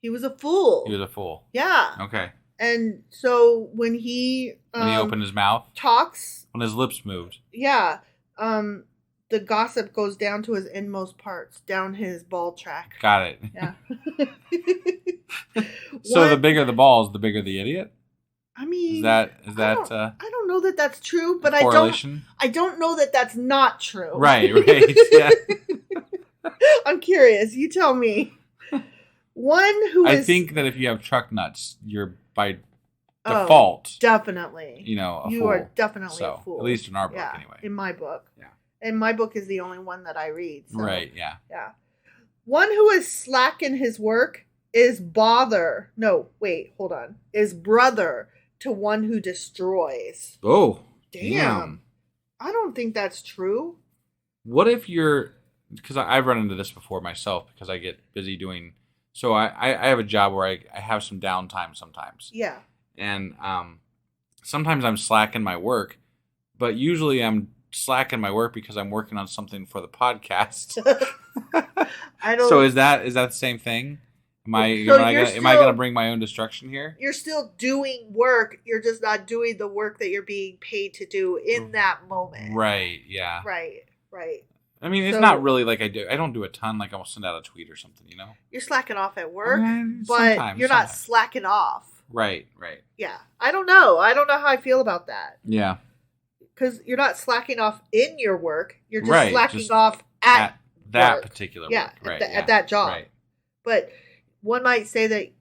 He was a fool. He was a fool. Yeah. Okay. And so when he opened his mouth, talks, when his lips moved, yeah, the gossip goes down to his inmost parts, down his ball track. Got it. Yeah. So the bigger the balls, the bigger the idiot. I mean, is that I don't know that that's true, but correlation? I don't know that that's not true. Right. Yeah. I'm curious. You tell me. I think that if you have truck nuts, you're by default, definitely, a you fool. Are definitely a fool. At least in our book, anyway. In my book, yeah. And my book is the only one that I read. So. Right. Yeah. Yeah. One who is slack in his work is brother to one who destroys. Oh, damn. I don't think that's true. What if you're, because I've run into this before myself because I get busy doing, so I have a job where I have some downtime sometimes. Yeah. And sometimes I'm slack in my work, but usually I'm slack in my work because I'm working on something for the podcast. So is that the same thing? Am I gonna bring my own destruction here? You're still doing work. You're just not doing the work that you're being paid to do in that moment. Right. Yeah. Right. I mean, it's not really like I don't do a ton. Like I'll send out a tweet or something, You're slacking off at work, but sometimes, you're not slacking off. Right. Yeah. I don't know how I feel about that. Yeah. Because you're not slacking off in your work. You're just slacking off at that work. particular work. Yeah. Right. At that job. Right. But one might say that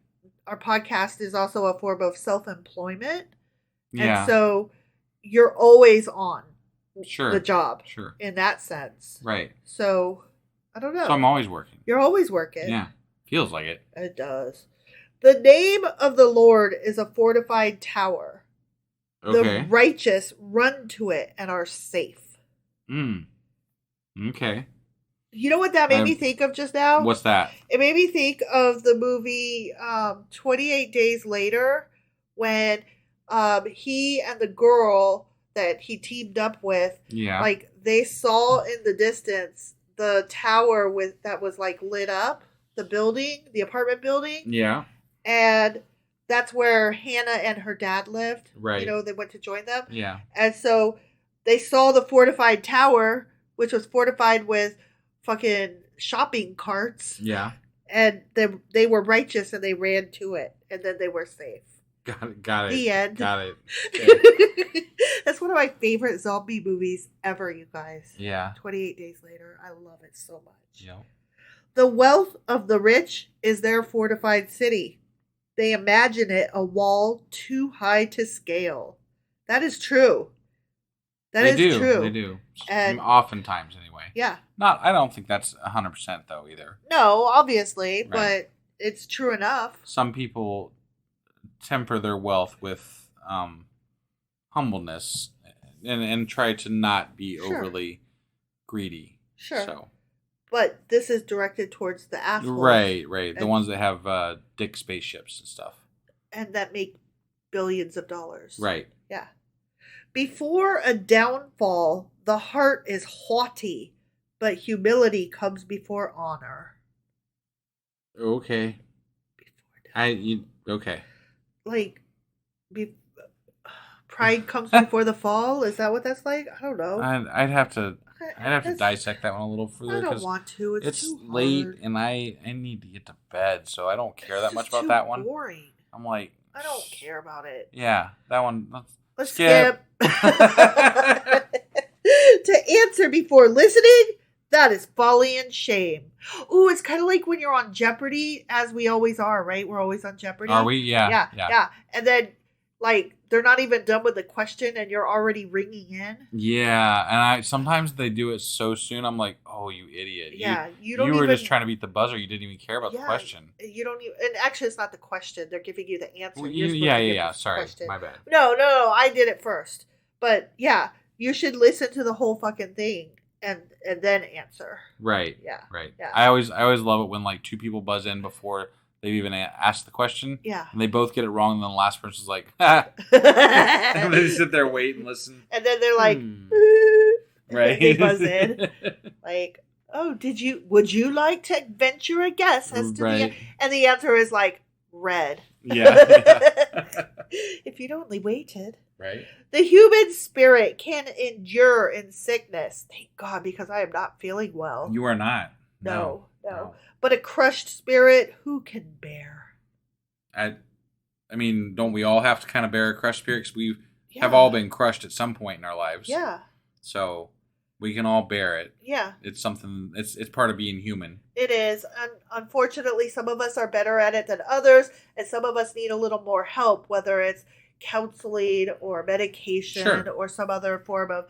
our podcast is also a form of self-employment. Yeah. And so you're always on the job. Sure. In that sense. Right. So, I don't know. So I'm always working. You're always working. Yeah. Feels like it. It does. The name of the Lord is a fortified tower. Okay. The righteous run to it and are safe. Okay. You know what that made me think of just now? What's that? It made me think of the movie 28 Days Later when he and the girl that he teamed up with, like they saw in the distance the tower that was like lit up, the apartment building. Yeah. And that's where Hannah and her dad lived. Right. They went to join them. Yeah. And so they saw the fortified tower, which was fortified with fucking shopping carts. Yeah. And they were righteous and they ran to it. And then they were safe. Got it. The end. Got it. Okay. That's one of my favorite zombie movies ever, you guys. Yeah. 28 Days Later. I love it so much. Yep. The wealth of the rich is their fortified city. They imagine it a wall too high to scale. That is true. That is true. They do. And oftentimes, anyway. yeah. I don't think that's 100% though either. No, obviously, Right. but it's true enough. Some people temper their wealth with humbleness and try to not be Sure. overly greedy. Sure. So. But this is directed towards the assholes. Right. The And- ones that have dick spaceships and stuff. And that make billions of dollars. Right. Yeah. Before a downfall, the heart is haughty, but humility comes before honor. Okay. Okay. Like, pride comes before the fall? Is that what that's like? I don't know. I'd have to That's- dissect that one a little further. I don't 'cause want to. It's too late hard. and I need to get to bed, so I don't care that It's much just about too that one. Boring. I'm like, I don't care about it. yeah, that one. Let's skip. To answer before listening, that is folly and shame. Ooh, it's kind of like when you're on Jeopardy, as we always are, right? We're always on Jeopardy. Are we? Yeah. Yeah. And then, like, they're not even done with the question, and you're already ringing in. Yeah, and sometimes they do it so soon. I'm like, oh, you idiot! Yeah, you don't were even, just trying to beat the buzzer. You didn't even care about the question. You don't even. And actually, it's not the question. They're giving you the answer. Well, You're supposed to give the Sorry, question. my bad. No, I did it first. But yeah, you should listen to the whole fucking thing and then answer. Right. Yeah. Right. Yeah. I always love it when like two people buzz in before they've even asked the question. Yeah. And they both get it wrong, and then the last person's like, ha. And they sit there, wait, and listen. And then they're like, Right. they buzz in. Like, oh, would you like to venture a guess as to Right. and the answer is like red. Yeah. If you'd only waited. Right. The human spirit can endure in sickness. Thank God, because I am not feeling well. You are not. No. But a crushed spirit, who can bear? I mean, don't we all have to kind of bear a crushed spirit? Because we have Yeah. all been crushed at some point in our lives. Yeah. So we can all bear it. Yeah. It's something. It's part of being human. It is. And unfortunately, some of us are better at it than others, and some of us need a little more help, whether it's counseling or medication Sure. or some other form of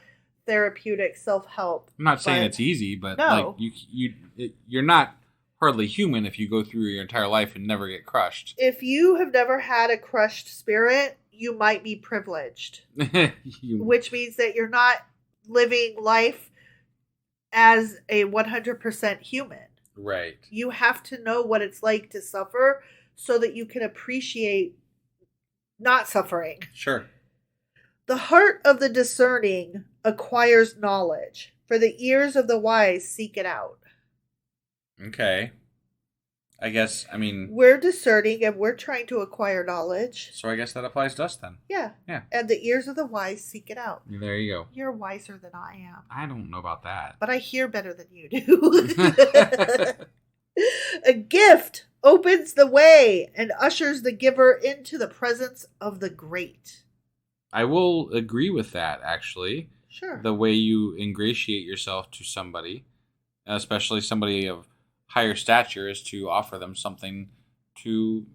therapeutic self-help. I'm not saying But- it's easy, but No. like you're not hardly human if you go through your entire life and never get crushed. If you have never had a crushed spirit, you might be privileged, which means that you're not living life as a 100% human. Right. You have to know what it's like to suffer so that you can appreciate not suffering. Sure. The heart of the discerning acquires knowledge, for the ears of the wise seek it out. Okay. I guess, I mean, We're discerning and we're trying to acquire knowledge. so I guess that applies to us then. Yeah. Yeah. And the ears of the wise seek it out. There you go. You're wiser than I am, I don't know about that. but I hear better than you do. A gift opens the way and ushers the giver into the presence of the great. I will agree with that, actually. Sure. The way you ingratiate yourself to somebody, especially somebody of higher stature, is to offer them something to,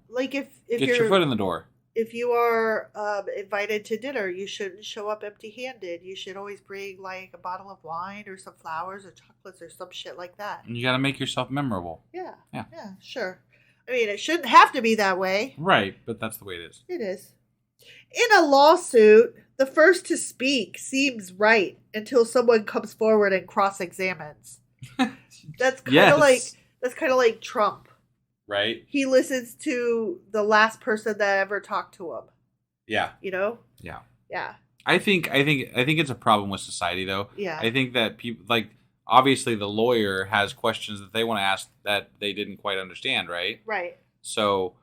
Like if get you're your foot in the door. if you are invited to dinner, you shouldn't show up empty-handed. You should always bring like a bottle of wine or some flowers or chocolates or some shit like that. And you got to make yourself memorable. Yeah. Yeah. Yeah, sure. I mean, it shouldn't have to be that way. Right, but that's the way it is. It is. In a lawsuit, the first to speak seems right until someone comes forward and cross-examines. That's kind of like Trump. Right? He listens to the last person that ever talked to him. Yeah. You know? Yeah. Yeah. I think it's a problem with society, though. Yeah. I think that people, like, obviously the lawyer has questions that they want to ask that they didn't quite understand, right? Right. So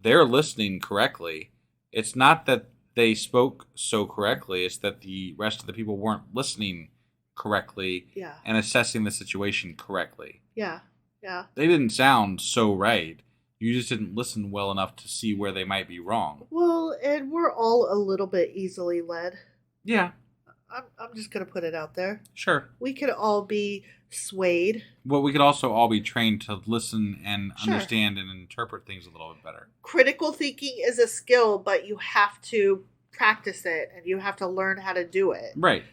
they're listening correctly. It's not that they spoke so correctly. It's that the rest of the people weren't listening correctly Yeah. and assessing the situation correctly. Yeah. Yeah. They didn't sound so right. You just didn't listen well enough to see where they might be wrong. Well, and we're all a little bit easily led. Yeah. I'm just going to put it out there. Sure. We could all be swayed. Well, we could also all be trained to listen and Sure. understand and interpret things a little bit better. Critical thinking is a skill, but you have to practice it and you have to learn how to do it. Right.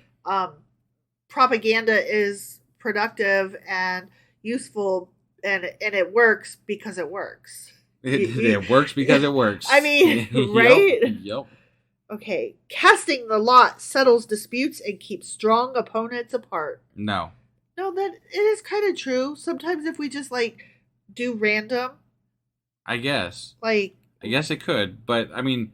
Propaganda is productive and useful, and it works because it works. It works because it works. I mean, right? Yep. Okay. Casting the lot settles disputes and keeps strong opponents apart. No. No, that it is kind of true. Sometimes if we just do random, I guess. I guess it could, but I mean,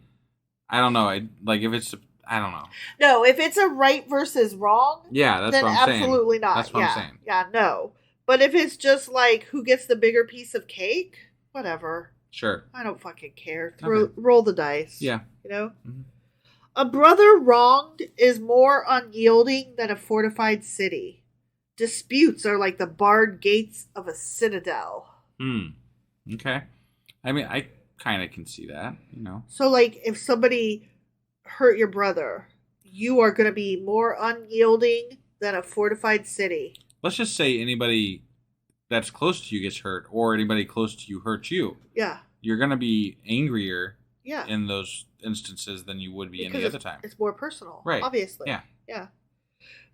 I don't know. If it's, I don't know. No, if it's a right versus wrong, Yeah, that's then what I'm saying. absolutely not. That's what I'm saying. Yeah, no. But if it's just who gets the bigger piece of cake, whatever. Sure. I don't fucking care. Okay. Roll the dice. Yeah. You know? Mm-hmm. A brother wronged is more unyielding than a fortified city. Disputes are like the barred gates of a citadel. Okay. I mean, I kind of can see that, So, if somebody hurt your brother, you are going to be more unyielding than a fortified city. Let's just say anybody that's close to you gets hurt, or anybody close to you hurts you. Yeah. You're going to be angrier Yeah. in those instances than you would be Because any other time. It's more personal. Right. Obviously. Yeah. Yeah.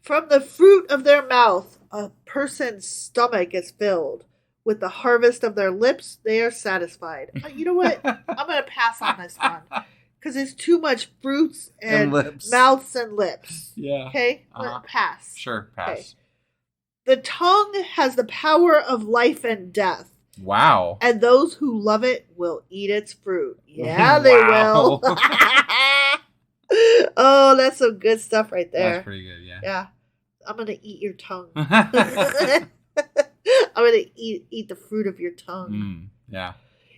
From the fruit of their mouth, a person's stomach is filled. With the harvest of their lips, they are satisfied. You know what? I'm going to pass on this one. Because it's too much fruits and lips. mouths and lips. Yeah. Okay? Uh-huh. Pass. Sure, pass. Okay. The tongue has the power of life and death. Wow. And those who love it will eat its fruit. Yeah, they Wow. will. Oh, that's some good stuff right there. That's pretty good, yeah. Yeah. I'm going to eat your tongue. I'm going to eat the fruit of your tongue. Yeah.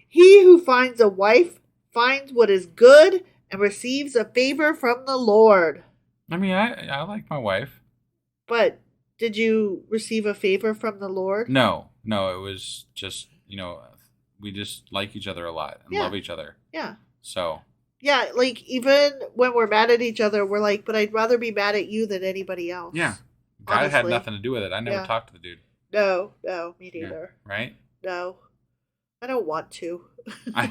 He who finds a wife finds what is good and receives a favor from the Lord. I mean, I like my wife. But did you receive a favor from the Lord? No, it was just, we just like each other a lot and love each other. Yeah. So. Yeah, even when we're mad at each other, we're like, but I'd rather be mad at you than anybody else. Yeah. God had nothing to do with it. I never talked to the dude. No, me neither. Yeah, right? No. I don't want to. I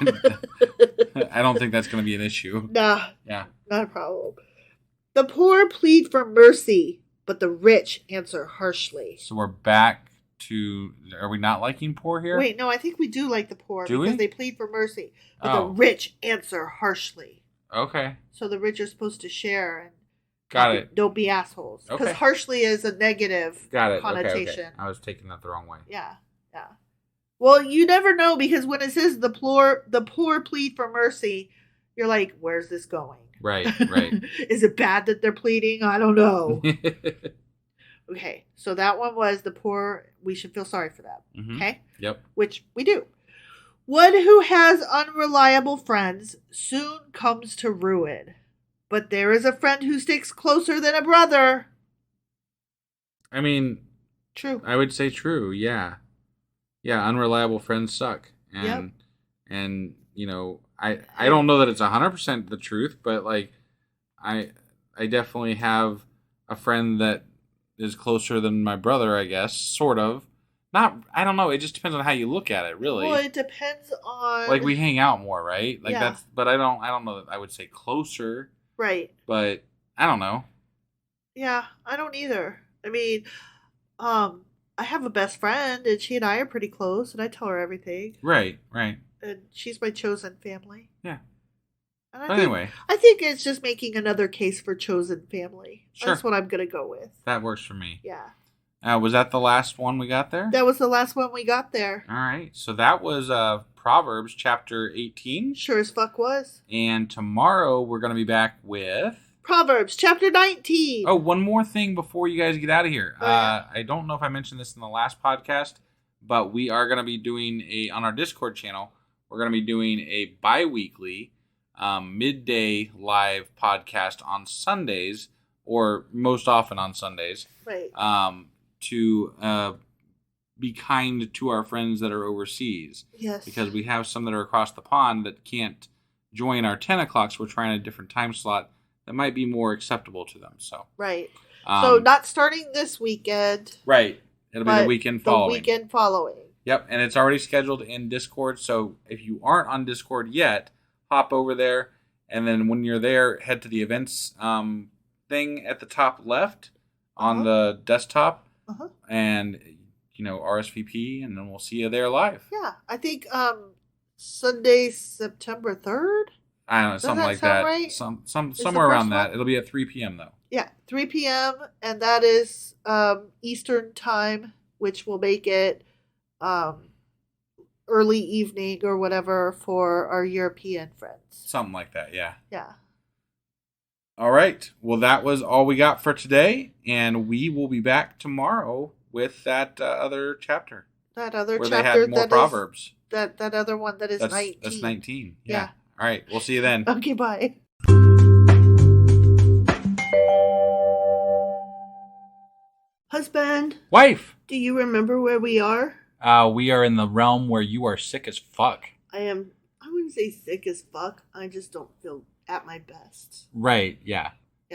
don't think that's going to be an issue. Nah. Yeah. Not a problem. The poor plead for mercy, but the rich answer harshly. So we're back to, are we not liking poor here? Wait, no, I think we do like the poor because they plead for mercy, but the rich answer harshly. Okay. So the rich are supposed to share and Got it. Don't be assholes. Because harshly is a negative connotation. Okay. I was taking that the wrong way. Yeah. Well, you never know because when it says the poor plead for mercy, you're like, where's this going? Right. Is it bad that they're pleading? I don't know. Okay, so that one was the poor. We should feel sorry for them. Mm-hmm. Okay? Yep. Which we do. One who has unreliable friends soon comes to ruin. But there is a friend who sticks closer than a brother. I mean, true. I would say true, yeah. Yeah, unreliable friends suck. And I don't know that it's 100% the truth, but I definitely have a friend that is closer than my brother, I guess, sort of. Not, I don't know. It just depends on how you look at it, really. Well, it depends on. We hang out more, right? That's. But I don't know that I would say closer. Right. But I don't know. Yeah, I don't either. I mean, I have a best friend, and she and I are pretty close, and I tell her everything. Right. And she's my chosen family. Yeah. Anyway. I think it's just making another case for chosen family. Sure. That's what I'm going to go with. That works for me. Yeah. Was that the last one we got there? That was the last one we got there. All right. So that was Proverbs chapter 18. Sure as fuck was. And tomorrow we're going to be back with Proverbs chapter 19. Oh, one more thing before you guys get out of here. I don't know if I mentioned this in the last podcast, but we are going to be doing on our Discord channel, we're going to be doing a bi-weekly midday live podcast on Sundays, or most often on Sundays. Right. To be kind to our friends that are overseas. Yes. Because we have some that are across the pond that can't join our 10 o'clocks. We're trying a different time slot that might be more acceptable to them. So Right. So not starting this weekend. Right. It'll be the weekend following. The weekend following. Yep. And it's already scheduled in Discord. So if you aren't on Discord yet, hop over there. And then when you're there, head to the events thing at the top left on the desktop. And, RSVP. And then we'll see you there live. Yeah. I think Sunday, September 3rd? I don't know, something like that. Right? Somewhere around that. It'll be at 3 p.m. though. Yeah, 3 p.m. and that is Eastern time, which will make it early evening or whatever for our European friends. Something like that, yeah. Yeah. All right. Well, that was all we got for today, and we will be back tomorrow with that other chapter. That other where chapter they had more Proverbs. That other one that's 19. That's 19. Yeah. All right. We'll see you then. Okay, bye. Husband. Wife. Do you remember where we are? We are in the realm where you are sick as fuck. I wouldn't say sick as fuck. I just don't feel at my best. Right, yeah.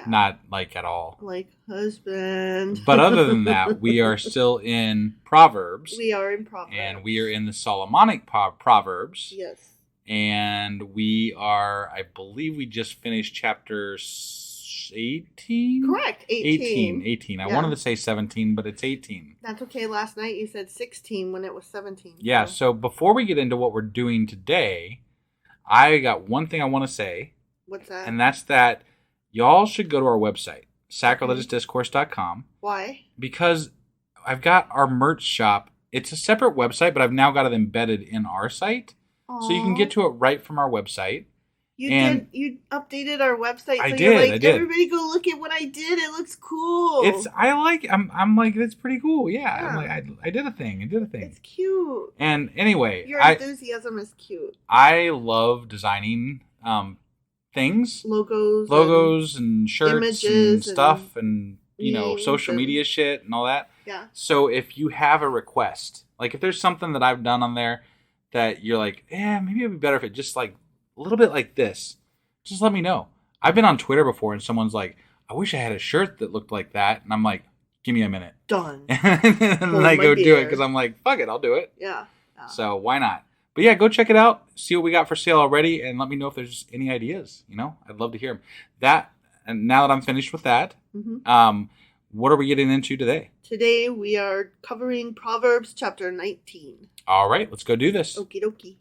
Not like at all. Like husband. But other than that, we are still in Proverbs. We are in Proverbs. And we are in the Solomonic Proverbs. Yes. And we are, I believe we just finished chapter 18? Correct, 18. 18. I wanted to say 17, but it's 18. That's okay. Last night you said 16 when it was 17. Yeah, so before we get into what we're doing today, I got one thing I want to say. What's that? And that's that y'all should go to our website, sacrilegiousdiscourse.com. Why? Because I've got our merch shop. It's a separate website, but I've now got it embedded in our site. Aww. So you can get to it right from our website. You updated our website. So I you're did. like, everybody go look at what I did. It looks cool. I'm like, that's pretty cool. Yeah. I'm like, I did a thing. It's cute. And anyway, your enthusiasm is cute. I love designing things, logos and shirts and stuff and social media shit and all that. Yeah. So if you have a request, like if there's something that I've done on there that you're like, maybe it'd be better if it just like a little bit like this, just let me know. I've been on Twitter before and someone's like, I wish I had a shirt that looked like that, and I'm like, give me a minute. Done. And I go do it because I'm like, fuck it, I'll do it. Yeah. So why not? But yeah, go check it out. See what we got for sale already, and let me know if there's any ideas. I'd love to hear them. And now that I'm finished with that, what are we getting into today? Today we are covering Proverbs chapter 19. All right, let's go do this. Okie dokie.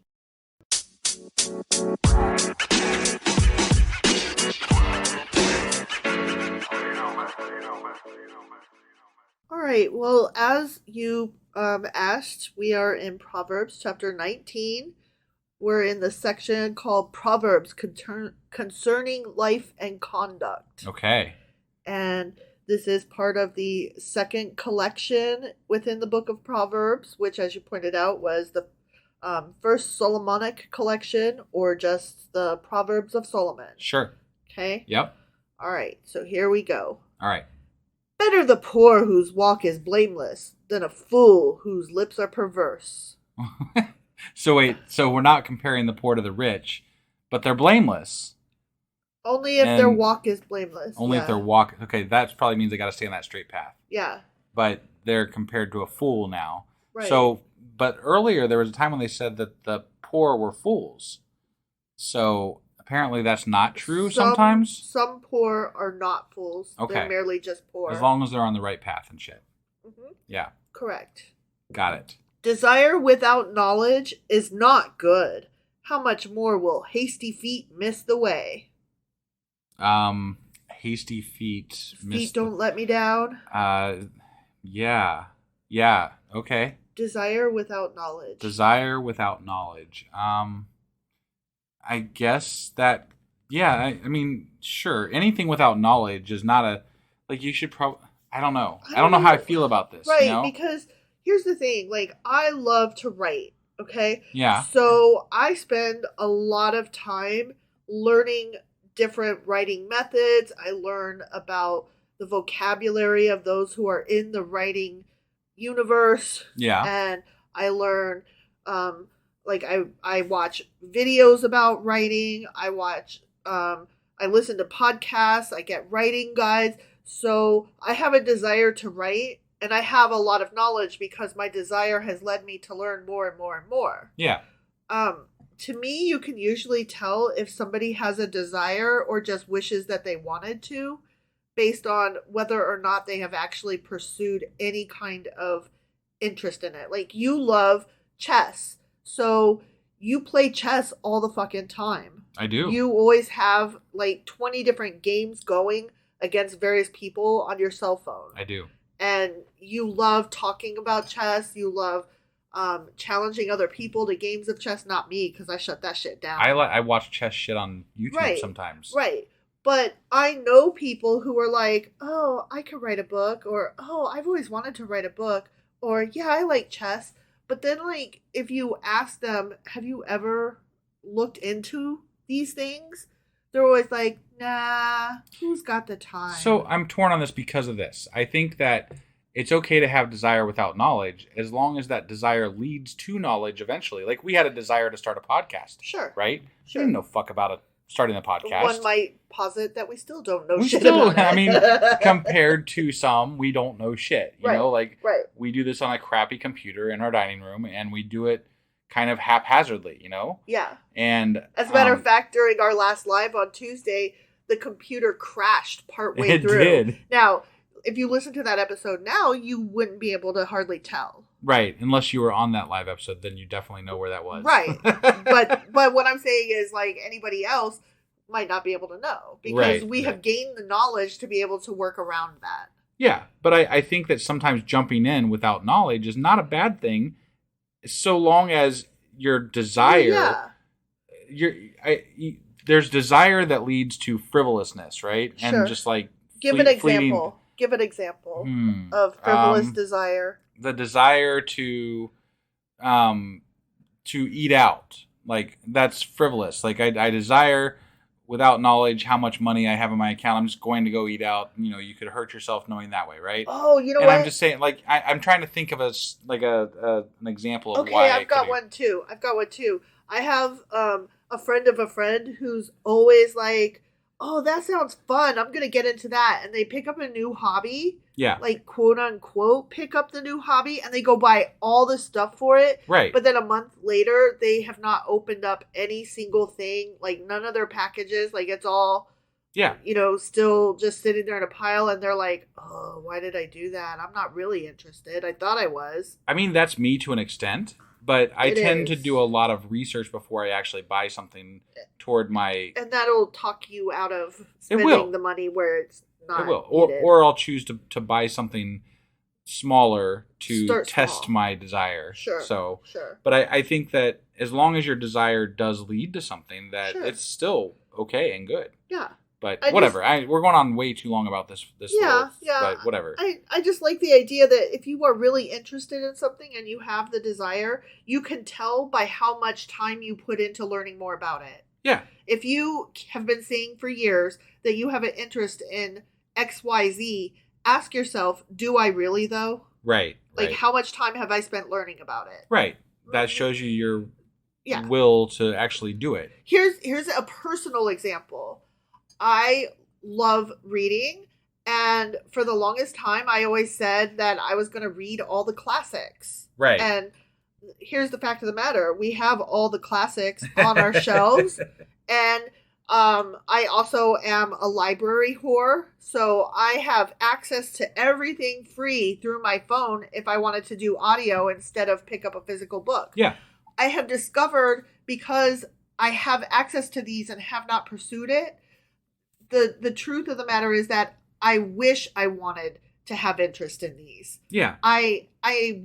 All right. Well, as you asked, we are in Proverbs chapter 19. We're in the section called Proverbs concerning life and conduct. Okay. And this is part of the second collection within the book of Proverbs, which, as you pointed out, was the first Solomonic collection, or just the Proverbs of Solomon. Sure. Okay? Yep. All right. So here we go. All right. Better the poor whose walk is blameless than a fool whose lips are perverse. So wait, so we're not comparing the poor to the rich, but they're blameless. Only if their walk is blameless. Only if their walk... Okay, that probably means they got to stay on that straight path. Yeah. But they're compared to a fool now. Right. So, but earlier there was a time when they said that the poor were fools. So apparently that's not true sometimes. Some poor are not fools. Okay. They're merely just poor. As long as they're on the right path and shit. Mm-hmm. Yeah. Correct. Got it. Desire without knowledge is not good. How much more will hasty feet miss the way? Hasty feet. Feet don't let me down. Yeah. Yeah. Okay. Desire without knowledge. Desire without knowledge. I guess that, yeah, I mean, sure. Anything without knowledge is not a, like, you should probably, I don't know. I don't know how I feel about this. Right, because here's the thing. Like, I love to write, okay? Yeah. So I spend a lot of time learning different writing methods. I learn about the vocabulary of those who are in the writing, universe. Yeah. And I learn, like I watch videos about writing. I listen to podcasts. I get writing guides. So I have a desire to write, and I have a lot of knowledge because my desire has led me to learn more and more and more. Yeah. To me, you can usually tell if somebody has a desire or just wishes that they wanted to, based on whether or not they have actually pursued any kind of interest in it. Like, you love chess, so you play chess all the fucking time. I do. You always have like 20 different games going against various people on your cell phone. I do. And you love talking about chess. You love challenging other people to games of chess. Not me, because I shut that shit down. I watch chess shit on YouTube sometimes. Right. But I know people who are like, oh, I could write a book, or, oh, I've always wanted to write a book, or, yeah, I like chess. But then, like, if you ask them, have you ever looked into these things? They're always like, nah, who's got the time? So I'm torn on this because of this. I think that it's okay to have desire without knowledge as long as that desire leads to knowledge eventually. Like, we had a desire to start a podcast. Sure. Right? Sure. We didn't know fuck about starting a podcast. One might posit that we still don't know shit about it. I mean, compared to some, we don't know shit. You know, like, we do this on a crappy computer in our dining room, and we do it kind of haphazardly, you know? Yeah. And as a matter of fact, during our last live on Tuesday, the computer crashed partway through. It did. Now, if you listen to that episode now, you wouldn't be able to hardly tell. Right. Unless you were on that live episode, then you definitely know where that was. Right. but what I'm saying is, like, anybody else might not be able to know, because we have gained the knowledge to be able to work around that. Yeah. But I think that sometimes jumping in without knowledge is not a bad thing, so long as your desire, there's desire that leads to frivolousness, right? Sure. And just like Give an example of frivolous desire. The desire to eat out, like, that's frivolous. Like, I desire without knowledge how much money I have in my account. I'm just going to go eat out. You know, you could hurt yourself knowing that way, right? Oh, you know what? And I'm just saying, like, I'm trying to think of an example of why. Okay, I've got one too. I have a friend of a friend who's always like, oh, that sounds fun, I'm going to get into that. And they pick up a new hobby. Yeah. Like, quote unquote, pick up the new hobby, and they go buy all the stuff for it. Right. But then a month later, they have not opened up any single thing, like none of their packages. Like, it's all, you know, still just sitting there in a pile. And they're like, oh, why did I do that? I'm not really interested. I thought I was. I mean, that's me to an extent. But I tend to do a lot of research before I actually buy something toward my... And that'll talk you out of spending the money where it's not needed. Or I'll choose to buy something smaller to Start test small. My desire. Sure. So, sure. But I think that as long as your desire does lead to something, that it's still okay and good. Yeah. But whatever. We're going on way too long about this. Yeah. But whatever. I just like the idea that if you are really interested in something and you have the desire, you can tell by how much time you put into learning more about it. Yeah. If you have been saying for years that you have an interest in XYZ, ask yourself, do I really though? Right. Like, how much time have I spent learning about it? Right. That shows you your will to actually do it. Here's a personal example. I love reading, and for the longest time, I always said that I was going to read all the classics. Right. And here's the fact of the matter. We have all the classics on our shelves, and I also am a library whore, so I have access to everything free through my phone if I wanted to do audio instead of pick up a physical book. Yeah. I have discovered, because I have access to these and have not pursued it, the truth of the matter is that I wish I wanted to have interest in these. Yeah. I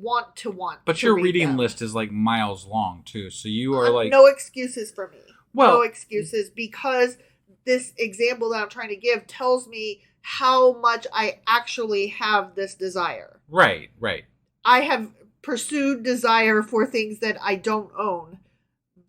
want to But your reading list is like miles long too. So you are like... No excuses for me. Well, no excuses, because this example that I'm trying to give tells me how much I actually have this desire. Right, right. I have pursued desire for things that I don't own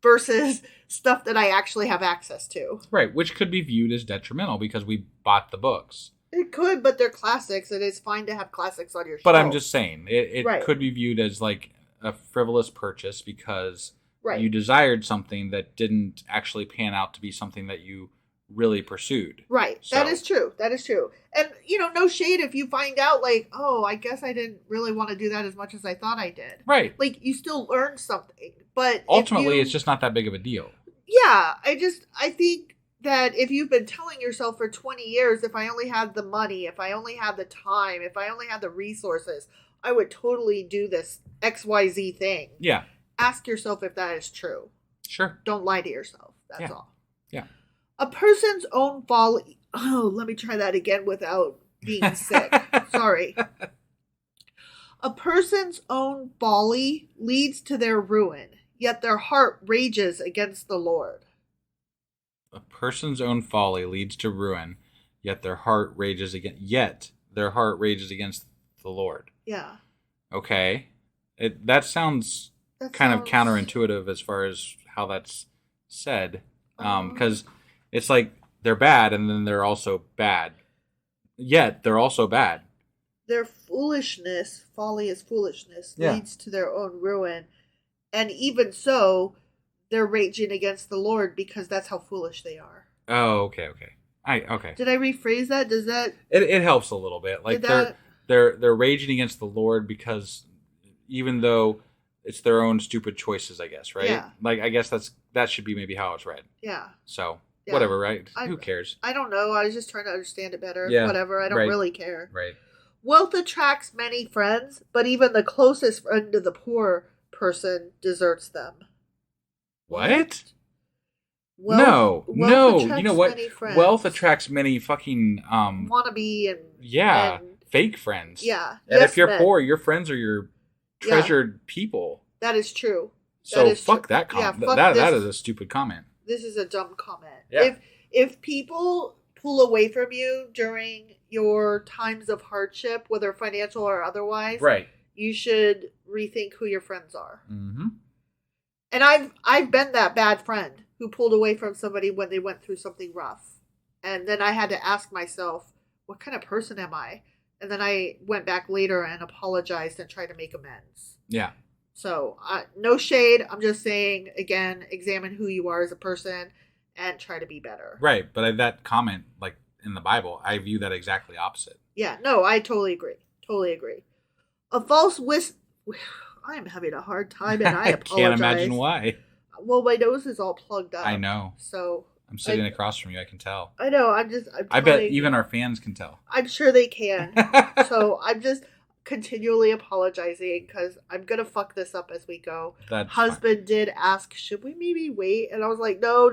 versus stuff that I actually have access to. Right, which could be viewed as detrimental because we bought the books. It could, but they're classics, and it's fine to have classics on your shelf. But I'm just saying, it Right. could be viewed as like a frivolous purchase because Right. you desired something that didn't actually pan out to be something that you really pursued. Right. So- That is true. That is true. And, no shade if you find out, like, oh, I guess I didn't really want to do that as much as I thought I did. Right. Like, you still learned something. But Ultimately, it's just not that big of a deal. Yeah. I think that if you've been telling yourself for 20 years, if I only had the money, if I only had the time, if I only had the resources, I would totally do this XYZ thing. Yeah. Ask yourself if that is true. Sure. Don't lie to yourself. That's all. Yeah. A person's own folly. Oh, let me try that again without being sick. Sorry. A person's own folly leads to their ruin, yet their heart rages against the Lord. A person's own folly leads to ruin, yet their heart rages against the Lord. Yeah. Okay. That sounds kind of counterintuitive as far as how that's said. Because it's like they're bad and then they're also bad. Yet they're also bad. Their foolishness, folly is foolishness, leads to their own ruin. And even so, they're raging against the Lord because that's how foolish they are. Oh, okay. Okay. Did I rephrase that? Does that... It helps a little bit. Like they're raging against the Lord because even though it's their own stupid choices, I guess, right? Yeah. Like I guess that should be maybe how it's read. Yeah. So whatever, right? Who cares? I don't know. I was just trying to understand it better. Yeah, Whatever. I don't really care. Right. Wealth attracts many friends, but even the closest friend to the poor person deserts them. What? Wealth No. You attracts know what? many friends. Wealth attracts many fucking wannabe and fake friends. Yeah. And yes, if you're men. poor, your friends are your treasured people. That is true. So fuck that comment. That is a stupid comment. This is a dumb comment. Yeah. If people pull away from you during your times of hardship, whether financial or otherwise, right, you should rethink who your friends are. Mm-hmm. And I've been that bad friend who pulled away from somebody when they went through something rough. And then I had to ask myself, what kind of person am I? And then I went back later and apologized and tried to make amends. Yeah. So no shade. I'm just saying, again, examine who you are as a person and try to be better. Right. But that comment, like in the Bible, I view that exactly opposite. Yeah. No, I totally agree. Totally agree. A false I am having a hard time and I apologize. Can't imagine why. Well, my nose is all plugged up. I know. So I'm sitting across from you. I can tell. I know. I bet even our fans can tell. I'm sure they can. So I'm just continually apologizing because I'm going to fuck this up as we go. That's Husband fine. did ask, should we maybe wait? And I was like, no.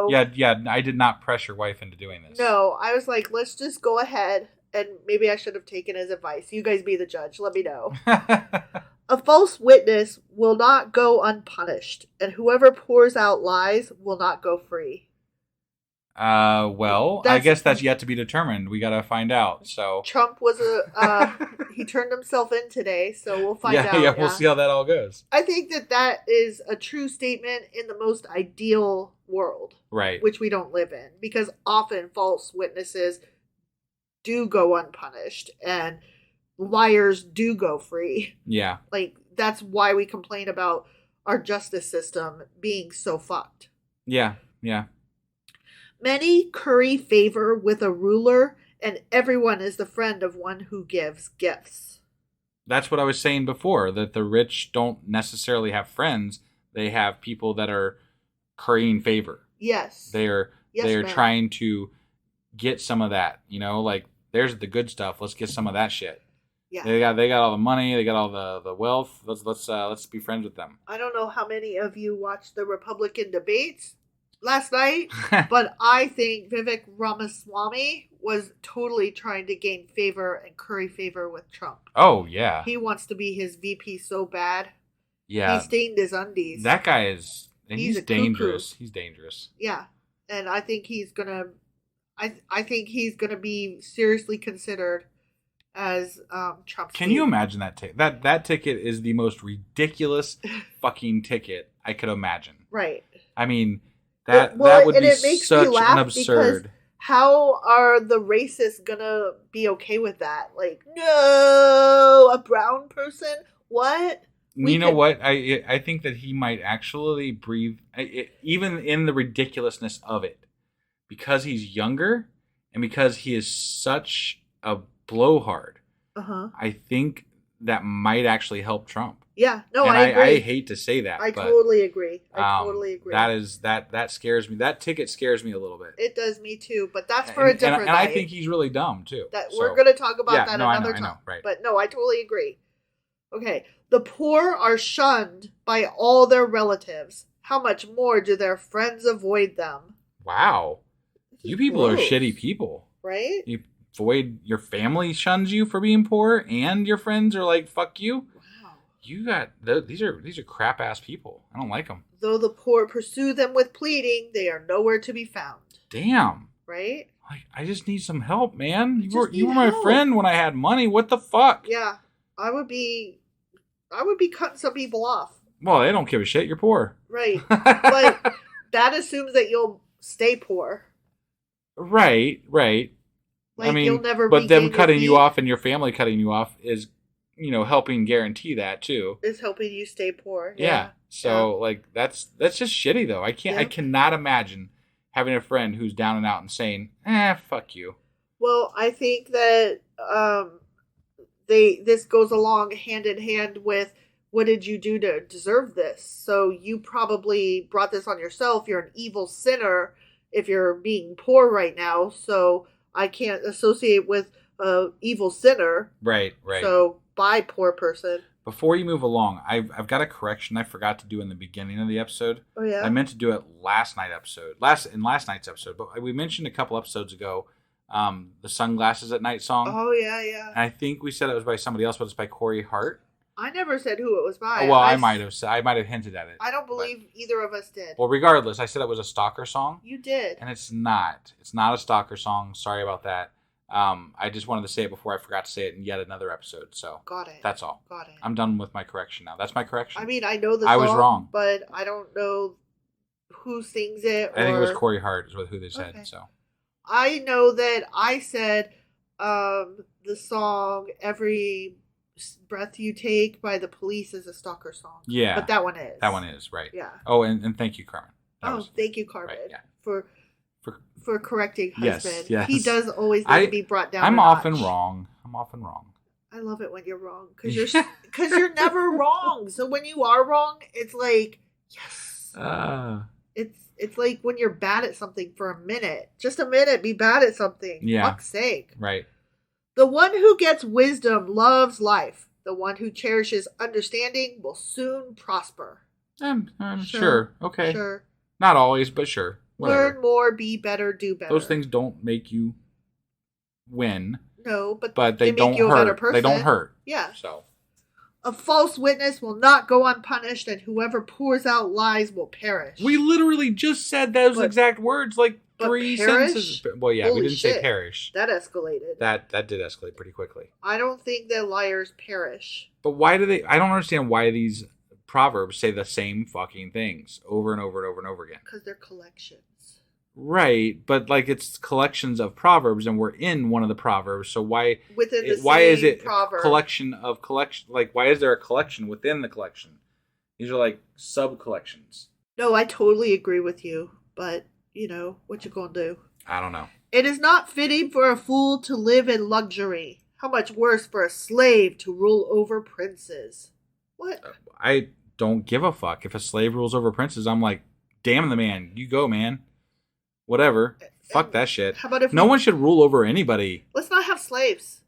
Yeah. I did not pressure wife into doing this. No, I was like, let's just go ahead. And maybe I should have taken his advice. You guys be the judge. Let me know. A false witness will not go unpunished, and whoever pours out lies will not go free. Well, I guess that's yet to be determined. We got to find out. So Trump was he turned himself in today, so we'll find out. Yeah, we'll see how that all goes. I think that is a true statement in the most ideal world. Right. Which we don't live in, because often false witnesses do go unpunished and liars do go free. Yeah. Like, that's why we complain about our justice system being so fucked. Yeah. Many curry favor with a ruler, and everyone is the friend of one who gives gifts. That's what I was saying before, that the rich don't necessarily have friends. They have people that are currying favor. Yes. They are trying to get some of that, like, there's the good stuff. Let's get some of that shit. Yeah. They got all the money. They got all the wealth. Let's be friends with them. I don't know how many of you watched the Republican debates last night, but I think Vivek Ramaswamy was totally trying to gain favor and curry favor with Trump. Oh, yeah. He wants to be his VP so bad. Yeah. He stained his undies. That guy is... He's dangerous. Cuckoo. He's dangerous. Yeah. And I think he's going to... I think he's going to be seriously considered as Trump's... Can you imagine that ticket? That ticket is the most ridiculous fucking ticket I could imagine. Right. That would be such an absurd... how are the racists gonna be okay with that? Like, no, a brown person? What? You know what? I think that he might actually breathe, even in the ridiculousness of it, because he's younger and because he is such a blowhard. I think that might actually help Trump. Yeah, no, and I agree. I hate to say that. I but, totally agree. I totally agree. That scares me. That ticket scares me a little bit. It does me too, but that's for a different night. And I think he's really dumb too. We're going to talk about that another time. I know, right. But no, I totally agree. Okay, the poor are shunned by all their relatives. How much more do their friends avoid them? Wow. You people are shitty people. Right? You avoid, your family shuns you for being poor, and your friends are like, fuck you. Wow. You got, these are crap ass people. I don't like them. Though the poor pursue them with pleading, they are nowhere to be found. Damn. Right? Like, I just need some help, man. You were my friend when I had money. What the fuck? Yeah. I would be cutting some people off. Well, they don't give a shit. You're poor. Right. But that assumes that you'll stay poor. Right. Like, I mean, you'll never. But them cutting you off and your family cutting you off is, helping guarantee that too. Is helping you stay poor. Yeah. So like that's just shitty though. I cannot imagine having a friend who's down and out and saying, fuck you. Well, I think that this goes along hand in hand with, what did you do to deserve this? So you probably brought this on yourself. You're an evil sinner if you're being poor right now. So I can't associate with a evil sinner. Right. So bye, poor person. Before you move along, I've got a correction I forgot to do in the beginning of the episode. Oh yeah. I meant to do it last night's episode, but we mentioned a couple episodes ago, the Sunglasses at Night song. Oh yeah. And I think we said it was by somebody else, but it's by Corey Hart. I never said who it was by. Oh, well, I might have hinted at it. I don't believe either of us did. Well, regardless, I said it was a stalker song. You did. And it's not. It's not a stalker song. Sorry about that. I just wanted to say it before I forgot to say it in yet another episode. So got it. That's all. Got it. I'm done with my correction now. That's my correction. I mean, I know the song. I was wrong, but I don't know who sings it. I think it was Corey Hart is who they said. Okay. So I know that I said the song "Every Breath You Take" by The Police is a stalker song. Yeah, but that one is. That one is right. Yeah. Oh, and thank you, Carmen. Thank you, Carmen. Right, yeah. For correcting husband. Yes. He does always need to be brought down. I'm often wrong. I love it when you're wrong because you're never wrong. So when you are wrong, it's like yes. It's like when you're bad at something for a minute. Just a minute, be bad at something. Yeah. Fuck's sake. Right. The one who gets wisdom loves life. The one who cherishes understanding will soon prosper. I'm sure. Okay. Sure. Not always, but sure. Whatever. Learn more, be better, do better. Those things don't make you win. No, but they make don't you hurt. A better person. They don't hurt. Yeah. So. A false witness will not go unpunished, and whoever pours out lies will perish. We literally just said those exact words like 3 sentences. Well, yeah, Holy we didn't say perish. That escalated. That did escalate pretty quickly. I don't think that liars perish. But why do they? I don't understand why these Proverbs say the same fucking things over and over and over and over again. Because they're collections. Right, but like it's collections of Proverbs, and we're in one of the Proverbs. So why why is it proverb. collection of collection? Like why is there a collection within the collection? These are like sub collections. No, I totally agree with you, but what you gonna do? I don't know. It is not fitting for a fool to live in luxury. How much worse for a slave to rule over princes? What? I don't give a fuck if a slave rules over princes. I'm like, damn the man, you go, man. Whatever. Fuck that shit. How about if no one should rule over anybody? Let's not have slaves.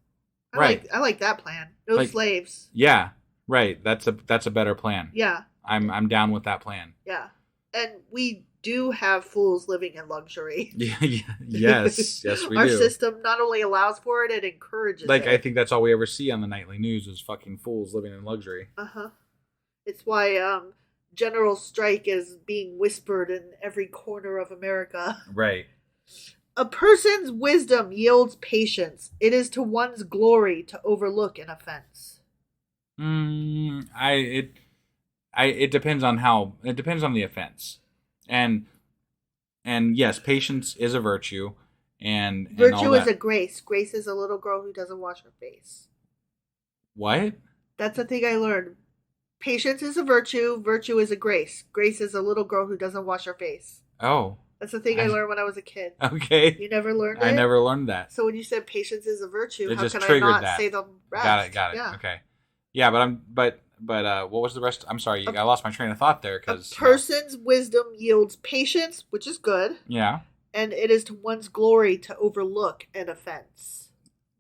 I like that plan. No slaves. Yeah. Right. That's a better plan. Yeah. I'm down with that plan. Yeah. And we do have fools living in luxury. Yes, we do. Our system not only allows for it, it encourages it. I think that's all we ever see on the nightly news is fucking fools living in luxury. Uh-huh. It's why general strike is being whispered in every corner of America. Right. A person's wisdom yields patience. It is to one's glory to overlook an offense. It depends on the offense. And yes, patience is a virtue. and all Virtue is that. a grace. Grace is a little girl who doesn't wash her face. What? That's a thing I learned. Patience is a virtue. Virtue is a grace. Grace is a little girl who doesn't wash her face. Oh. That's the thing I learned when I was a kid. Okay. You never learned it? I never learned that. So when you said patience is a virtue, It how just can I triggered not that. say the rest? Got it. Yeah. Okay. Yeah, but what was the rest? I'm sorry, I lost my train of thought there A because person's wisdom yields patience, which is good, yeah. and it is to one's glory to overlook an offense.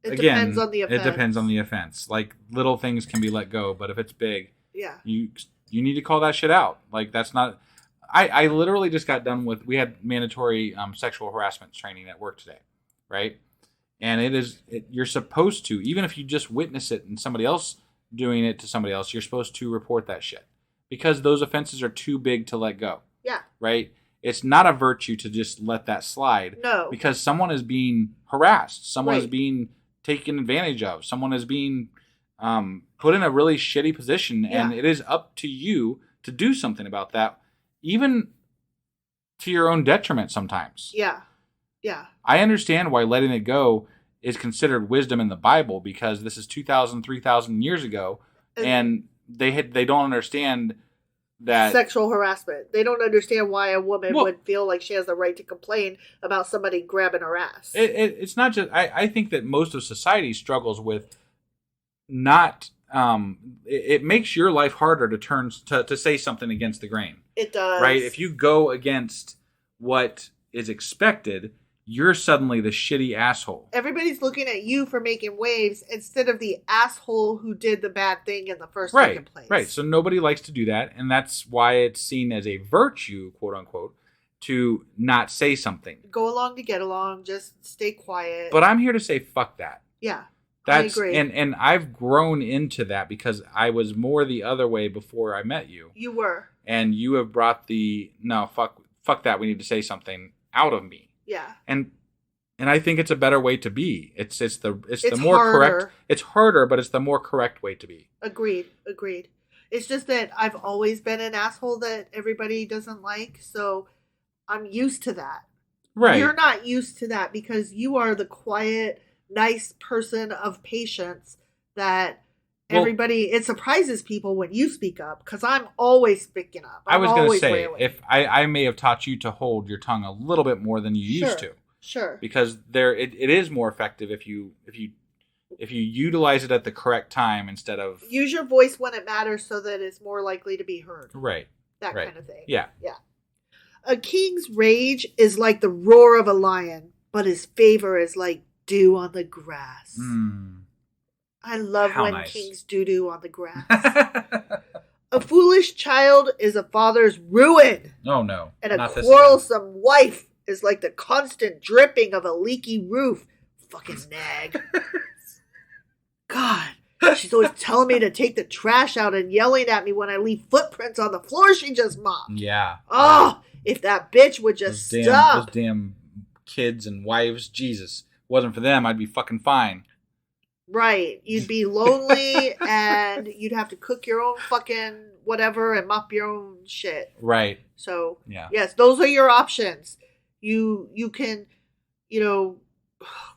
It depends on the offense. It depends on the offense. Like little things can be let go, but if it's big, yeah, you need to call that shit out. Like that's not. I literally just got done with. We had mandatory sexual harassment training at work today, right? And you're supposed to, even if you just witness it and somebody else doing it to somebody else, you're supposed to report that shit because those offenses are too big to let go. Yeah. Right? It's not a virtue to just let that slide. No. Because someone is being harassed. Someone is Right. being taken advantage of. Someone is being put in a really shitty position. Yeah. And it is up to you to do something about that, even to your own detriment sometimes. Yeah. Yeah. I understand why letting it go is considered wisdom in the Bible because this is 2,000, 3,000 years ago, and they don't understand that sexual harassment. They don't understand why a woman would feel like she has the right to complain about somebody grabbing her ass. It's not just. I think that most of society struggles with not. It makes your life harder to say something against the grain. It does, right? If you go against what is expected, you're suddenly the shitty asshole. Everybody's looking at you for making waves instead of the asshole who did the bad thing in the first fucking place. Right. So nobody likes to do that. And that's why it's seen as a virtue, quote unquote, to not say something. Go along to get along. Just stay quiet. But I'm here to say, fuck that. Yeah. I agree. And I've grown into that because I was more the other way before I met you. You were. And you have brought fuck that. We need to say something out of me. Yeah. And I think it's a better way to be. It's the more harder. correct. It's harder, but it's the more correct way to be. Agreed. It's just that I've always been an asshole that everybody doesn't like, so I'm used to that. Right. You're not used to that because you are the quiet, nice person of patience that everybody, it surprises people when you speak up because I'm always speaking up. I was going to say, railing. if I may have taught you to hold your tongue a little bit more than you used to. Sure. Because it is more effective if you utilize it at the correct time instead of use your voice when it matters so that it's more likely to be heard. Right. That kind of thing. Yeah. Yeah. A king's rage is like the roar of a lion, but his favor is like dew on the grass. I love when kings doo on the grass. A foolish child is a father's ruin. Oh, no. And a quarrelsome wife is like the constant dripping of a leaky roof. Fucking nag. God. She's always telling me to take the trash out and yelling at me when I leave footprints on the floor she just mopped. Yeah. Oh, if that bitch would just stop. Those damn kids and wives. Jesus. Wasn't for them, I'd be fucking fine. Right. You'd be lonely and you'd have to cook your own fucking whatever and mop your own shit. Right. So, yeah. Yes, those are your options. You can,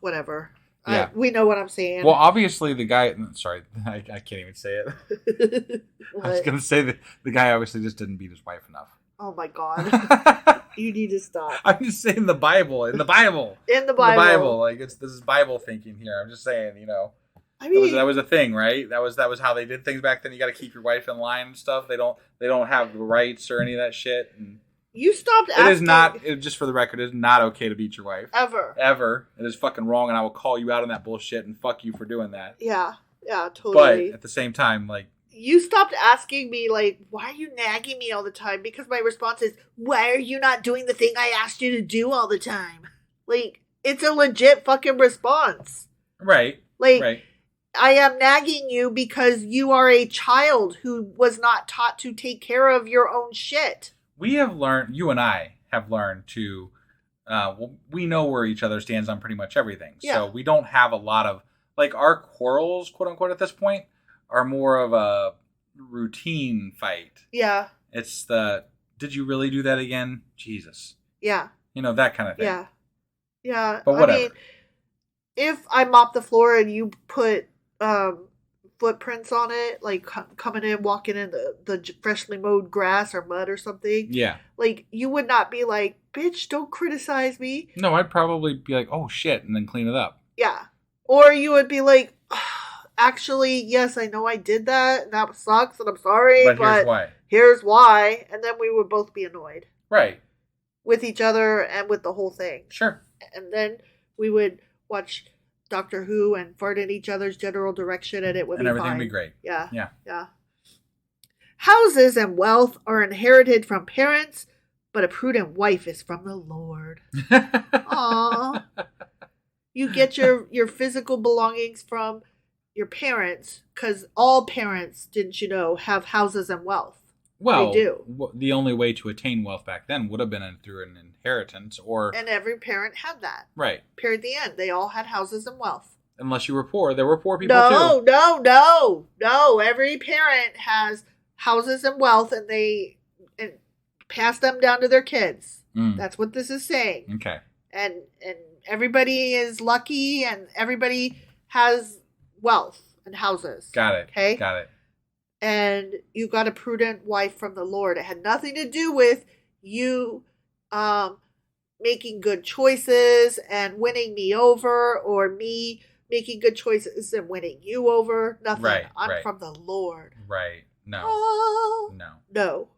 whatever. Yeah. We know what I'm saying. Well, obviously the guy, sorry, I can't even say it. I was going to say that the guy obviously just didn't beat his wife enough. Oh my God. You need to stop. I'm just saying in the Bible. In the Bible. Like this is Bible thinking here. I'm just saying, I mean, that was a thing, right? That was how they did things back then. You got to keep your wife in line and stuff. They don't have the rights or any of that shit. And you stopped asking. It is not, just for the record, it is not okay to beat your wife. Ever. It is fucking wrong, and I will call you out on that bullshit and fuck you for doing that. Yeah, totally. But at the same time, like, you stopped asking me, like, why are you nagging me all the time? Because my response is, why are you not doing the thing I asked you to do all the time? Like, it's a legit fucking response. Right. Like, right. I am nagging you because you are a child who was not taught to take care of your own shit. We have learned, you and I have learned to, we know where each other stands on pretty much everything. Yeah. So we don't have a lot of, like, our quarrels, quote unquote, at this point are more of a routine fight. Yeah. It's did you really do that again? Jesus. Yeah. That kind of thing. Yeah. Yeah. But whatever. I mean, if I mop the floor and you put footprints on it, like coming in, walking in the freshly mowed grass or mud or something, Yeah. like you would not be like, bitch, don't criticize me. No, I'd probably be like, oh shit, and then clean it up. Yeah. Or you would be like, actually, yes, I know I did that, and that sucks, and I'm sorry, But here's why. Here's why. And then we would both be annoyed. Right. With each other and with the whole thing. Sure. And then we would watch Doctor Who and fart in each other's general direction, and it would be fine. And everything would be great. Yeah. Yeah. Yeah. Houses and wealth are inherited from parents, but a prudent wife is from the Lord. Aww. You get your physical belongings from your parents, because all parents, didn't you know, have houses and wealth. Well, they do. The only way to attain wealth back then would have been through an inheritance, or and every parent had that. Right. Period. The end. They all had houses and wealth. Unless you were poor, there were poor people too. No. Every parent has houses and wealth, and they pass them down to their kids. That's what this is saying. Okay. And everybody is lucky, and everybody has wealth and houses. Got it. Okay. Got it. And you got a prudent wife from the Lord. It had nothing to do with you making good choices and winning me over, or me making good choices and winning you over. Nothing. Right, I'm from the Lord. Right. No. Oh, No.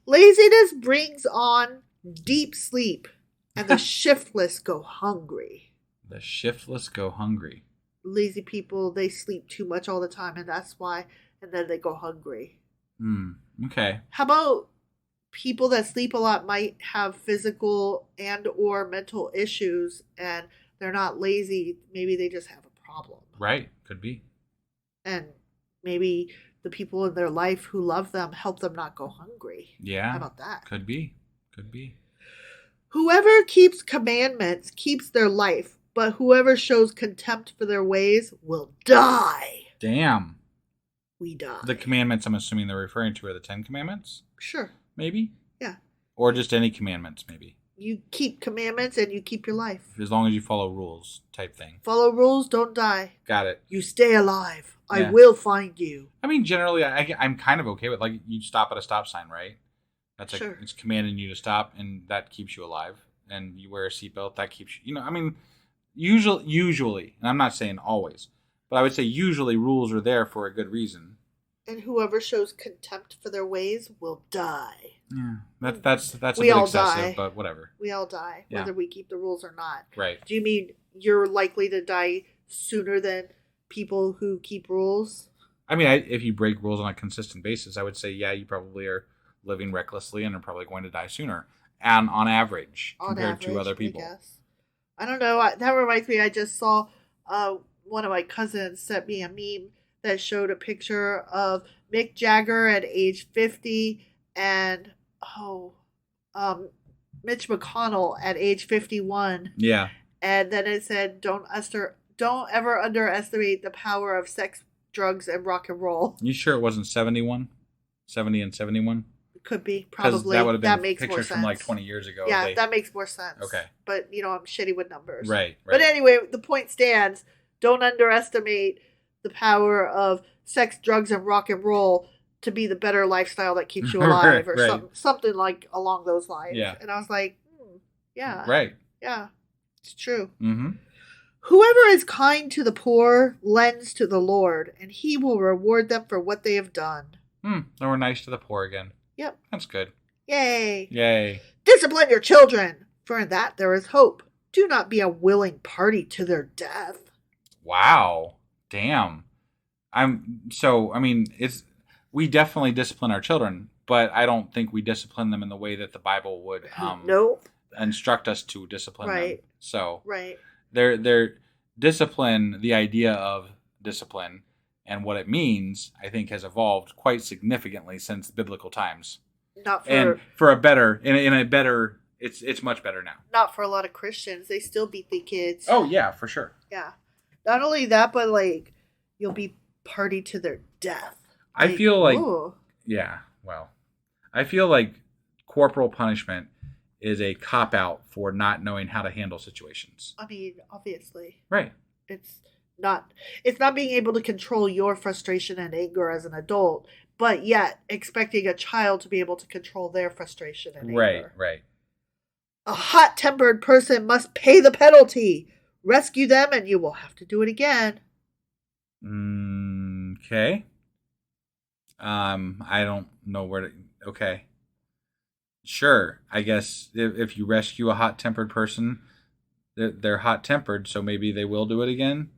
Laziness brings on deep sleep, and the shiftless go hungry. The shiftless go hungry. Lazy people, they sleep too much all the time, and that's why. And then they go hungry. Okay. How about people that sleep a lot might have physical and or mental issues, and they're not lazy. Maybe they just have a problem. Right. Could be. And maybe the people in their life who love them help them not go hungry. Yeah. How about that? Could be. Whoever keeps commandments keeps their life, but whoever shows contempt for their ways will die. Damn. We die. The commandments I'm assuming they're referring to are the 10 Commandments? Sure. Maybe? Yeah. Or just any commandments, maybe. You keep commandments and you keep your life. As long as you follow rules type thing. Follow rules, don't die. Got it. You stay alive. Yeah. I will find you. I mean, generally, I'm kind of okay with, like, you stop at a stop sign, right? That's sure. It's commanding you to stop, and that keeps you alive. And you wear a seatbelt, that keeps you, I mean, usually, and I'm not saying always, but I would say usually rules are there for a good reason. And whoever shows contempt for their ways will die. Yeah, that's a bit all excessive, die. But whatever. We all die, Yeah. whether we keep the rules or not. Right. Do you mean you're likely to die sooner than people who keep rules? I mean, if you break rules on a consistent basis, I would say, yeah, you probably are living recklessly and are probably going to die sooner, and on average, compared to other people. I don't know. That reminds me, I just saw one of my cousins sent me a meme that showed a picture of Mick Jagger at age 50 and Mitch McConnell at age 51. Yeah. And then it said, don't ever underestimate the power of sex, drugs, and rock and roll. You sure it wasn't 71? 70 and 71? Could be, probably. That would have been makes more pictures sense. from like 20 years ago. Yeah, that makes more sense. Okay. But, I'm shitty with numbers. Right. But anyway, the point stands. Don't underestimate the power of sex, drugs, and rock and roll to be the better lifestyle that keeps you alive, or something like along those lines. Yeah. And I was like, yeah. Right. Yeah, it's true. Mm-hmm. Whoever is kind to the poor lends to the Lord, and he will reward them for what they have done. They were nice to the poor again. Yep. That's good. Yay. Discipline your children, for in that there is hope. Do not be a willing party to their death. Wow. Damn. We definitely discipline our children, but I don't think we discipline them in the way that the Bible would nope. instruct us to discipline them. So right. Their discipline, the idea of discipline and what it means, I think has evolved quite significantly since biblical times. And for a better, in a better, it's much better now. Not for a lot of Christians. They still beat the kids. Oh yeah, for sure. Yeah. Not only that, but you'll be party to their death. I feel like, ooh. yeah, well, I feel like corporal punishment is a cop-out for not knowing how to handle situations. I mean, obviously. Right. It's not being able to control your frustration and anger as an adult, but yet expecting a child to be able to control their frustration and anger. Right. A hot-tempered person must pay the penalty. Rescue them and you will have to do it again. Okay. I don't know where to... Okay. Sure. I guess if you rescue a hot-tempered person, they're hot-tempered, so maybe they will do it again.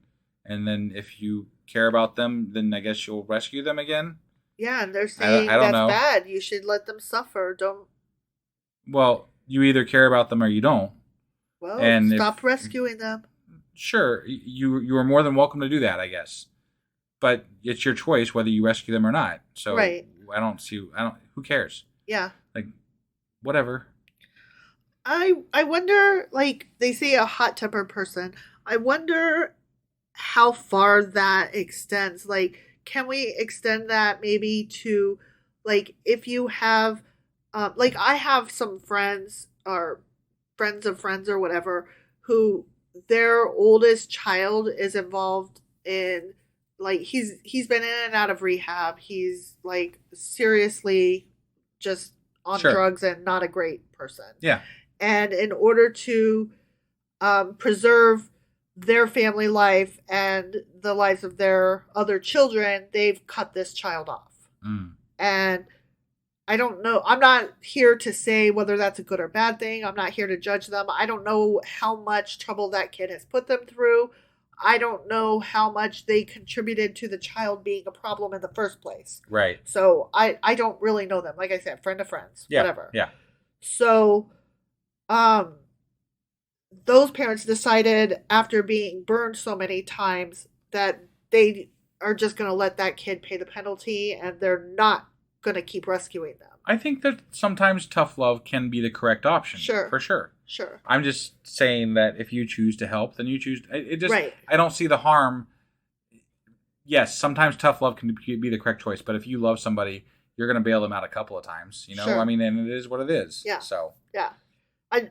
And then if you care about them, then I guess you'll rescue them again. Yeah, and they're saying I don't that's know. bad. You should let them suffer. Don't... Well, you either care about them or you don't. Well, and stop rescuing them. Sure, you are more than welcome to do that, I guess. But it's your choice whether you rescue them or not. So right. Who cares? Yeah. Like, whatever. I wonder, like, they say a hot-tempered person. I wonder how far that extends. Like, can we extend that maybe to, like, if you have, like, I have some friends or friends of friends or whatever who their oldest child is involved in, like, he's been in and out of rehab. He's, like, seriously just on drugs and not a great person. Yeah. And in order to preserve their family life and the lives of their other children, they've cut this child off. And I don't know. I'm not here to say whether that's a good or bad thing. I'm not here to judge them. I don't know how much trouble that kid has put them through. I don't know how much they contributed to the child being a problem in the first place. Right. So I don't really know them. Like I said, friend of friends, whatever. Yeah. So, those parents decided after being burned so many times that they are just going to let that kid pay the penalty and they're not going to keep rescuing them. I think that sometimes tough love can be the correct option. Sure. For sure. Sure. I'm just saying that if you choose to help, then you choose. Right. I don't see the harm. Yes, sometimes tough love can be the correct choice, but if you love somebody, you're going to bail them out a couple of times. You know, Sure. I mean, and it is what it is. Yeah. So. Yeah. I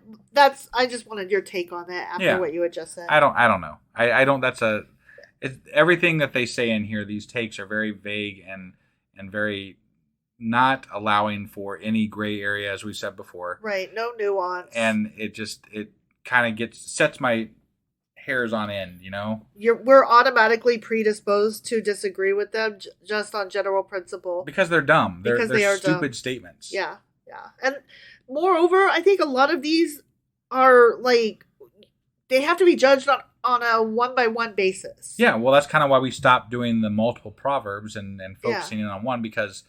just wanted your take on that after what you had just said. I don't know. I don't. Everything that they say in here. These takes are very vague and very not allowing for any gray area, as we said before. Right. No nuance. And it kind of sets my hairs on end. You know. We're automatically predisposed to disagree with them just on general principle because they're dumb. They are stupid dumb. Statements. Yeah. Yeah. And moreover, I think a lot of these are like they have to be judged on a one-by-one basis. Yeah, well, that's kind of why we stopped doing the multiple proverbs and focusing in on one, because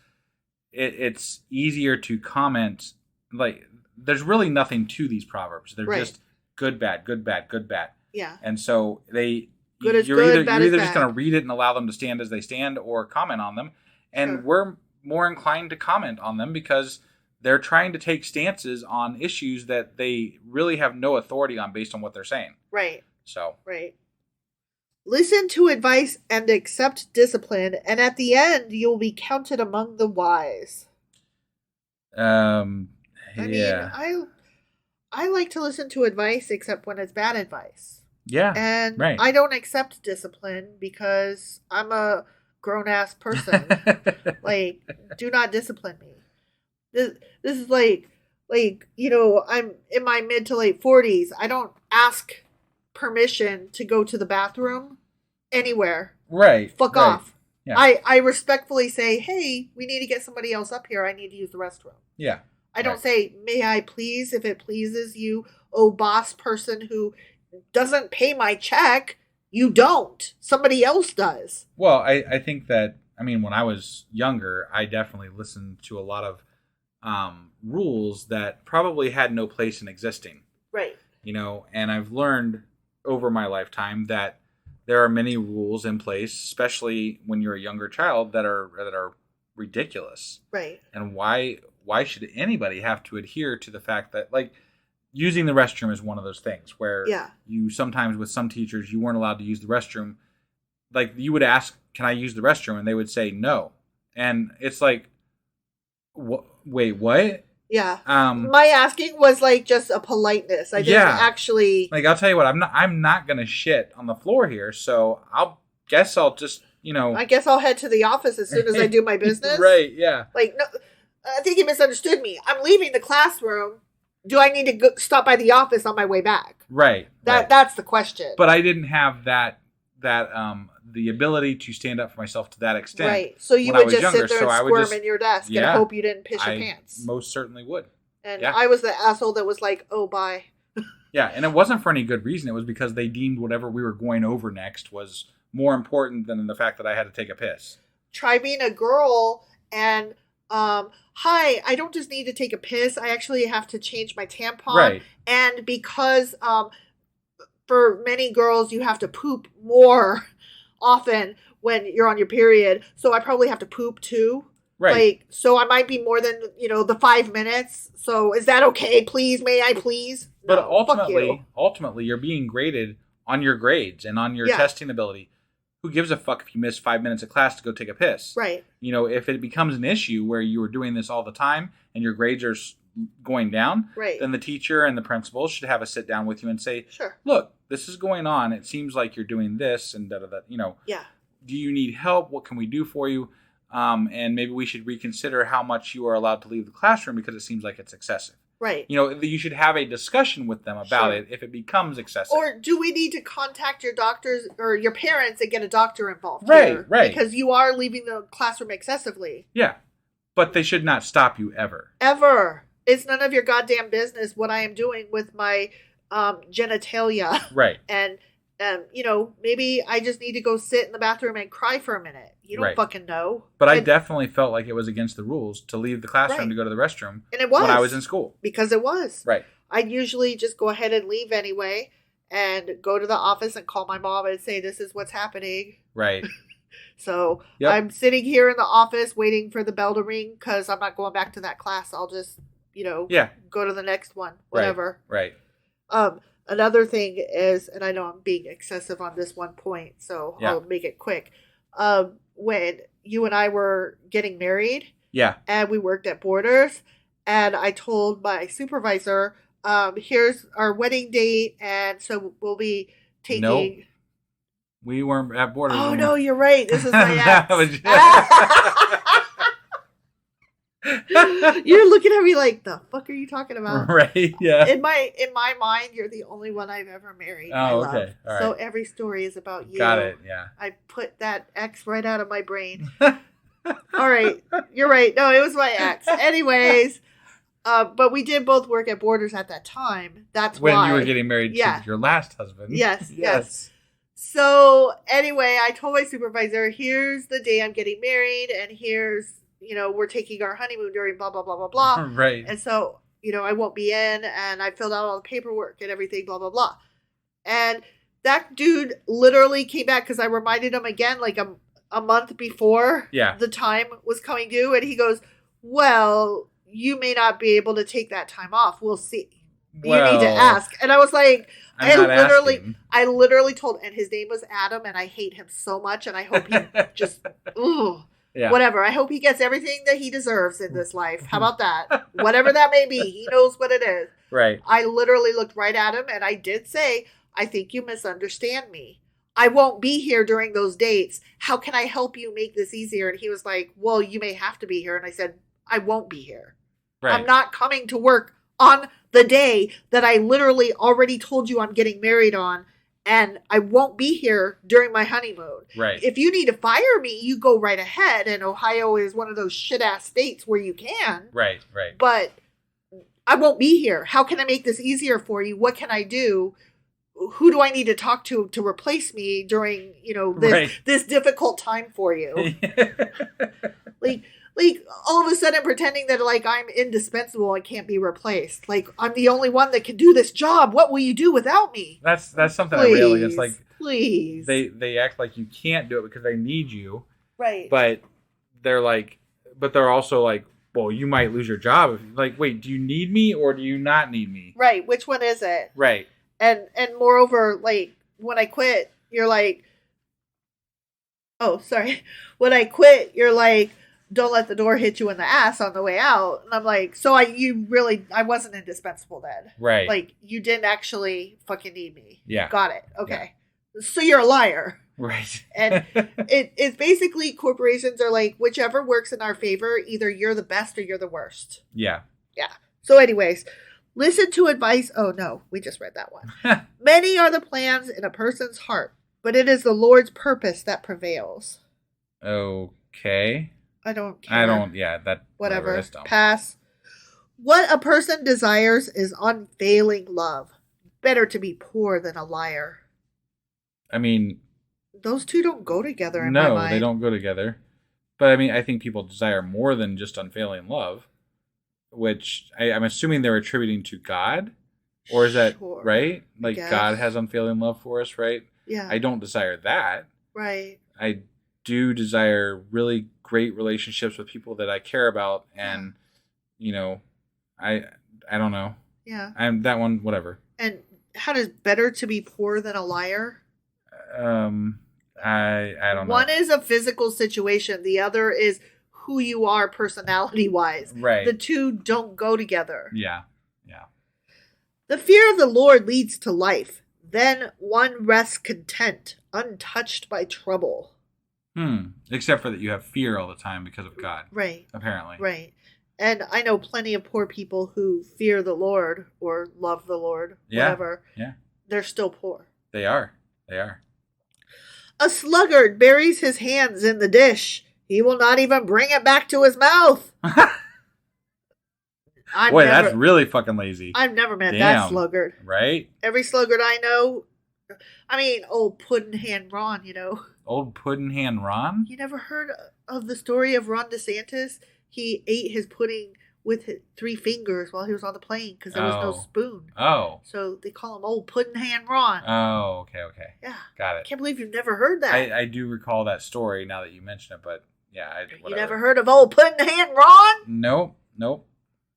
it's easier to comment. Like, there's really nothing to these proverbs. They're just good, bad, good, bad, good, bad. Yeah. And so you're either just going to read it and allow them to stand as they stand or comment on them. And we're more inclined to comment on them because they're trying to take stances on issues that they really have no authority on based on what they're saying. Right. So. Right. Listen to advice and accept discipline, and at the end, you'll be counted among the wise. I mean, I like to listen to advice, except when it's bad advice. Yeah. And I don't accept discipline because I'm a grown-ass person. Like, do not discipline me. This is like, you know, I'm in my mid to late 40s. I don't ask permission to go to the bathroom anywhere. Right. Fuck off. Yeah. I respectfully say, hey, we need to get somebody else up here. I need to use the restroom. Yeah. I don't say, may I please, if it pleases you, oh boss person who doesn't pay my check. You don't. Somebody else does. Well, I think that, I mean, when I was younger, I definitely listened to a lot of rules that probably had no place in existing. Right. You know, and I've learned over my lifetime that there are many rules in place, especially when you're a younger child, that are ridiculous. Right. And why should anybody have to adhere to the fact that, like, using the restroom is one of those things where you sometimes, with some teachers, you weren't allowed to use the restroom. Like, you would ask, can I use the restroom? And they would say no. And it's like, wait, what? Yeah. My asking was like just a politeness. I didn't actually. Like, I'll tell you what, I'm not gonna shit on the floor here, so I'll just, I guess I'll head to the office as soon as I do my business. Right, yeah. Like, no, I think he misunderstood me. I'm leaving the classroom. Do I need to stop by the office on my way back? Right. That's the question. But I didn't have that the ability to stand up for myself to that extent. Right. So you would just sit there and squirm in your desk and hope you didn't piss your pants. Most certainly would. And I was the asshole that was like, oh, bye. Yeah, and it wasn't for any good reason. It was because they deemed whatever we were going over next was more important than the fact that I had to take a piss. Try being a girl and, hi, I don't just need to take a piss. I actually have to change my tampon. Right. And because for many girls, you have to poop more often when you're on your period. So I probably have to poop too. Right. Like, so I might be more than, the 5 minutes. So is that okay? Please, may I please? But ultimately, you're being graded on your grades and on your testing ability. Who gives a fuck if you miss 5 minutes of class to go take a piss? Right. If it becomes an issue where you were doing this all the time and your grades are going down, right, then the teacher and the principal should have a sit down with you and say, sure, look, this is going on. It seems like you're doing this and da-da-da. Yeah. Do you need help? What can we do for you? And maybe we should reconsider how much you are allowed to leave the classroom because it seems like it's excessive. Right. You should have a discussion with them about it if it becomes excessive. Or do we need to contact your doctors or your parents and get a doctor involved? Right, right. Because you are leaving the classroom excessively. Yeah. But they should not stop you ever. Ever. It's none of your goddamn business what I am doing with my genitalia. Right. And, maybe I just need to go sit in the bathroom and cry for a minute. You don't fucking know. But I definitely felt like it was against the rules to leave the classroom to go to the restroom. And it was. When I was in school. Because it was. Right. I'd usually just go ahead and leave anyway and go to the office and call my mom and say, this is what's happening. Right. So I'm sitting here in the office waiting for the bell to ring because I'm not going back to that class. I'll just, go to the next one, whatever. Right. Another thing is, and I know I'm being excessive on this one point, so I'll make it quick. When you and I were getting married, and we worked at Borders, and I told my supervisor, here's our wedding date, and so we'll be taking... Nope. We weren't at Borders. Oh, no, you're right. This is my ex. You're looking at me like, the fuck are you talking about? Right, yeah. In my mind, you're the only one I've ever married. Oh, okay. All right. So every story is about you. Got it, yeah. I put that ex right out of my brain. All right. You're right. No, it was my ex. Anyways, but we did both work at Borders at that time. That's when why. You were getting married to your last husband. Yes. So anyway, I told my supervisor, here's the day I'm getting married, and here's, we're taking our honeymoon during blah, blah, blah, blah, blah. Right. And so, I won't be in, and I filled out all the paperwork and everything, blah, blah, blah. And that dude literally came back because I reminded him again, like a month before the time was coming due. And he goes, well, you may not be able to take that time off. We'll see. You need to ask. And I was like, I literally told, and his name was Adam, and I hate him so much, and I hope he just, whatever. I hope he gets everything that he deserves in this life. How about that? Whatever that may be, he knows what it is. Right. I literally looked right at him, and I did say, I think you misunderstand me. I won't be here during those dates. How can I help you make this easier? And he was like, well, you may have to be here. And I said, I won't be here. Right. I'm not coming to work on the day that I literally already told you I'm getting married on, and I won't be here during my honeymoon. Right. If you need to fire me, you go right ahead, and Ohio is one of those shit-ass states where you can. Right. But I won't be here. How can I make this easier for you? What can I do? Who do I need to talk to replace me during, this difficult time for you? Like all of a sudden pretending that like I'm indispensable and can't be replaced. Like I'm the only one that can do this job. What will you do without me? That's something I rail against. Like, please. They act like you can't do it because they need you. Right. But they're also like, well, you might lose your job. Like, wait, do you need me or do you not need me? Right. Which one is it? Right. And moreover, like when I quit, you're like, oh, sorry. When I quit, you're like, don't let the door hit you in the ass on the way out. And I'm like, so I wasn't indispensable then. Right. Like, you didn't actually fucking need me. Yeah. Got it. Okay. Yeah. So you're a liar. Right. And it's basically corporations are like, whichever works in our favor, either you're the best or you're the worst. Yeah. Yeah. So anyways, listen to advice. Oh no, we just read that one. Many are the plans in a person's heart, but it is the Lord's purpose that prevails. Okay. I don't care. Yeah, Whatever. That's dumb. Pass. What a person desires is unfailing love. Better to be poor than a liar. I mean, those two don't go together in my mind. No, they don't go together. But I mean, I think people desire more than just unfailing love, which I'm assuming they're attributing to God. Or is that right? Like, God has unfailing love for us, right? Yeah. I don't desire that. Right. I do desire really great relationships with people that I care about. And, I don't know. Yeah. I'm that one, whatever. And how does better to be poor than a liar? I don't know. One is a physical situation. The other is who you are personality wise. Right. The two don't go together. Yeah. Yeah. The fear of the Lord leads to life. Then one rests content, untouched by trouble. Except for that you have fear all the time because of God. Right. Apparently. Right. And I know plenty of poor people who fear the Lord or love the Lord, whatever. Yeah. They're still poor. They are. A sluggard buries his hands in the dish. He will not even bring it back to his mouth. That's really fucking lazy. I've never met that sluggard. Right? Every sluggard I know, old Puddin' Ron, Old Puddin' Ron? You never heard of the story of Ron DeSantis? He ate his pudding with his 3 fingers while he was on the plane because there was no spoon. Oh. So they call him Old Puddin' Ron. Oh, okay. Yeah. Got it. Can't believe you've never heard that. I do recall that story now that you mention it, but yeah. You never heard of Old Puddin' Ron? Nope.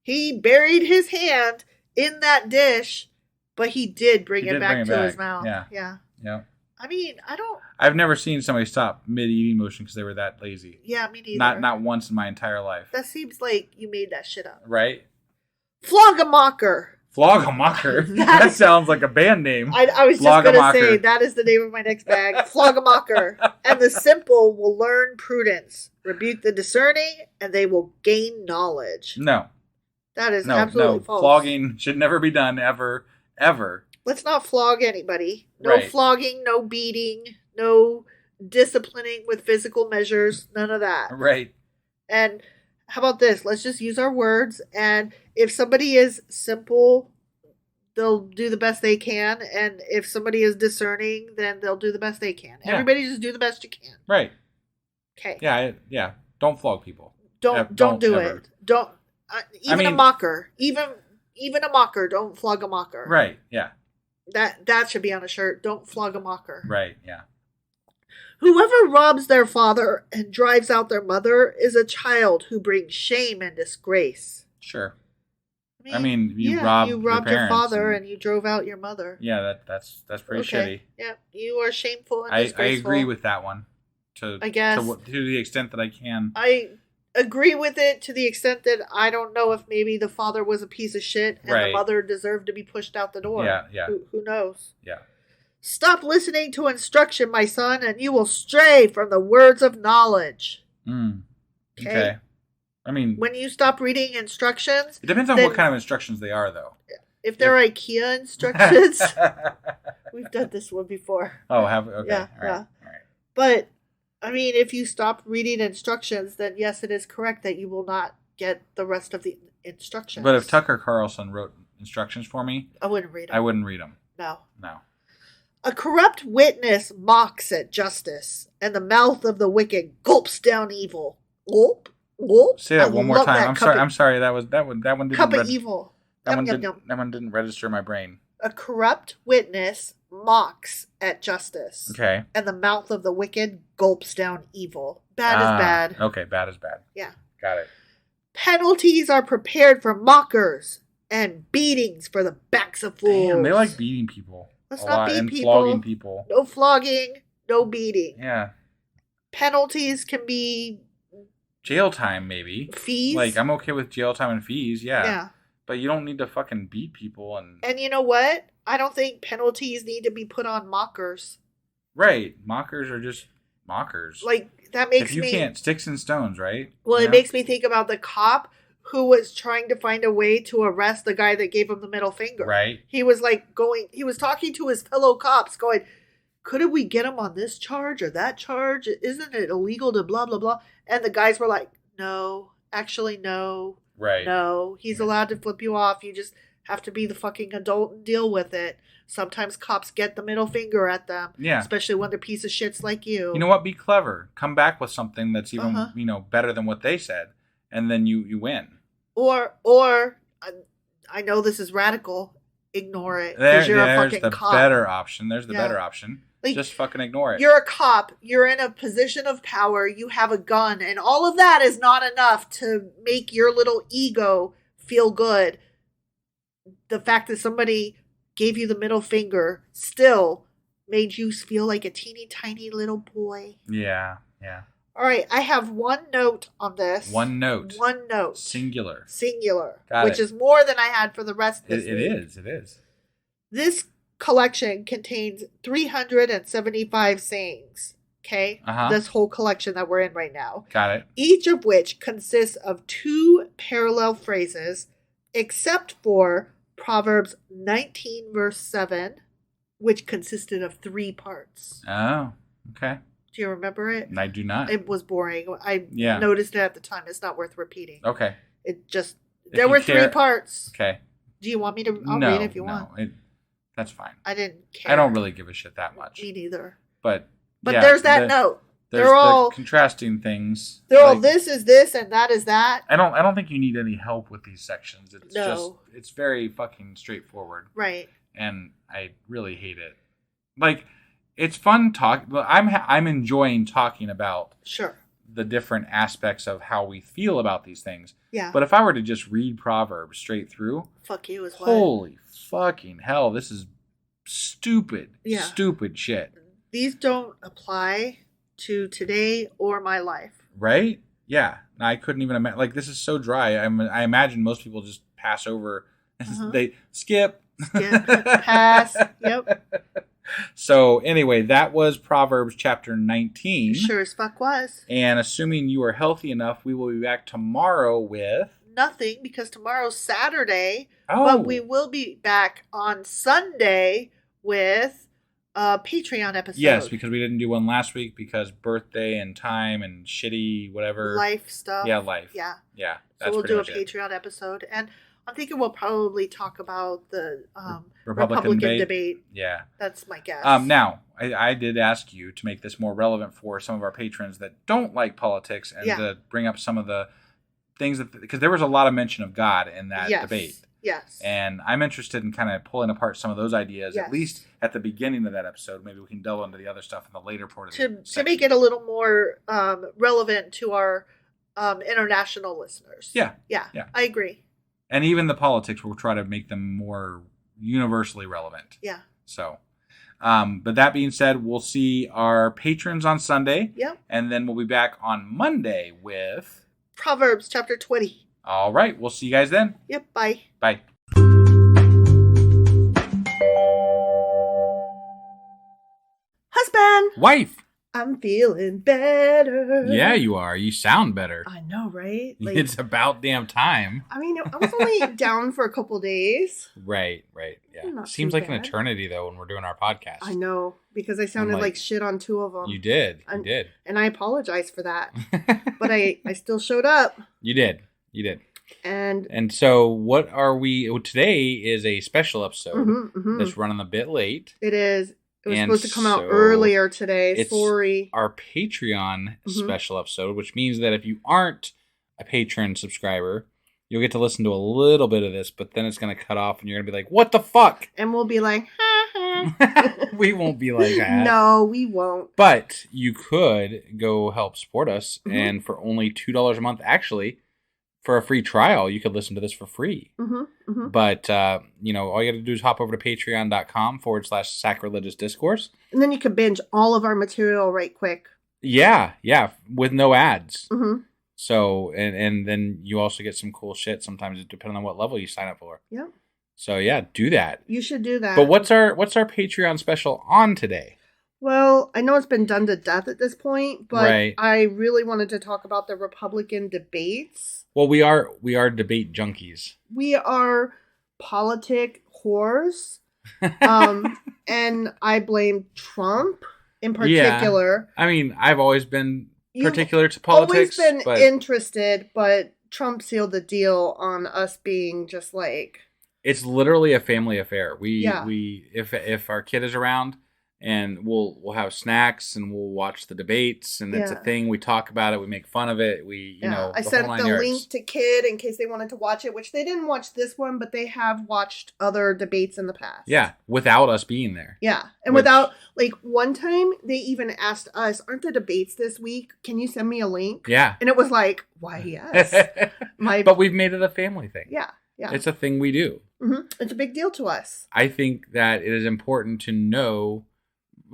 He buried his hand in that dish, but he did bring it back to his mouth. Yeah. I've never seen somebody stop mid-eating motion because they were that lazy. Yeah, me neither. Not once in my entire life. That seems like you made that shit up. Right? Flog a mocker. Flog a mocker? That sounds like a band name. I was just going to say, that is the name of my next bag. Flog a mocker. And the simple will learn prudence. Rebuke the discerning, and they will gain knowledge. No. That is absolutely false. Flogging should never be done, ever. Let's not flog anybody. No flogging, no beating, no disciplining with physical measures, none of that. Right. And how about this? Let's just use our words. And if somebody is simple, they'll do the best they can. And if somebody is discerning, then they'll do the best they can. Yeah. Everybody just do the best you can. Right. Okay. Yeah. Don't flog people. Don't do ever. It. Don't. A mocker. Even a mocker. Don't flog a mocker. Right. Yeah. That should be on a shirt. Don't flog a mocker. Right. Yeah. Whoever robs their father and drives out their mother is a child who brings shame and disgrace. Sure. You robbed your father and you drove out your mother. Yeah, that's pretty shitty. Yeah, you are shameful and disgraceful. I agree with that one. I guess to the extent that I can. I agree with it to the extent that I don't know if maybe the father was a piece of shit and the mother deserved to be pushed out the door. Yeah. Who knows? Yeah. Stop listening to instruction, my son, and you will stray from the words of knowledge. Okay. When you stop reading instructions... It depends on what kind of instructions they are, though. If they're IKEA instructions... We've done this one before. Oh, have we? Okay. Yeah. All right. But, if you stop reading instructions, then yes, it is correct that you will not get the rest of the instructions. But if Tucker Carlson wrote instructions for me... I wouldn't read them. I wouldn't read them. No. A corrupt witness mocks at justice, and the mouth of the wicked gulps down evil. Gulp. Say that one more time. I'm sorry. That one didn't. Cup of evil. That one didn't register in my brain. A corrupt witness mocks at justice. Okay. And the mouth of the wicked gulps down evil. Bad is bad. Okay, bad is bad. Yeah. Got it. Penalties are prepared for mockers, and beatings for the backs of fools. Damn, they like beating people. Let's not beat and people. Flogging people. No flogging, no beating. Yeah. Penalties can be Jail time, maybe. Fees? Like, I'm okay with jail time and fees, Yeah. But you don't need to fucking beat people And you know what? I don't think penalties need to be put on mockers. Right. Mockers are just mockers. Like, that makes if you can't, sticks and stones, right? Well, it makes me think about the cop who was trying to find a way to arrest the guy that gave him the middle finger. Right. He was he was talking to his fellow cops going, couldn't we get him on this charge or that charge? Isn't it illegal to blah, blah, blah? And the guys were like, no, actually, no. Right. No, he's allowed to flip you off. You just have to be the fucking adult and deal with it. Sometimes cops get the middle finger at them. Yeah. Especially when they're piece of shits like you. You know what? Be clever. Come back with something that's even, better than what they said. And then you win. Or I know this is radical. Ignore it. There's you're a fucking the cop. better option. There's the better option. Like, just fucking ignore it. You're a cop. You're in a position of power. You have a gun. And all of that is not enough to make your little ego feel good. The fact that somebody gave you the middle finger still made you feel like a teeny tiny little boy. Yeah. All right. I have one note on this. One note. Singular. Got which is more than I had for the rest of this week. It is. This collection contains 375 sayings. Okay? This whole collection that we're in right now. Got it. Each of which consists of 2 parallel phrases, except for Proverbs 19 verse 7, which consisted of 3 parts. Oh, okay. Do you remember it? I do not. It was boring. I noticed it at the time. It's not worth repeating. Okay. There were 3 parts. Okay. Do you want me to? I'll read it if you want. That's fine. I didn't care. I don't really give a shit that much. Me neither. But there's that note. They're all contrasting things. They're all this is this and that is that. I don't think you need any help with these sections. It's very fucking straightforward. Right. And I really hate it. Like, it's fun I'm enjoying talking about the different aspects of how we feel about these things. Yeah. But if I were to just read Proverbs straight through, fuck you as well. Holy fucking hell, this is stupid shit. These don't apply to today or my life. Right? Yeah. I couldn't even imagine. Like, this is so dry. I imagine most people just pass over. They skip. Pass. Yep. So, anyway, that was Proverbs chapter 19. Sure as fuck was. And assuming you are healthy enough, we will be back tomorrow with... Nothing, because tomorrow's Saturday. Oh. But we will be back on Sunday with a Patreon episode. Yes, because we didn't do one last week because birthday and time and shitty whatever. Life stuff. Yeah, life. Yeah. Yeah. So we'll do a Patreon episode. And I'm thinking we'll probably talk about the Republican debate. Yeah. That's my guess. Now, I did ask you to make this more relevant for some of our patrons that don't like politics and to bring up some of the things because there was a lot of mention of God in that debate. Yes. And I'm interested in kind of pulling apart some of those ideas, at least at the beginning of that episode. Maybe we can delve into the other stuff in the later part of the to make it a little more relevant to our international listeners. Yeah. I agree. And even the politics, we'll try to make them more universally relevant. Yeah. So, but that being said, we'll see our patrons on Sunday. Yep. And then we'll be back on Monday with... Proverbs chapter 20. All right. We'll see you guys then. Yep. Bye. Bye. Husband. Wife. I'm feeling better. Yeah, you are. You sound better. I know, right? Like, it's about damn time. I mean, I was only down for a couple days. Right. Yeah. Seems like an eternity, though, when we're doing our podcast. I know, because I sounded like shit on 2 of them. You did. And I apologize for that. But I still showed up. You did. And so what are we... Today is a special episode that's running a bit late. It is. It was supposed to come out earlier today. Sorry. Our Patreon special episode, which means that if you aren't a patron subscriber, you'll get to listen to a little bit of this, but then it's going to cut off and you're going to be like, what the fuck? And we'll be like, We won't be like that. No, we won't. But you could go help support us, and for only $2 a month, actually, for a free trial, you could listen to this for free. But, all you got to do is hop over to patreon.com/sacrilegious discourse. And then you can binge all of our material right quick. Yeah, with no ads. So, and then you also get some cool shit sometimes depending on what level you sign up for. Yep. So yeah, do that. You should do that. But what's our Patreon special on today? Well, I know it's been done to death at this point, but Right. I really wanted to talk about the Republican debates. Well, we are debate junkies. We are politic whores. And I blame Trump in particular. Yeah. I mean, I've always been particular to politics. Always been interested, but Trump sealed the deal on us being just like... It's literally a family affair. If our kid is around, and we'll have snacks and we'll watch the debates, and it's a thing. We talk about it. We make fun of it. I sent the link to kid in case they wanted to watch it, which they didn't watch this one, but they have watched other debates in the past. Yeah, without us being there. Yeah, and without, like, one time they even asked us, "Aren't the debates this week? Can you send me a link?" Yeah, and it was like, "Why, yes." But we've made it a family thing. Yeah. Yeah. It's a thing we do. Mm-hmm. It's a big deal to us. I think that it is important to know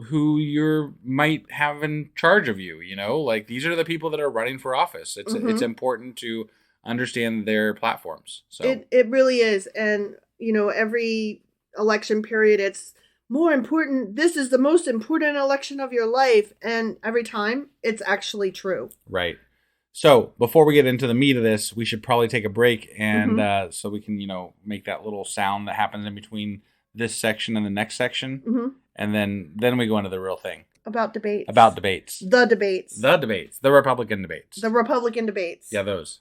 who you might have in charge of you. You know, like these are the people that are running for office. It's important to understand their platforms. So it really is. And, you know, every election period, it's more important. This is the most important election of your life. And every time it's actually true. Right. So before we get into the meat of this, we should probably take a break and so we can, you know, make that little sound that happens in between this section and the next section. Mm-hmm. And then we go into the real thing. About debates. About debates. The debates. The debates. The Republican debates. The Republican debates. Yeah, those.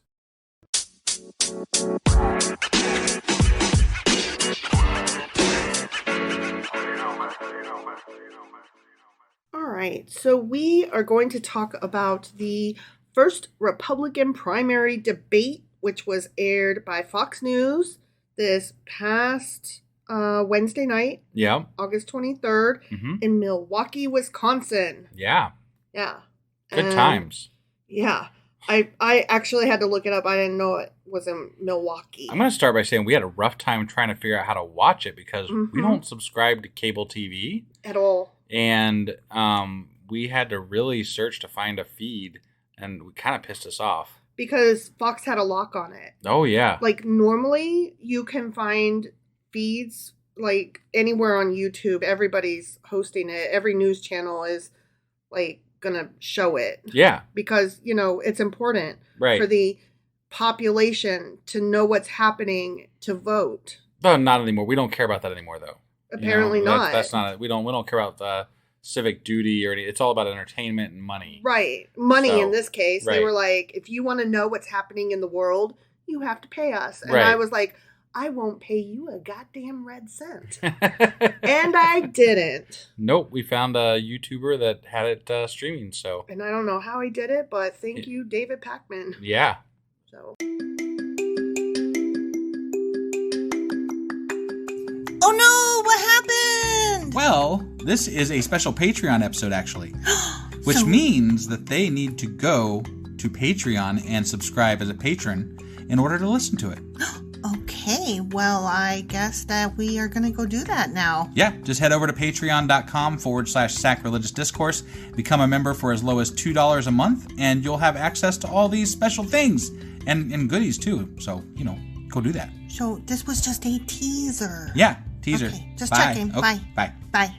All right. So we are going to talk about the first Republican primary debate, which was aired by Fox News this past Wednesday night. Yeah. August 23rd in Milwaukee, Wisconsin. Yeah. Yeah. Good times. Yeah. I actually had to look it up. I didn't know it was in Milwaukee. I'm going to start by saying we had a rough time trying to figure out how to watch it because we don't subscribe to cable TV. At all. And we had to really search to find a feed, and it kind of pissed us off. Because Fox had a lock on it. Oh, yeah. Like, normally you can find feeds, like, anywhere on YouTube. Everybody's hosting it. Every news channel is, like, gonna show it. Yeah. Because, you know, it's important for the population to know what's happening to vote. No, not anymore. We don't care about that anymore, though. Apparently not. That's not it. We don't care about civic duty or anything. It's all about entertainment and money. Right. Money in this case. Right. They were like, if you want to know what's happening in the world, you have to pay us. And I was like, I won't pay you a goddamn red cent. And I didn't. Nope. We found a YouTuber that had it streaming. So. And I don't know how he did it, but thank you, David Pakman. Yeah. So. Oh no, what happened? Well, this is a special Patreon episode, actually. Which means that they need to go to Patreon and subscribe as a patron in order to listen to it. Okay, well, I guess that we are going to go do that now. Yeah, just head over to patreon.com/sacrilegious discourse, become a member for as low as $2 a month, and you'll have access to all these special things and goodies too. So, you know, go do that. So this was just a teaser. Yeah, teaser. Okay, just Bye. checking. Okay, Bye. Bye. Bye.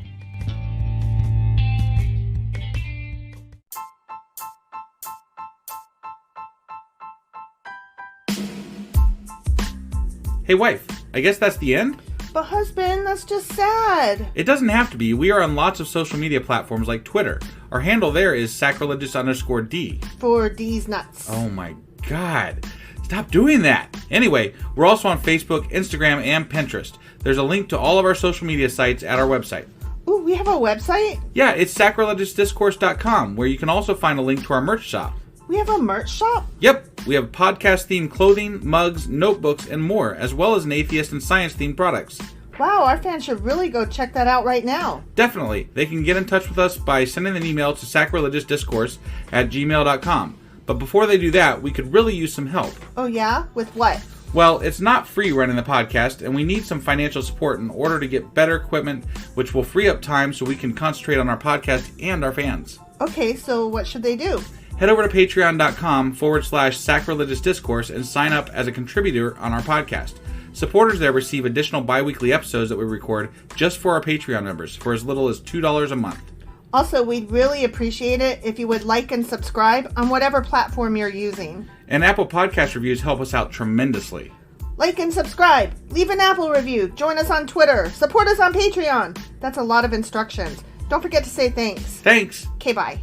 Hey, wife, I guess that's the end? But husband, that's just sad. It doesn't have to be. We are on lots of social media platforms like Twitter. Our handle there is sacrilegious_D. For D's nuts. Oh my God. Stop doing that. Anyway, we're also on Facebook, Instagram, and Pinterest. There's a link to all of our social media sites at our website. Ooh, we have a website? Yeah, it's sacrilegiousdiscourse.com, where you can also find a link to our merch shop. We have a merch shop? Yep, we have podcast-themed clothing, mugs, notebooks, and more, as well as an atheist and science-themed products. Wow, our fans should really go check that out right now. Definitely. They can get in touch with us by sending an email to sacrilegiousdiscourse@gmail.com. But before they do that, we could really use some help. Oh yeah? With what? Well, it's not free running the podcast, and we need some financial support in order to get better equipment, which will free up time so we can concentrate on our podcast and our fans. Okay, so what should they do? head over to patreon.com/sacrilegious discourse and sign up as a contributor on our podcast. Supporters there receive additional bi-weekly episodes that we record just for our Patreon members for as little as $2 a month. Also, we'd really appreciate it if you would like and subscribe on whatever platform you're using. And Apple Podcast reviews help us out tremendously. Like and subscribe. Leave an Apple review. Join us on Twitter. Support us on Patreon. That's a lot of instructions. Don't forget to say thanks. Thanks. Okay, bye.